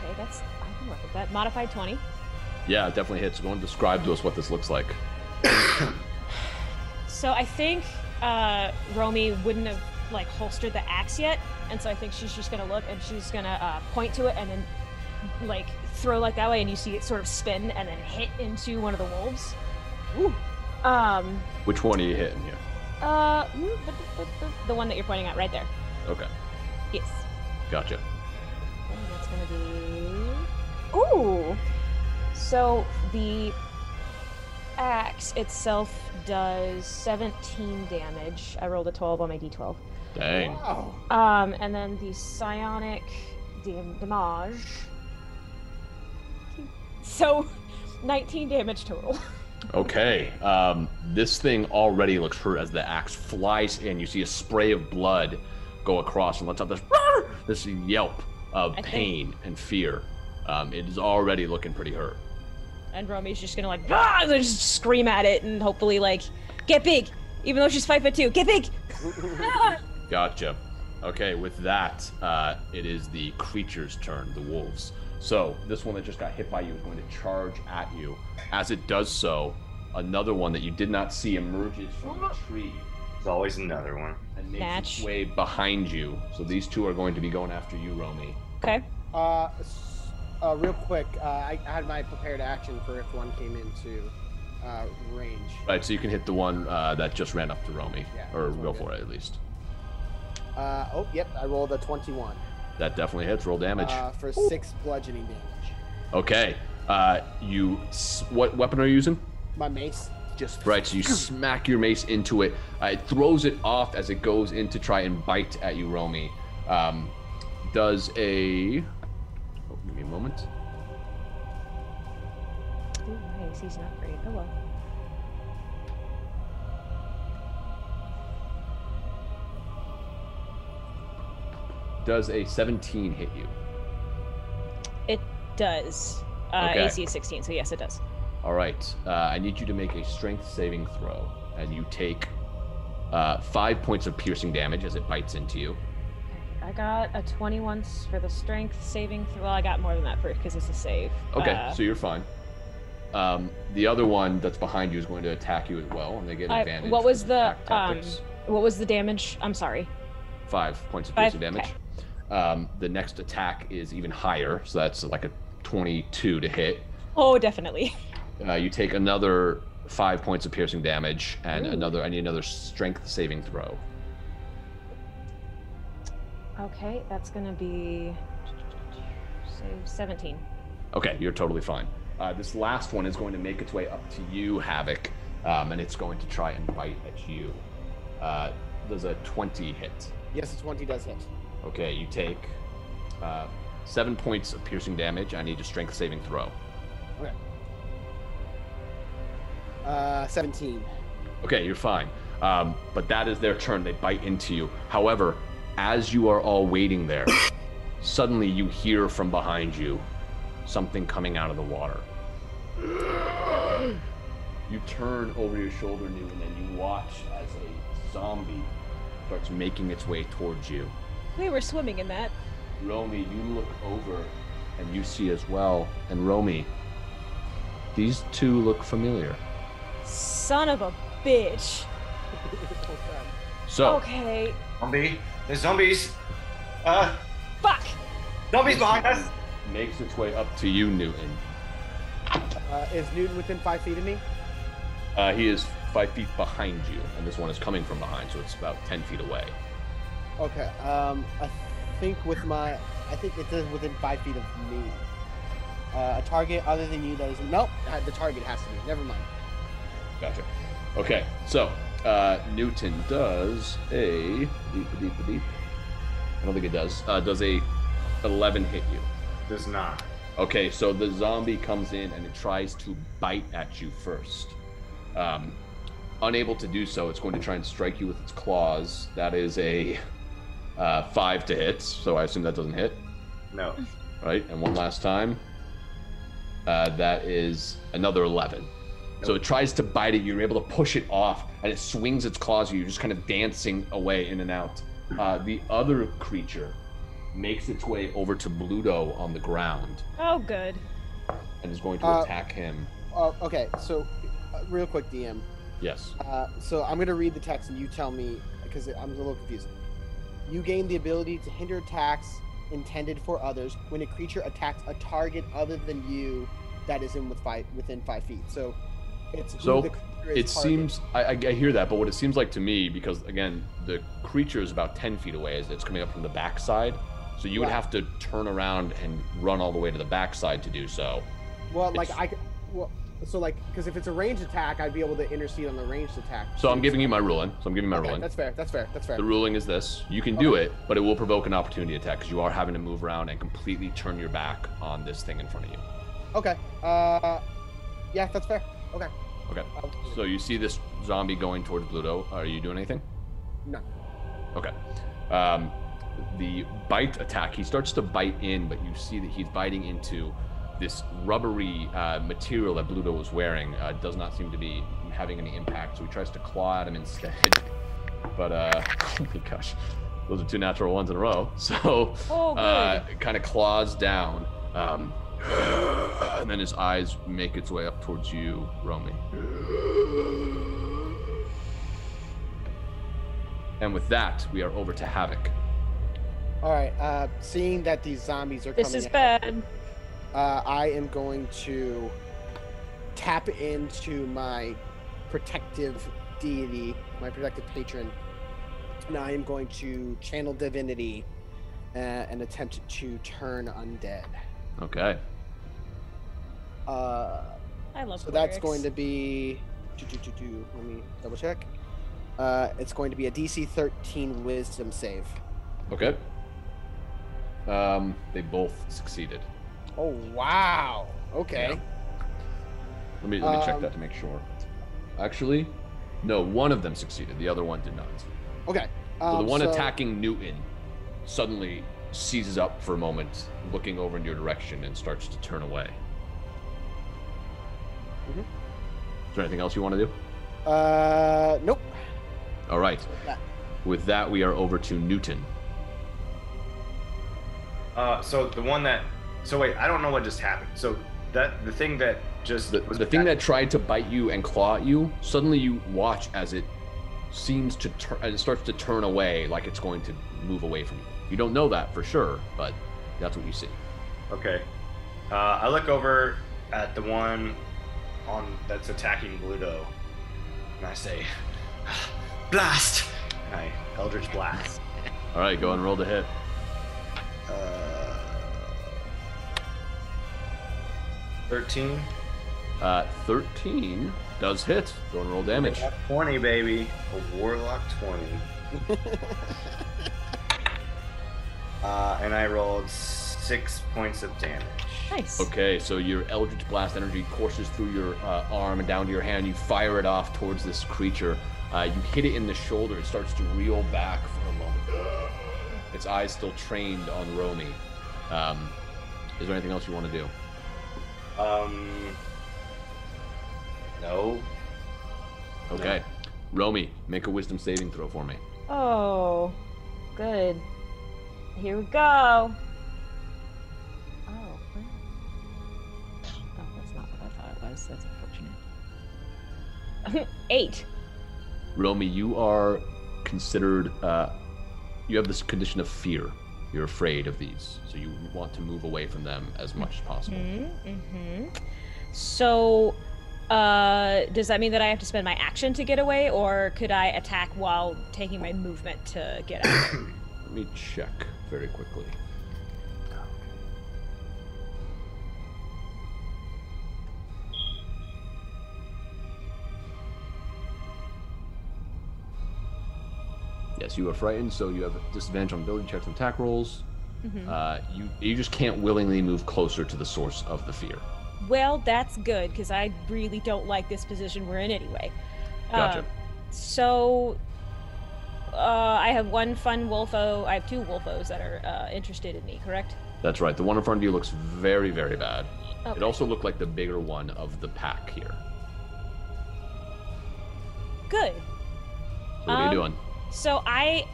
Okay, I can work with that. Modified 20. Yeah, it definitely hits. Go and describe to us what this looks like. So I think Romy wouldn't have holstered the axe yet, and so I think she's just gonna look and she's gonna point to it and then throw that way, and you see it sort of spin and then hit into one of the wolves. Ooh. Which one are you hitting here? The one that you're pointing at right there. Okay. Yes. Gotcha. And that's gonna be. Ooh. So the axe itself does 17 damage. I rolled a 12 on my d12. Dang. Wow. And then the psionic damage. So 19 damage total. Okay. This thing already looks hurt as the axe flies in. You see a spray of blood go across and lets out this yelp of pain and fear. It is already looking pretty hurt. And Romy's just gonna just scream at it and hopefully get big, even though she's 5'2". Get big. Gotcha. Okay, with that, it is the creature's turn, the wolves. So this one that just got hit by you is going to charge at you. As it does so, another one that you did not see emerges from the tree. There's always another one. And makes its way behind you. So these two are going to be going after you, Romy. Okay. Real quick, I had my prepared action for if one came into range. Right, so you can hit the one that just ran up to Romy. Yeah, or go for it, at least. Yep, I rolled a 21. That definitely hits. Roll damage. For 6 bludgeoning damage. Okay. What weapon are you using? My mace. Right, so you smack your mace into it. It throws it off as it goes in to try and bite at you, Romy. Does a... Oh, give me a moment. Ooh, nice. He's not great. Oh well. Does a 17 hit you? It does. Okay. AC is 16, so yes, it does. All right. I need you to make a strength saving throw, and you take 5 points of piercing damage as it bites into you. I got a 21 for the strength saving throw. Well, I got more than that for because it's a save. Okay, so you're fine. The other one that's behind you is going to attack you as well, and they get advantage. What was the attack tactics. What was the damage? I'm sorry. 5 points of piercing 5? damage. Okay. The next attack is even higher, so that's like a 22 to hit. Oh, definitely. You take another 5 points of piercing damage, and Ooh. I need another strength saving throw. Okay, that's gonna be save 17. Okay, you're totally fine. This last one is going to make its way up to you, Havok, and it's going to try and bite at you. Does a 20 hit? Yes, a 20 does hit. Okay, you take 7 points of piercing damage. I need a strength saving throw. Okay. 17. Okay, you're fine. But that is their turn. They bite into you. However, as you are all waiting there, suddenly you hear from behind you something coming out of the water. You turn over your shoulder, New, and then you watch as a zombie starts making its way towards you. We were swimming in that. Romy, you look over and you see as well. And Romy, these two look familiar. Son of a bitch. So. Okay. Zombie. There's zombies. Fuck. Zombies behind us. Makes its way up to you, Newton. Is Newton within 5 feet of me? He is 5 feet behind you, and this one is coming from behind, so it's about 10 feet away. Okay. I think it is within 5 feet of me. A target other than you that is nope. The target has to be. Never mind. Gotcha. Okay, so Newton does a I don't think it does. Does a 11 hit you? Does not. Okay, so the zombie comes in and it tries to bite at you first. Unable to do so, it's going to try and strike you with its claws. That is a 5 to hit, so I assume that doesn't hit. No. Right, and one last time. That is another 11. Nope. So it tries to bite at you. You're able to push it off, and it swings its claws at you. You're just kind of dancing away in and out. The other creature makes its way over to Bluto on the ground. Oh, good. And is going to attack him. Okay, so real quick, DM. Yes. So I'm going to read the text and you tell me, because I'm a little confused. You gain the ability to hinder attacks intended for others when a creature attacks a target other than you that is within 5 feet. So it's who the creature is it seems I hear that, but what it seems like to me, because again the creature is about 10 feet away, is it's coming up from the backside, so you would have to turn around and run all the way to the backside to do so. Well, because if it's a ranged attack, I'd be able to intercede on the ranged attack. So I'm giving you my ruling. Ruling. That's fair. The ruling is this: you can do it, but it will provoke an opportunity attack because you are having to move around and completely turn your back on this thing in front of you. Okay. Yeah, that's fair. Okay. Okay. So you see this zombie going towards Bluto. Are you doing anything? No. Okay. The bite attack, he starts to bite in, but you see that he's biting into this rubbery material that Bluto was wearing. Does not seem to be having any impact, so he tries to claw at him instead. But, oh my gosh, those are 2 natural ones in a row. So, kind of claws down. And then his eyes make its way up towards you, Romy. And with that, we are over to Havok. All right. Seeing that these zombies are coming, this is bad. I am going to tap into my protective deity, my protective patron, and I am going to channel divinity and attempt to turn undead. Okay. I love so clerics. That's going to be let me double check. It's going to be a DC 13 wisdom save. Okay. They both succeeded. Oh wow. Okay. Yeah. Let me check that to make sure. Actually, no, one of them succeeded. The other one did not. Okay. So the one attacking Newton suddenly seizes up for a moment, looking over in your direction, and starts to turn away. Mm-hmm. Is there anything else you want to do? Nope. All right. With that, we are over to Newton. So wait, I don't know what just happened. So the thing that just the thing that tried to bite you and claw at you, suddenly you watch as it seems to it starts to turn away, like it's going to move away from you. You don't know that for sure, but that's what you see. Okay. I look over at the one that's attacking Bluto, and I say, "Blast!" And I Eldritch Blast. All right, go and roll to hit. 13. 13 does hit. Go and roll damage. 20, baby. A Warlock 20. And I rolled 6 points of damage. Nice. Okay, so your Eldritch Blast energy courses through your arm and down to your hand. You fire it off towards this creature. You hit it in the shoulder. It starts to reel back for a moment. Its eyes still trained on Romy. Is there anything else you want to do? No. Okay. Romy, make a wisdom saving throw for me. Oh, good. Here we go. Oh, that's not what I thought it was. That's unfortunate. 8. Romy, you are considered, you have this condition of fear. You're afraid of these, so you want to move away from them as much as possible. So, does that mean that I have to spend my action to get away, or could I attack while taking my movement to get out? Let me check very quickly. Yes, you are frightened, so you have disadvantage on ability checks and attack rolls. You just can't willingly move closer to the source of the fear. Well, that's good, because I really don't like this position we're in anyway. Gotcha. I have one fun wolfo. I have 2 wolfos that are interested in me, correct? That's right. The one in front of you looks very, very bad. Okay. It also looked like the bigger one of the pack here. Good. So what are you doing? So I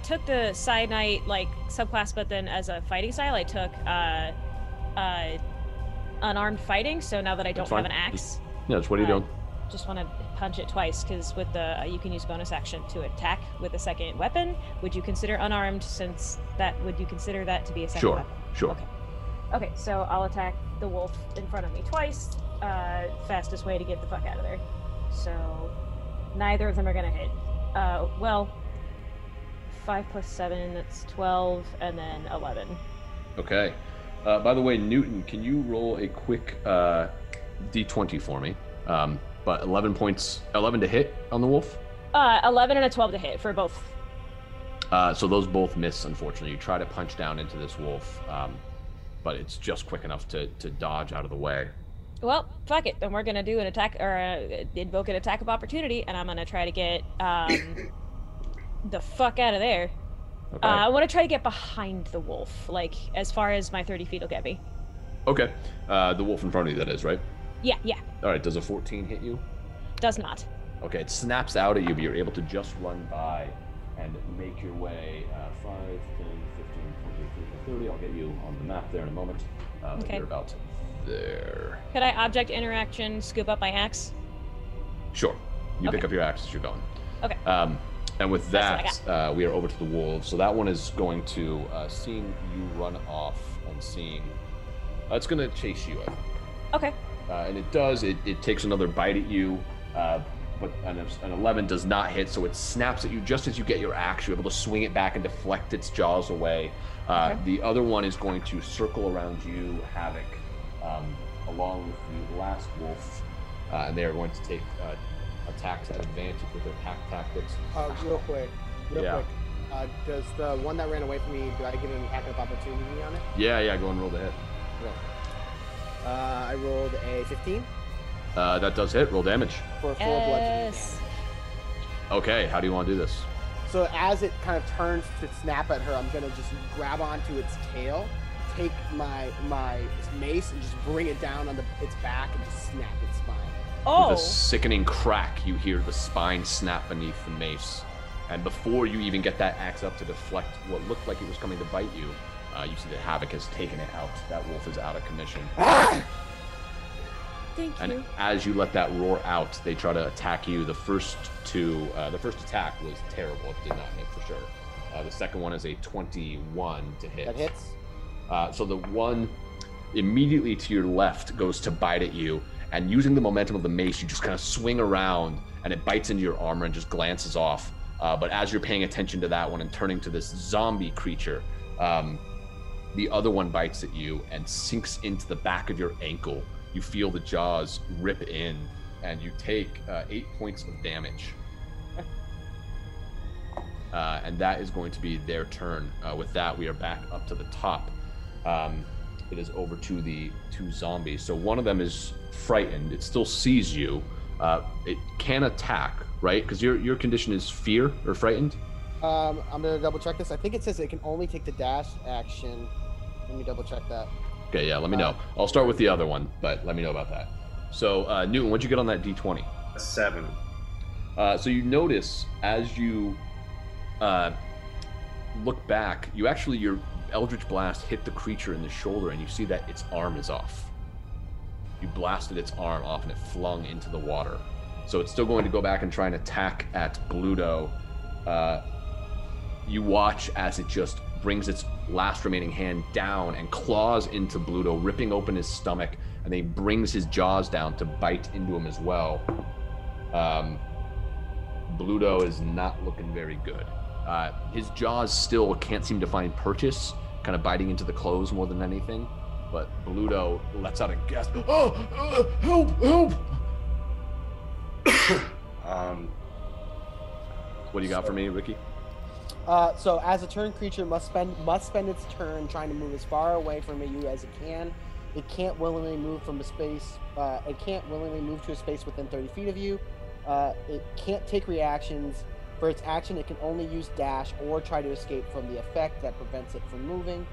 took the cyanide subclass, but then as a fighting style, I took unarmed fighting. So now that I don't have an axe, What are you doing? Just want to punch it twice, because with the you can use bonus action to attack with a second weapon. Would you consider unarmed? Would you consider that to be a second weapon? Sure. Okay, so I'll attack the wolf in front of me twice. Fastest way to get the fuck out of there. So neither of them are gonna hit. 5 plus 7, that's 12, and then 11. Okay. By the way, Newton, can you roll a quick d20 for me? But 11 to hit on the wolf? 11 and a 12 to hit for both. So those both miss, unfortunately. You try to punch down into this wolf, but it's just quick enough to dodge out of the way. Well, fuck it. Then we're gonna do an attack, or invoke an attack of opportunity, and I'm gonna try to get the fuck out of there. Okay. I want to try to get behind the wolf, as far as my 30 feet will get me. Okay. The wolf in front of you, that is, right? Yeah. All right. Does a 14 hit you? Does not. Okay. It snaps out at you, but you're able to just run by and make your way 5, 10, 15, 20, 30. I'll get you on the map there in a moment. Okay. You're about there. Could I object interaction scoop up my axe? Sure. You pick up your axe as you're going. Okay. And with that, we are over to the wolves. So that one is going to, seeing you run off and seeing... it's going to chase you, I think. Okay. And it does. It takes another bite at you, but an 11 does not hit, so it snaps at you just as you get your axe. You're able to swing it back and deflect its jaws away. The other one is going to circle around you, Havok, along with the last wolf, and they are going to take attacks at advantage with their pack tactics. Real quick. Does the one that ran away from me, do I get an attack of opportunity on it? Yeah, go and roll the hit. I rolled a 15. That does hit. Roll damage. For 4 bludgeoning damage. Okay, how do you want to do this? So as it kind of turns to snap at her, I'm going to just grab onto its tail, take my mace, and just bring it down on its back and just snap its spine. Oh! With a sickening crack, you hear the spine snap beneath the mace. And before you even get that axe up to deflect what looked like it was coming to bite you, you see that Havok has taken it out. That wolf is out of commission. Thank and you. as you let that roar out, they try to attack you. The first attack was terrible. It did not hit for sure. The second one is a 21 to hit. That hits. So the one immediately to your left goes to bite at you, and using the momentum of the mace, you just kind of swing around, and it bites into your armor and just glances off. But as you're paying attention to that one and turning to this zombie creature, the other one bites at you and sinks into the back of your ankle. You feel the jaws rip in, and you take 8 points of damage. And that is going to be their turn. With that, we are back up to the top. It is over to the 2 zombies. So one of them is frightened. It still sees you. It can attack, right? Because your condition is fear or frightened? I'm going to double check this. I think it says it can only take the dash action. Let me double check that. Okay, yeah, let me know. I'll start with the other one, but let me know about that. So, Newton, what'd you get on that D20? A 7. So you notice as you look back, your Eldritch Blast hit the creature in the shoulder, and you see that its arm is off. You blasted its arm off, and it flung into the water. So it's still going to go back and try and attack at Bluto. You watch as it just brings its last remaining hand down and claws into Bluto, ripping open his stomach, and then he brings his jaws down to bite into him as well. Bluto is not looking very good. His jaws still can't seem to find purchase, kind of biting into the clothes more than anything. But Bluto lets out a gasp. Oh, help! What do you got for me, Ricky? So as a turn creature must spend its turn trying to move as far away from you as it can. It can't willingly move from a space. It can't willingly move to a space within 30 feet of you. It can't take reactions. For its action, it can only use dash or try to escape from the effect that prevents it from moving.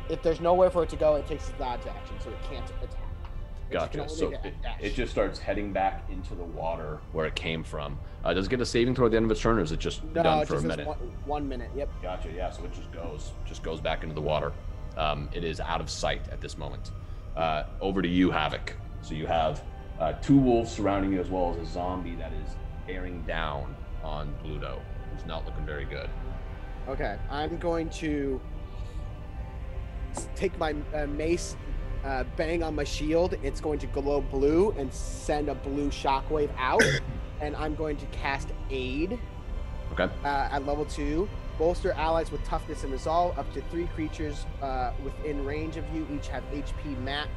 If there's nowhere for it to go, it takes its dodge action, so it can't attack. Gotcha. So it just starts heading back into the water where it came from. Does it get a saving throw at the end of its turn, or is it just done for a minute? 1 minute. Yep. Gotcha. Yeah. So it just goes back into the water. It is out of sight at this moment. Over to you, Havok. So you have 2 wolves surrounding you, as well as a zombie that is bearing down on Bluto, who's not looking very good. Okay, I'm going to take my mace, bang on my shield. It's going to glow blue and send a blue shockwave out. And I'm going to cast Aid. Okay. At level 2. Bolster allies with toughness and resolve. Up to 3 creatures within range of you each have HP max.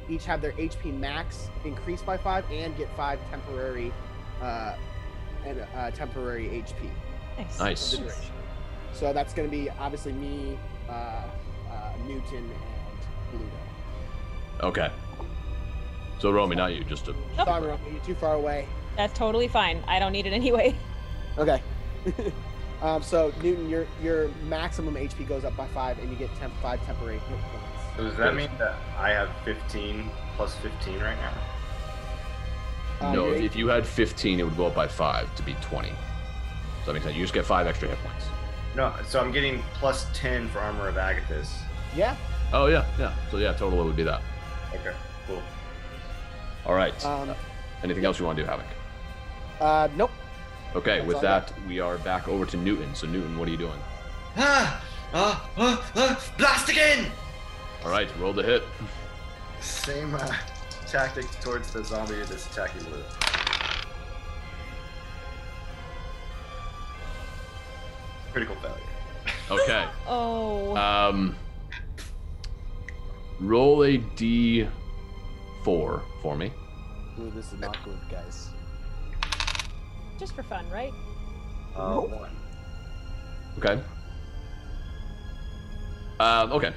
Each have their HP max increased by 5 and get 5 temporary temporary HP. Nice. So that's going to be obviously me, Newton, and Bluto. Okay. So Romy, not you, just a... Sorry, Romy, you're too far away. That's totally fine. I don't need it anyway. Okay. So Newton, your maximum HP goes up by 5, and you get 5 temporary hit points. So does that mean that I have 15 plus 15 right now? No, if you had 15, it would go up by 5 to be 20. So that makes sense. You just get 5 extra hit points. No, so I'm getting plus 10 for Armor of Agathis. Yeah. Oh, yeah. So, yeah, total it would be that. Okay, cool. All right. Anything else you want to do, Havok? Nope. Okay, That's with that, we are back over to Newton. So, Newton, what are you doing? Blast again! All right, roll the hit. Same tactic towards the zombie that's attacking Blue. Critical failure. Okay. Oh. Roll a d4 for me. Ooh, this is not good, guys. Just for fun, right? 1. Okay. Okay.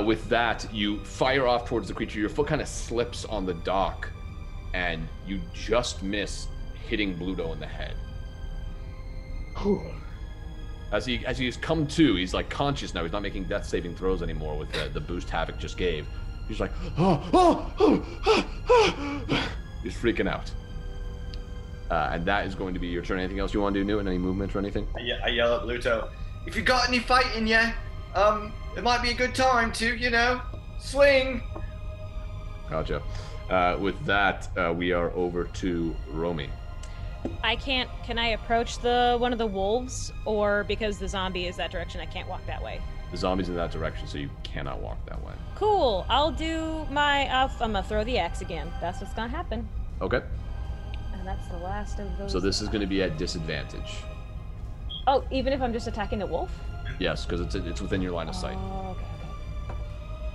With that, you fire off towards the creature. Your foot kind of slips on the dock, and you just miss hitting Bluto in the head. As he's come to, he's like conscious now. He's not making death saving throws anymore with the boost Havok just gave. He's like, he's freaking out. And that is going to be your turn. Anything else you want to do, Newton? Any movement or anything? I yell at Bluto, if you got any fight in ya, it might be a good time to, swing. Gotcha. With that, we are over to Romy. Can I approach one of the wolves, or because the zombie is that direction, I can't walk that way? The zombie's in that direction, so you cannot walk that way. Cool. I'll do I'm gonna throw the axe again. That's what's gonna happen. Okay. And that's the last of those. So this is going to be at disadvantage. Oh, even if I'm just attacking the wolf? Yes, because it's within your line of sight. Oh, okay.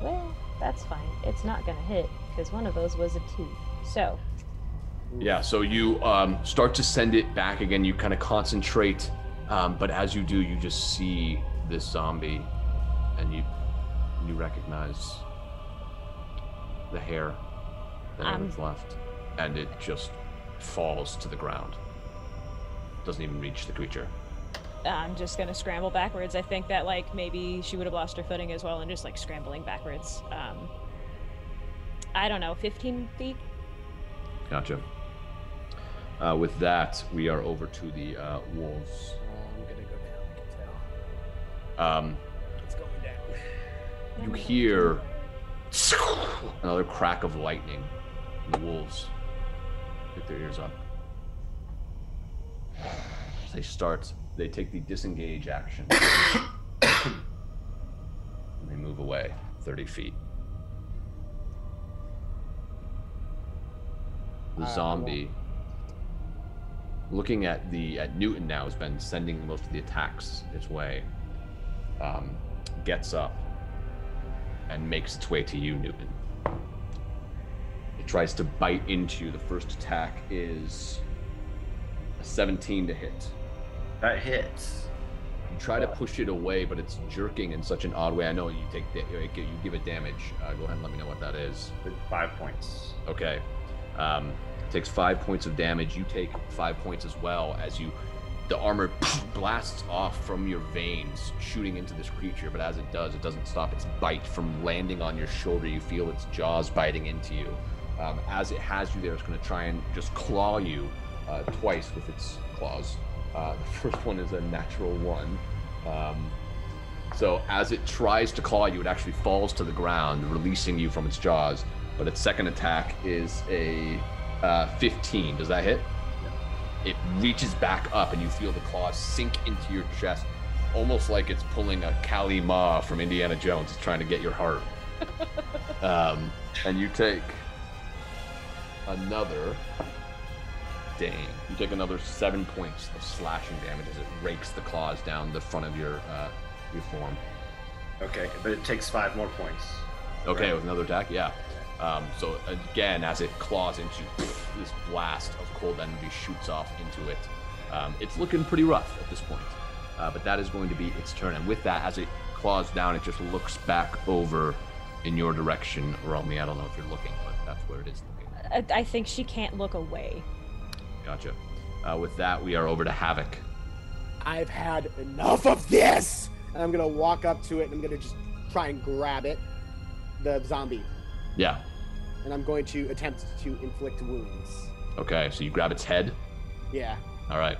Well, that's fine. It's not gonna hit because one of those was a 2. So. Yeah, so you start to send it back again. You kind of concentrate, but as you do, you just see this zombie, and you recognize the hair that is left, and it just falls to the ground. Doesn't even reach the creature. I'm just gonna scramble backwards. I think that maybe she would have lost her footing as well, and just scrambling backwards. I don't know, 15 feet. Gotcha. With that, we are over to the wolves. I'm gonna go down. I can tell. It's going down. You hear another crack of lightning. And the wolves pick their ears up. They take the disengage action. And they move away 30 feet. The zombie, looking at Newton now, has been sending most of the attacks its way, gets up and makes its way to you, Newton. It tries to bite into you. The first attack is a 17 to hit. That hits. You try to push it away, but it's jerking in such an odd way. I know you you give it damage. Go ahead and let me know what that is. 5 points. Okay. Takes 5 points of damage. You take 5 points as well as the armor blasts off from your veins, shooting into this creature. But as it does, it doesn't stop its bite from landing on your shoulder. You feel its jaws biting into you. As it has you there, it's going to try and just claw you twice with its claws. The first one is a natural 1. So as it tries to claw you, it actually falls to the ground, releasing you from its jaws. But its second attack is a 15. Does that hit? Yeah. It reaches back up, and you feel the claws sink into your chest, almost like it's pulling a Kali Ma from Indiana Jones. It's trying to get your heart. And you take another... Dang. You take another 7 points of slashing damage as it rakes the claws down the front of your form. Okay, but it takes 5 more points. Okay, right? With another attack, yeah. So again, as it claws into you, this blast of cold energy shoots off into it. It's looking pretty rough at this point, but that is going to be its turn. And with that, as it claws down, it just looks back over in your direction. Romy, I don't know if you're looking, but that's where it is looking. I think she can't look away. Gotcha. With that, we are over to Havok. I've had enough of this! And I'm gonna walk up to it and I'm gonna just try and grab it, the zombie. Yeah. And I'm going to attempt to inflict wounds. Okay, so you grab its head? Yeah. All right.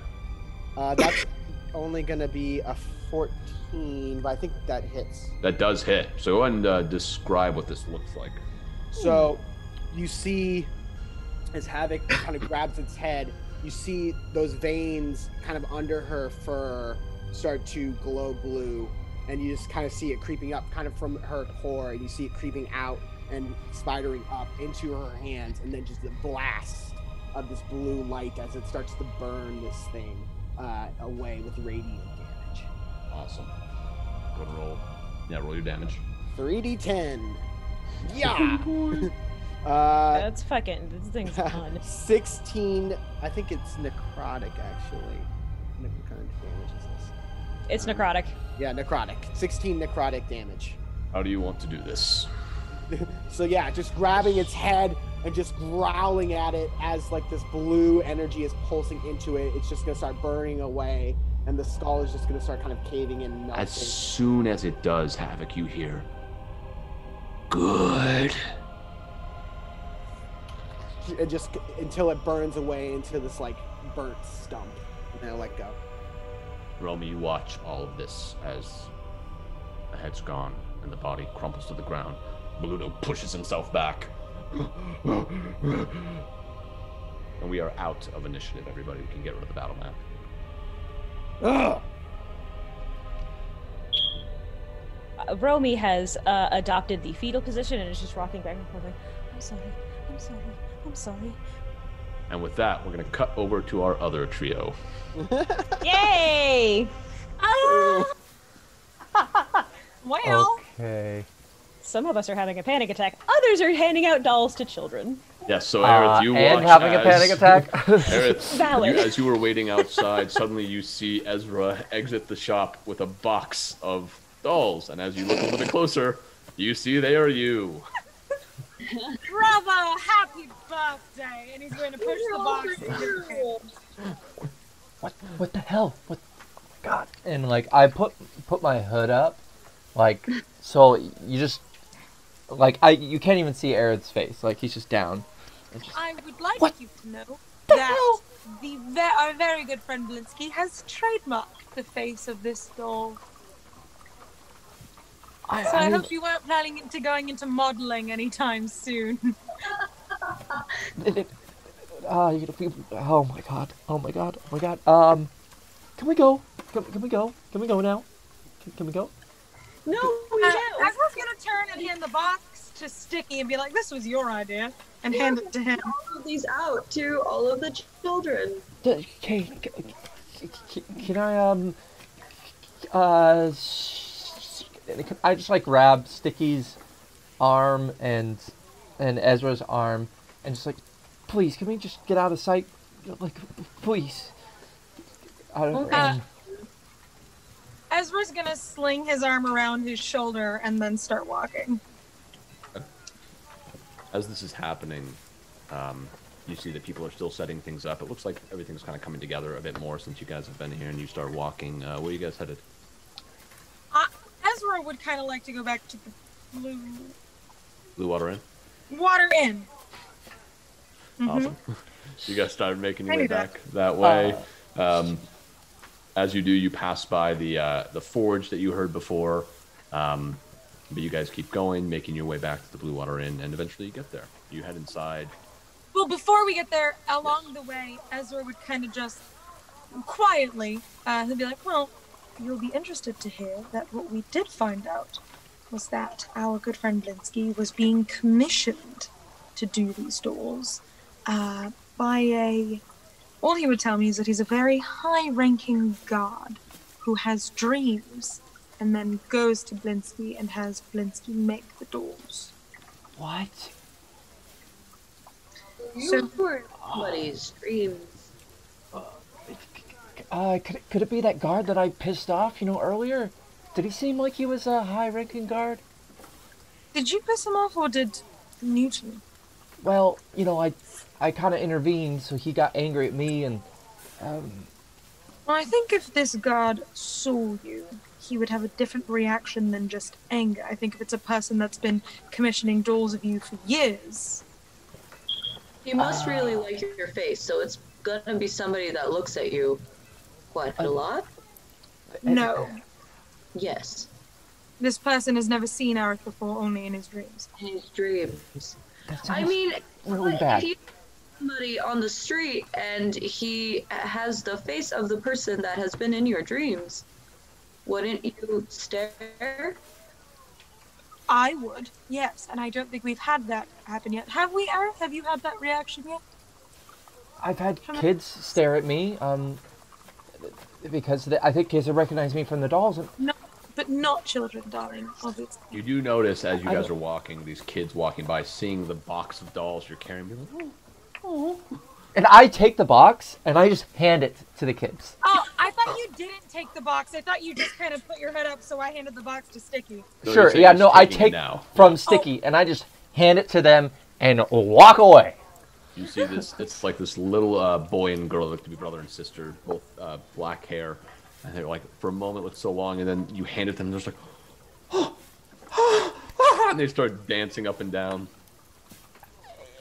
That's only gonna be a 14, but I think that hits. That does hit. So go ahead and describe what this looks like. So you see, as Havok kind of grabs its head, you see those veins kind of under her fur start to glow blue, and you just kind of see it creeping up kind of from her core, and you see it creeping out and spidering up into her hands, and then just the blast of this blue light as it starts to burn this thing away with radiant damage. Awesome. Go to roll. Yeah, roll your damage. 3d10. Yeah! That's fucking, this thing's fun. 16, I think it's necrotic actually. What kind of damage is this? It's necrotic. Yeah, necrotic. 16 necrotic damage. How do you want to do this? So yeah, just grabbing its head and just growling at it as like this blue energy is pulsing into it. It's just gonna start burning away, and the skull is just gonna start kind of caving in and melting. As soon as it does, Havok, you hear, good. And just until it burns away into this like burnt stump, and then it'll let go. Romy, you watch all of this as the head's gone and the body crumples to the ground. Bluto pushes himself back. And we are out of initiative, everybody. We can get rid of the battle map. Romy has adopted the fetal position and is just rocking back and forth like, I'm sorry, I'm sorry, I'm sorry. And with that, we're going to cut over to our other trio. Yay! Well, okay. Some of us are having a panic attack. Others are handing out dolls to children. Yes, so Aerith, you and watch having as... a panic attack. Valid. As you were waiting outside, suddenly you see Ezra exit the shop with a box of dolls. And as you look a little bit closer, you see they are you. Bravo, happy birthday! And he's going to push the box into What the hell? What? God. And like I put my hood up, like so you just like you can't even see Aerith's face. Like he's just down. I would like you to know that our very good friend Blinsky has trademarked the face of this doll. I hope you weren't planning to going into modeling anytime soon. Oh my god. Can we go? Can we go? Can we go now? Can we go? No, we can't. Everyone's gonna turn and hand the box to Stiki and be like, "This was your idea," and hand it to him. All of these out to all of the children. Okay, can I just like grab Stiki's arm and Ezra's arm and just like, please, can we just get out of sight? Like, please. Ezra's gonna sling his arm around his shoulder and then start walking. As this is happening, you see that people are still setting things up. It looks like everything's kind of coming together a bit more since you guys have been here and you start walking. Where are you guys headed? Ezra would kind of like to go back to the Blue Water Inn? Water Inn. Awesome. You guys started making your way back that way. As you do, you pass by the forge that you heard before. But you guys keep going, making your way back to the Blue Water Inn, and eventually you get there. You head inside. Well, before we get there, along the way, Ezra would kind of just quietly, he'd be like, well, you'll be interested to hear that what we did find out was that our good friend Blinsky was being commissioned to do these dolls by a... All he would tell me is that he's a very high-ranking god who has dreams and then goes to Blinsky and has Blinsky make the dolls. What? You were somebody's dreams. Could it be that guard that I pissed off, earlier? Did he seem like he was a high-ranking guard? Did you piss him off, or did Newton? Well, I kind of intervened, so he got angry at me, and... Well, I think if this guard saw you, he would have a different reaction than just anger. I think if it's a person that's been commissioning dolls of you for years... He must really like your face, so it's gonna be somebody that looks at you, what, a lot? No. Yes. This person has never seen Aerith before, only in his dreams. In his dreams. I mean, really bad. If you somebody on the street and he has the face of the person that has been in your dreams, wouldn't you stare? I would, yes, and I don't think we've had that happen yet. Have we, Aerith? Have you had that reaction yet? I've had kids stare at me, because I think kids have recognized me from the dolls. No, but not children, darling, obviously. You do notice as you guys are walking, these kids walking by, seeing the box of dolls you're carrying, be like, oh. And I take the box, and I just hand it to the kids. Oh, I thought you didn't take the box. I thought you just kind of put your head up, so I handed the box to Stiki. So sure, yeah, no, I take from Stiki, and I just hand it to them and walk away. You see this, it's like this little boy and girl that look to be brother and sister, both black hair. And they're like, for a moment, look so long, and then you hand it to them, and they're just like, and they start dancing up and down.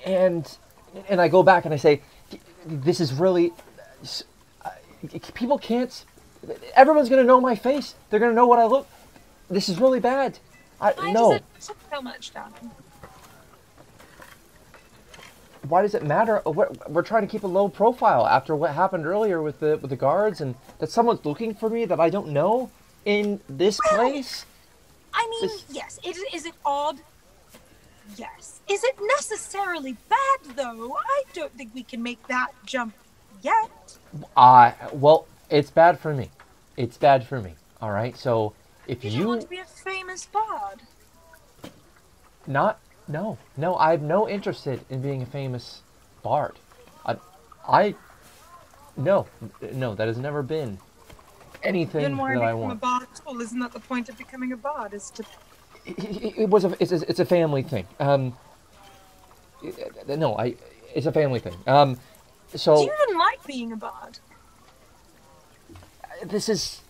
And I go back and I say, this is really, people can't, everyone's going to know my face. They're going to know what I look. This is really bad. No. So much, darling. Why does it matter? We're trying to keep a low profile after what happened earlier with the guards, and that someone's looking for me that I don't know in this place. I mean, yes. Is it odd? Yes. Is it necessarily bad, though? I don't think we can make that jump yet. Well, it's bad for me. It's bad for me. All right. So if you want to be a famous bard. No, I have no interest in being a famous bard. No, that has never been anything then why that I become want. a bard at all? Isn't that the point of becoming a bard? Is to... It's a family thing. It's a family thing. So. Do you even like being a bard? This is.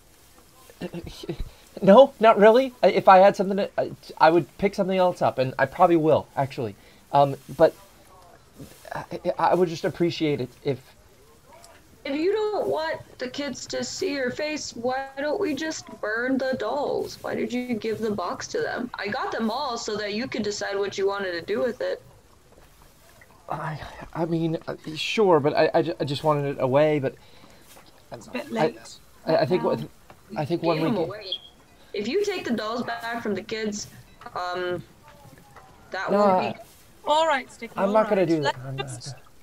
No, not really. If I had something, I would pick something else up, and I probably will, actually. But I would just appreciate it if you don't want the kids to see your face, why don't we just burn the dolls? Why did you give the box to them? I got them all so that you could decide what you wanted to do with it. I mean, sure, but I just wanted it away. But it's a bit late. I think when we away. If you take the dolls back from the kids, that No, won't be. All right, Stiki. I'm not gonna do that.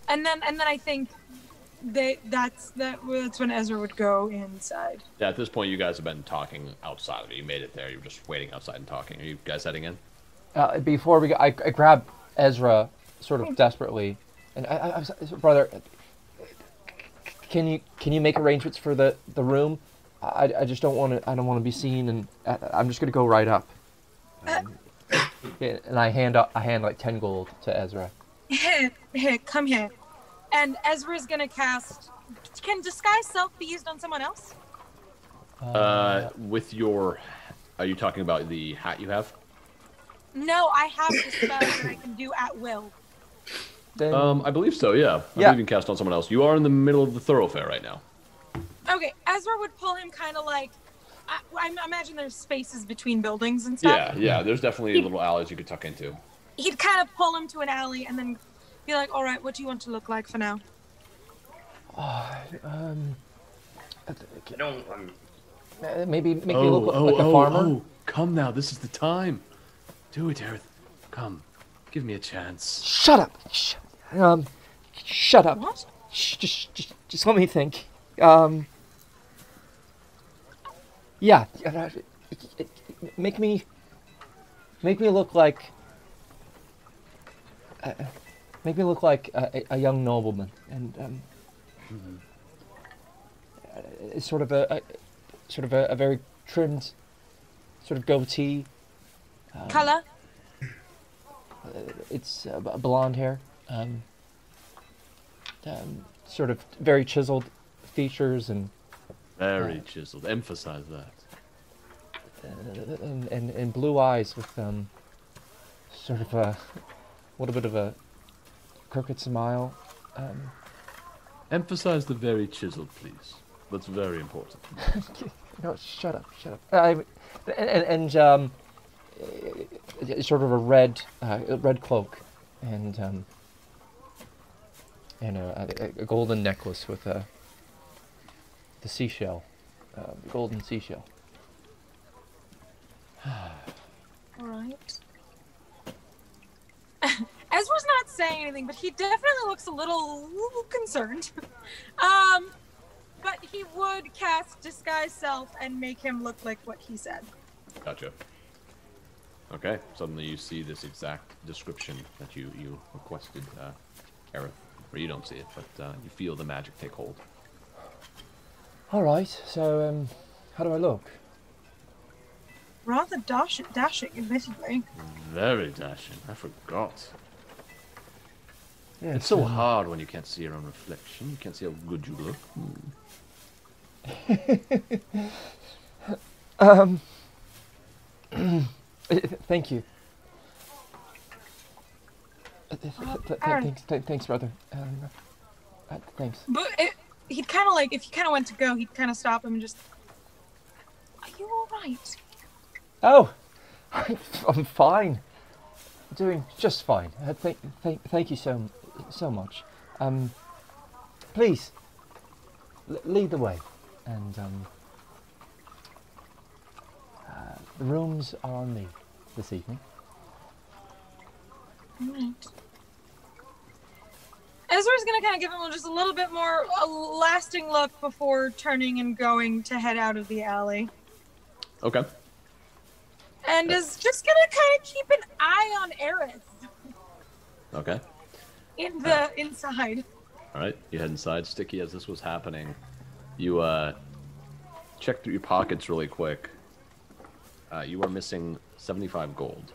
And then I think that's when Ezra would go inside. Yeah, at this point, you guys have been talking outside of it. You made it there. You were just waiting outside and talking. Are you guys heading in? Before we go, I grab Ezra sort of desperately, and I was, brother, can you make arrangements for the room? I just don't want to. I don't want to be seen, and I'm just gonna go right up. Yeah, and I hand like 10 gold to Ezra. Here, come here. And Ezra's gonna cast. Can disguise self be used on someone else? With your, are you talking about the hat you have? No, I have the spell that I can do at will. I believe so. Yeah. I believe you can cast on someone else. You are in the middle of the thoroughfare right now. Okay, Ezra would pull him kind of like. I imagine there's spaces between buildings and stuff. Yeah. There's definitely little alleys you could tuck into. He'd kind of pull him to an alley and then be like, "All right, what do you want to look like for now?" Maybe make me look like a farmer. Oh, come now, this is the time. Do it, Aerith. Come, give me a chance. Shut up. Shut up. What? Just let me think. Yeah. Make me look like. Make me look like a young nobleman, and it's sort of a very trimmed, sort of goatee. Color? It's blonde hair. Sort of very chiseled features and. Very chiseled. Emphasize that. And blue eyes with sort of a little bit of a crooked smile. Emphasize the very chiseled, please. That's very important. No, shut up. And sort of a red cloak and a golden necklace with the seashell, golden seashell. All right. Ezra's not saying anything, but he definitely looks a little concerned. But he would cast Disguise Self and make him look like what he said. Gotcha. Okay, suddenly you see this exact description that you requested, Aerith. Or you don't see it, but you feel the magic take hold. All right, so how do I look? Rather dashing, admittedly. Very dashing. I forgot. Yeah, it's so hard when you can't see your own reflection. You can't see how good you look. Thank you. Thanks, brother. Thanks. But he'd kind of like, if you kind of went to go, he'd kind of stop him and just, "Are you all right?" Oh, I'm fine. Doing just fine. Thank you so much. Please lead the way, and the rooms are on me this evening. Right. Ezra's gonna kind of give him just a little bit more a lasting look before turning and going to head out of the alley. Okay. And is just gonna kind of keep an eye on Aerith Okay. in the inside. All right, you head inside. Stiki, as this was happening, you check through your pockets really quick. You are missing 75 gold.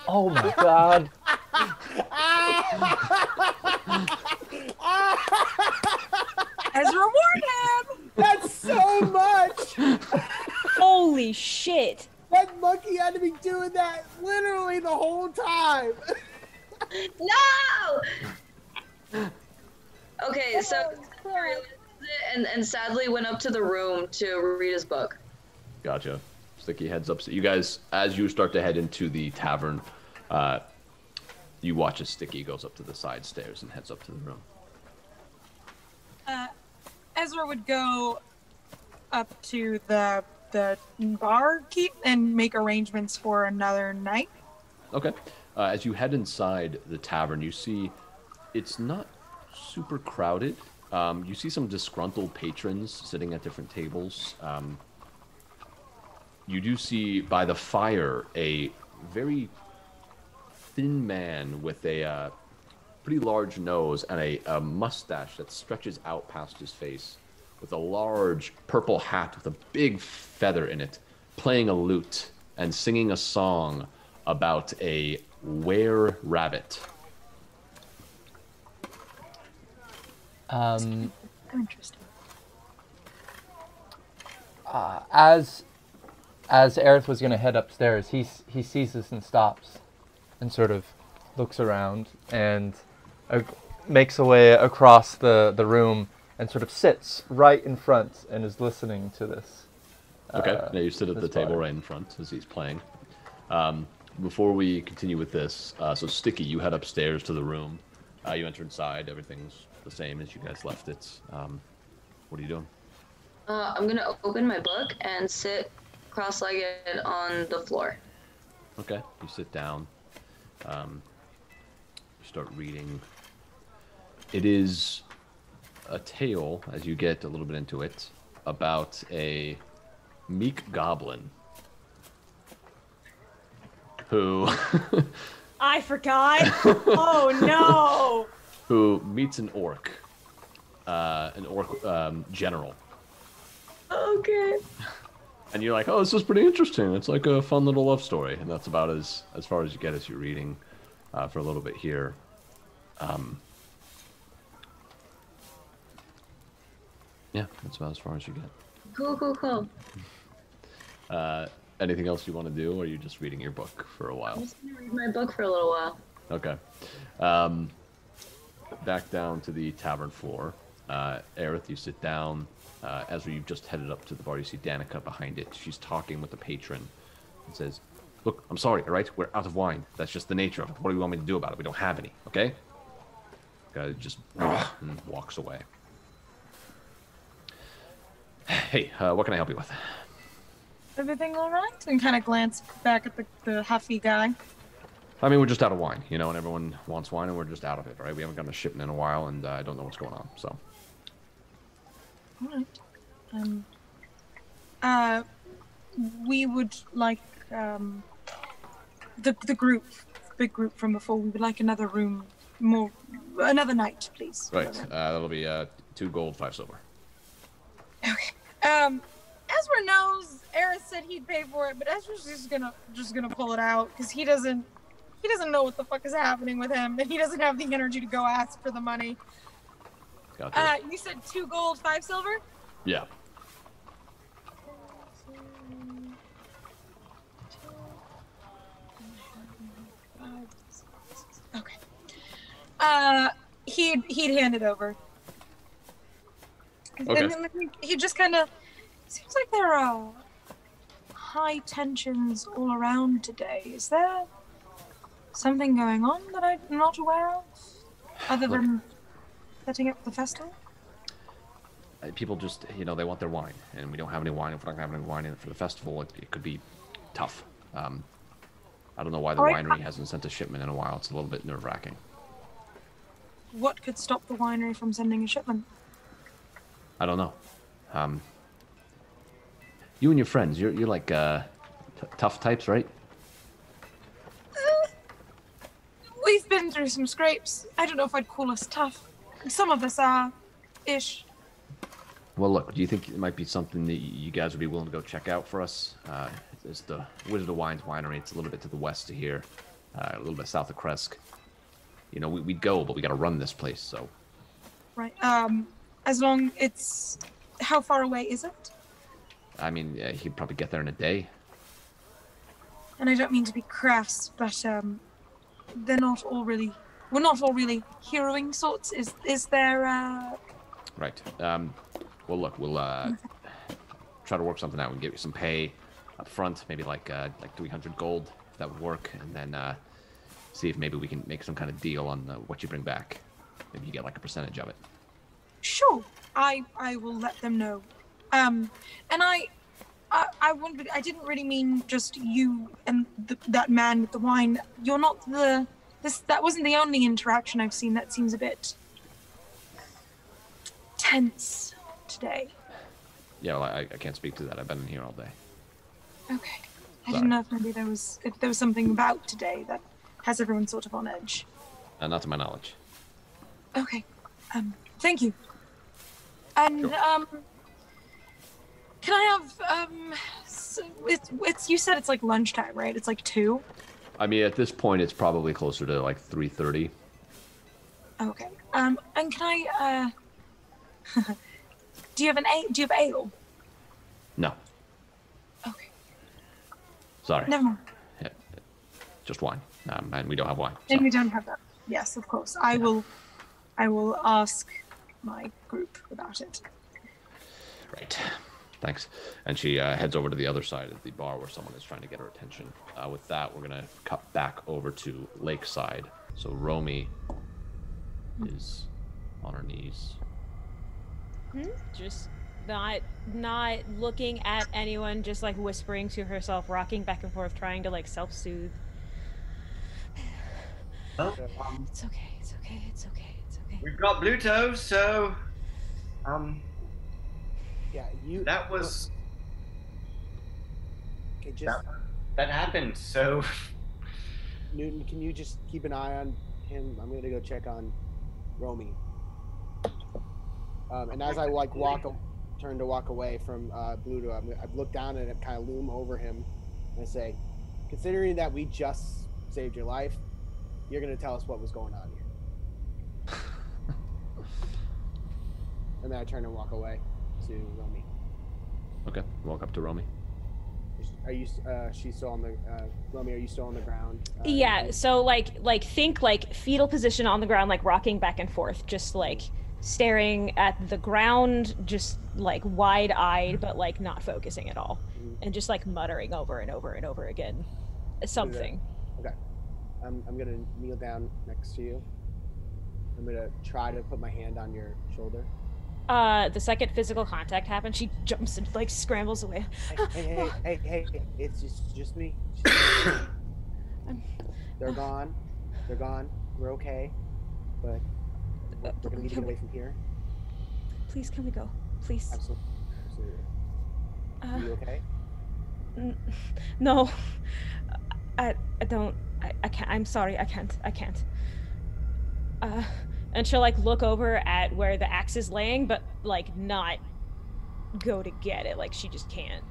Oh my god. Ezra warned him! That's so much! Holy shit! That monkey had to be doing that literally the whole time! No! Okay, so and sadly went up to the room to read his book. Gotcha. Stiki heads up. So you guys, as you start to head into the tavern, you watch as Stiki goes up to the side stairs and heads up to the room. Ezra would go up to the bar keep and make arrangements for another night. Okay. As you head inside the tavern, you see it's not super crowded. You see some disgruntled patrons sitting at different tables. You do see by the fire a very thin man with a pretty large nose and a mustache that stretches out past his face, with a large purple hat with a big feather in it, playing a lute and singing a song about a were-rabbit. Interesting. As Aerith was going to head upstairs, he sees this and stops and sort of looks around and makes a way across the room and sort of sits right in front and is listening to this. Okay, now you sit at the table right in front as he's playing. Before we continue with this, so Stiki, you head upstairs to the room. You enter inside, everything's the same as you guys left it. What are you doing? I'm gonna open my book and sit cross-legged on the floor. Okay, you sit down. You start reading. It is a tale, as you get a little bit into it, about a meek goblin who... I forgot. Oh no! Who meets an orc general. Okay. And you're like, oh, this is pretty interesting. It's like a fun little love story, and that's about as far as you get as you're reading for a little bit here. Yeah, that's about as far as you get. Cool. Anything else you want to do, or are you just reading your book for a while? I'm just gonna read my book for a little while. Okay. Back down to the tavern floor. Aerith, you sit down. Ezra, you've just headed up to the bar. You see Danica behind it. She's talking with the patron and says, look, I'm sorry, all right? We're out of wine. That's just the nature of it. What do you want me to do about it? We don't have any, okay? Guy just and walks away. Hey, what can I help you with? Everything all right? And kind of glance back at the huffy guy. I mean, we're just out of wine, and everyone wants wine, and we're just out of it, right? We haven't gotten a shipment in a while, and I don't know what's going on, so. All right. We would like the big group from before. We would like another room, another night, please. Right. That'll be 2 gold, 5 silver. Okay. Ezra knows. Aerith said he'd pay for it, but Ezra's just gonna pull it out because he doesn't know what the fuck is happening with him, and he doesn't have the energy to go ask for the money. Gotcha. You said 2 gold, 5 silver? Yeah. Okay. He'd hand it over. Okay. And then he just kind of seems like there are high tensions all around today. Is there something going on that I'm not aware of, other than setting up the festival? People just, they want their wine, and we don't have any wine. If we're not going to have any wine in for the festival, it could be tough. I don't know why the winery hasn't sent a shipment in a while. It's a little bit nerve-wracking. What could stop the winery from sending a shipment? I don't know. You and your friends, you're like tough types, right? We've been through some scrapes. I don't know if I'd call us tough. Some of us are, ish. Well, look, do you think it might be something that you guys would be willing to go check out for us? It's the Wizard of Wines winery. It's a little bit to the west of here, a little bit south of Kresk. We'd go, but we got to run this place, so. Right. As long it's... How far away is it? I mean, he'd probably get there in a day. And I don't mean to be crass, but we're not all really heroing sorts. Is there Right. Well, look, we'll try to work something out. We can get you some pay up front, maybe like 300 gold, if that would work, and then see if maybe we can make some kind of deal on what you bring back. Maybe you get like a percentage of it. Sure, I will let them know. And I wondered, I didn't really mean just you and that man with the wine. You're not that wasn't the only interaction I've seen that seems a bit tense today. Yeah, well, I can't speak to that. I've been in here all day. Okay. I didn't know if maybe there was something about today that has everyone sort of on edge. Not to my knowledge. Okay. Thank you. And Sure. Can I have so it's you said it's like lunchtime, right? It's like 2. I mean, at this point, it's probably closer to like 3:30. Okay. And can I do you have ale? No. Okay. Sorry. Never mind. Yeah, just wine. And we don't have wine. Then we don't have that. Yes, of course. I will ask my group about it. Right. Thanks. And she heads over to the other side of the bar where someone is trying to get her attention. With that, we're going to cut back over to Lakeside. So Romy is on her knees. Just not looking at anyone, just like whispering to herself, rocking back and forth, trying to like self-soothe. Oh, It's okay, it's okay, it's okay, it's okay. we've got Bluto, so Yeah, that was okay, just that happened. So Newton, can you just keep an eye on him? I'm gonna go check on Romy. And as I like turn to walk away from Bluto, I've looked down and kind of loom over him and I say, considering that we just saved your life, you're gonna tell us what was going on here. And then I turn and walk away to Romy. Okay, walk up to Romy. Are you? She's still on the. Romy, are you still on the ground? Yeah. So like think like fetal position on the ground, like rocking back and forth, just like staring at the ground, just like wide-eyed, but like not focusing at all, and just like muttering over and over and over again, something. Okay. I'm gonna kneel down next to you. I'm gonna try to put my hand on your shoulder. The second physical contact happens, she jumps and like scrambles away. Hey, it's just me. They're gone. We're okay, but we're gonna need to get away from here. Please, can we go? Please. Absolutely. Are you okay? No, I don't. I can't. I'm sorry. I can't. And she'll like look over at where the axe is laying, but like not go to get it. Like she just can't.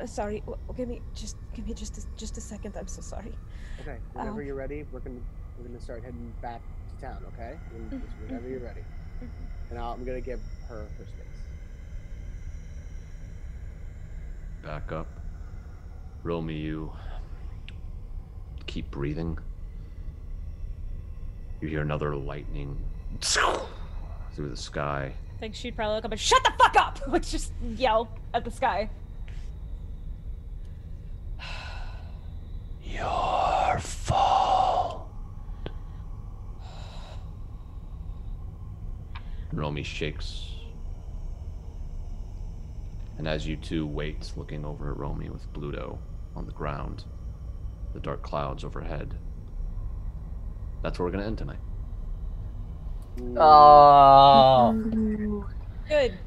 Sorry. Give me just a second. I'm so sorry. Okay. Whenever you're ready, we're gonna start heading back to town. Okay. Whenever you're ready. And I'm gonna give her space. Back up. Romy, you keep breathing. You hear another lightning through the sky. I think she'd probably look up and shut the fuck up, like just yell at the sky. Your fault. Romy shakes. And as you two wait, looking over at Romy with Bluto on the ground, the dark clouds overhead, that's where we're going to end tonight. Oh. Good.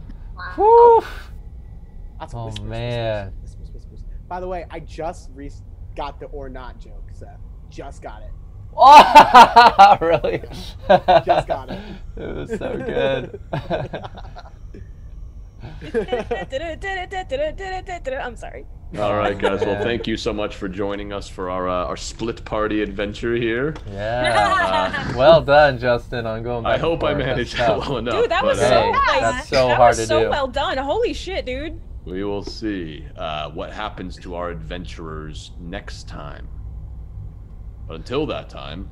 Woo. That's Oh man. By the way, I just got the or not joke, Seth. Just got it. Oh, really? Just got it. It was so good. I'm sorry. All right, guys. Well, thank you so much for joining us for our split party adventure here. Yeah. Well done, Justin. On going back. I hope I managed that well enough. Dude, that was but, so like, that's so that hard was to so do. well done. Holy shit, dude. We will see what happens to our adventurers next time. But until that time,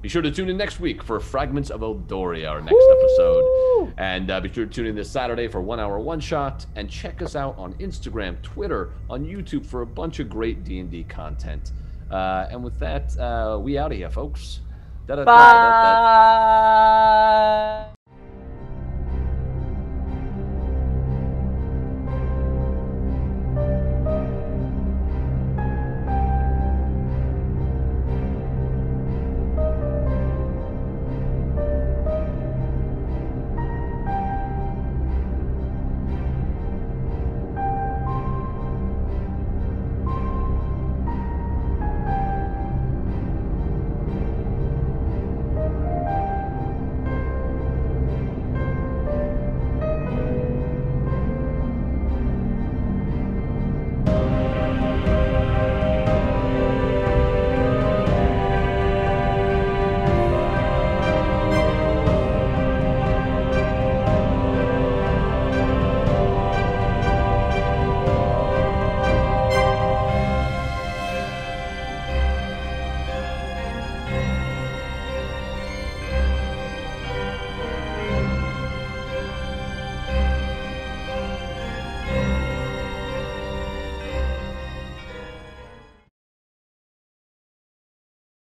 Be sure to tune in next week for Fragments of Eldoria, our next episode. And be sure to tune in this Saturday for 1 hour one-shot. And check us out on Instagram, Twitter, on YouTube for a bunch of great D&D content. And with that, we out of here, folks. Bye.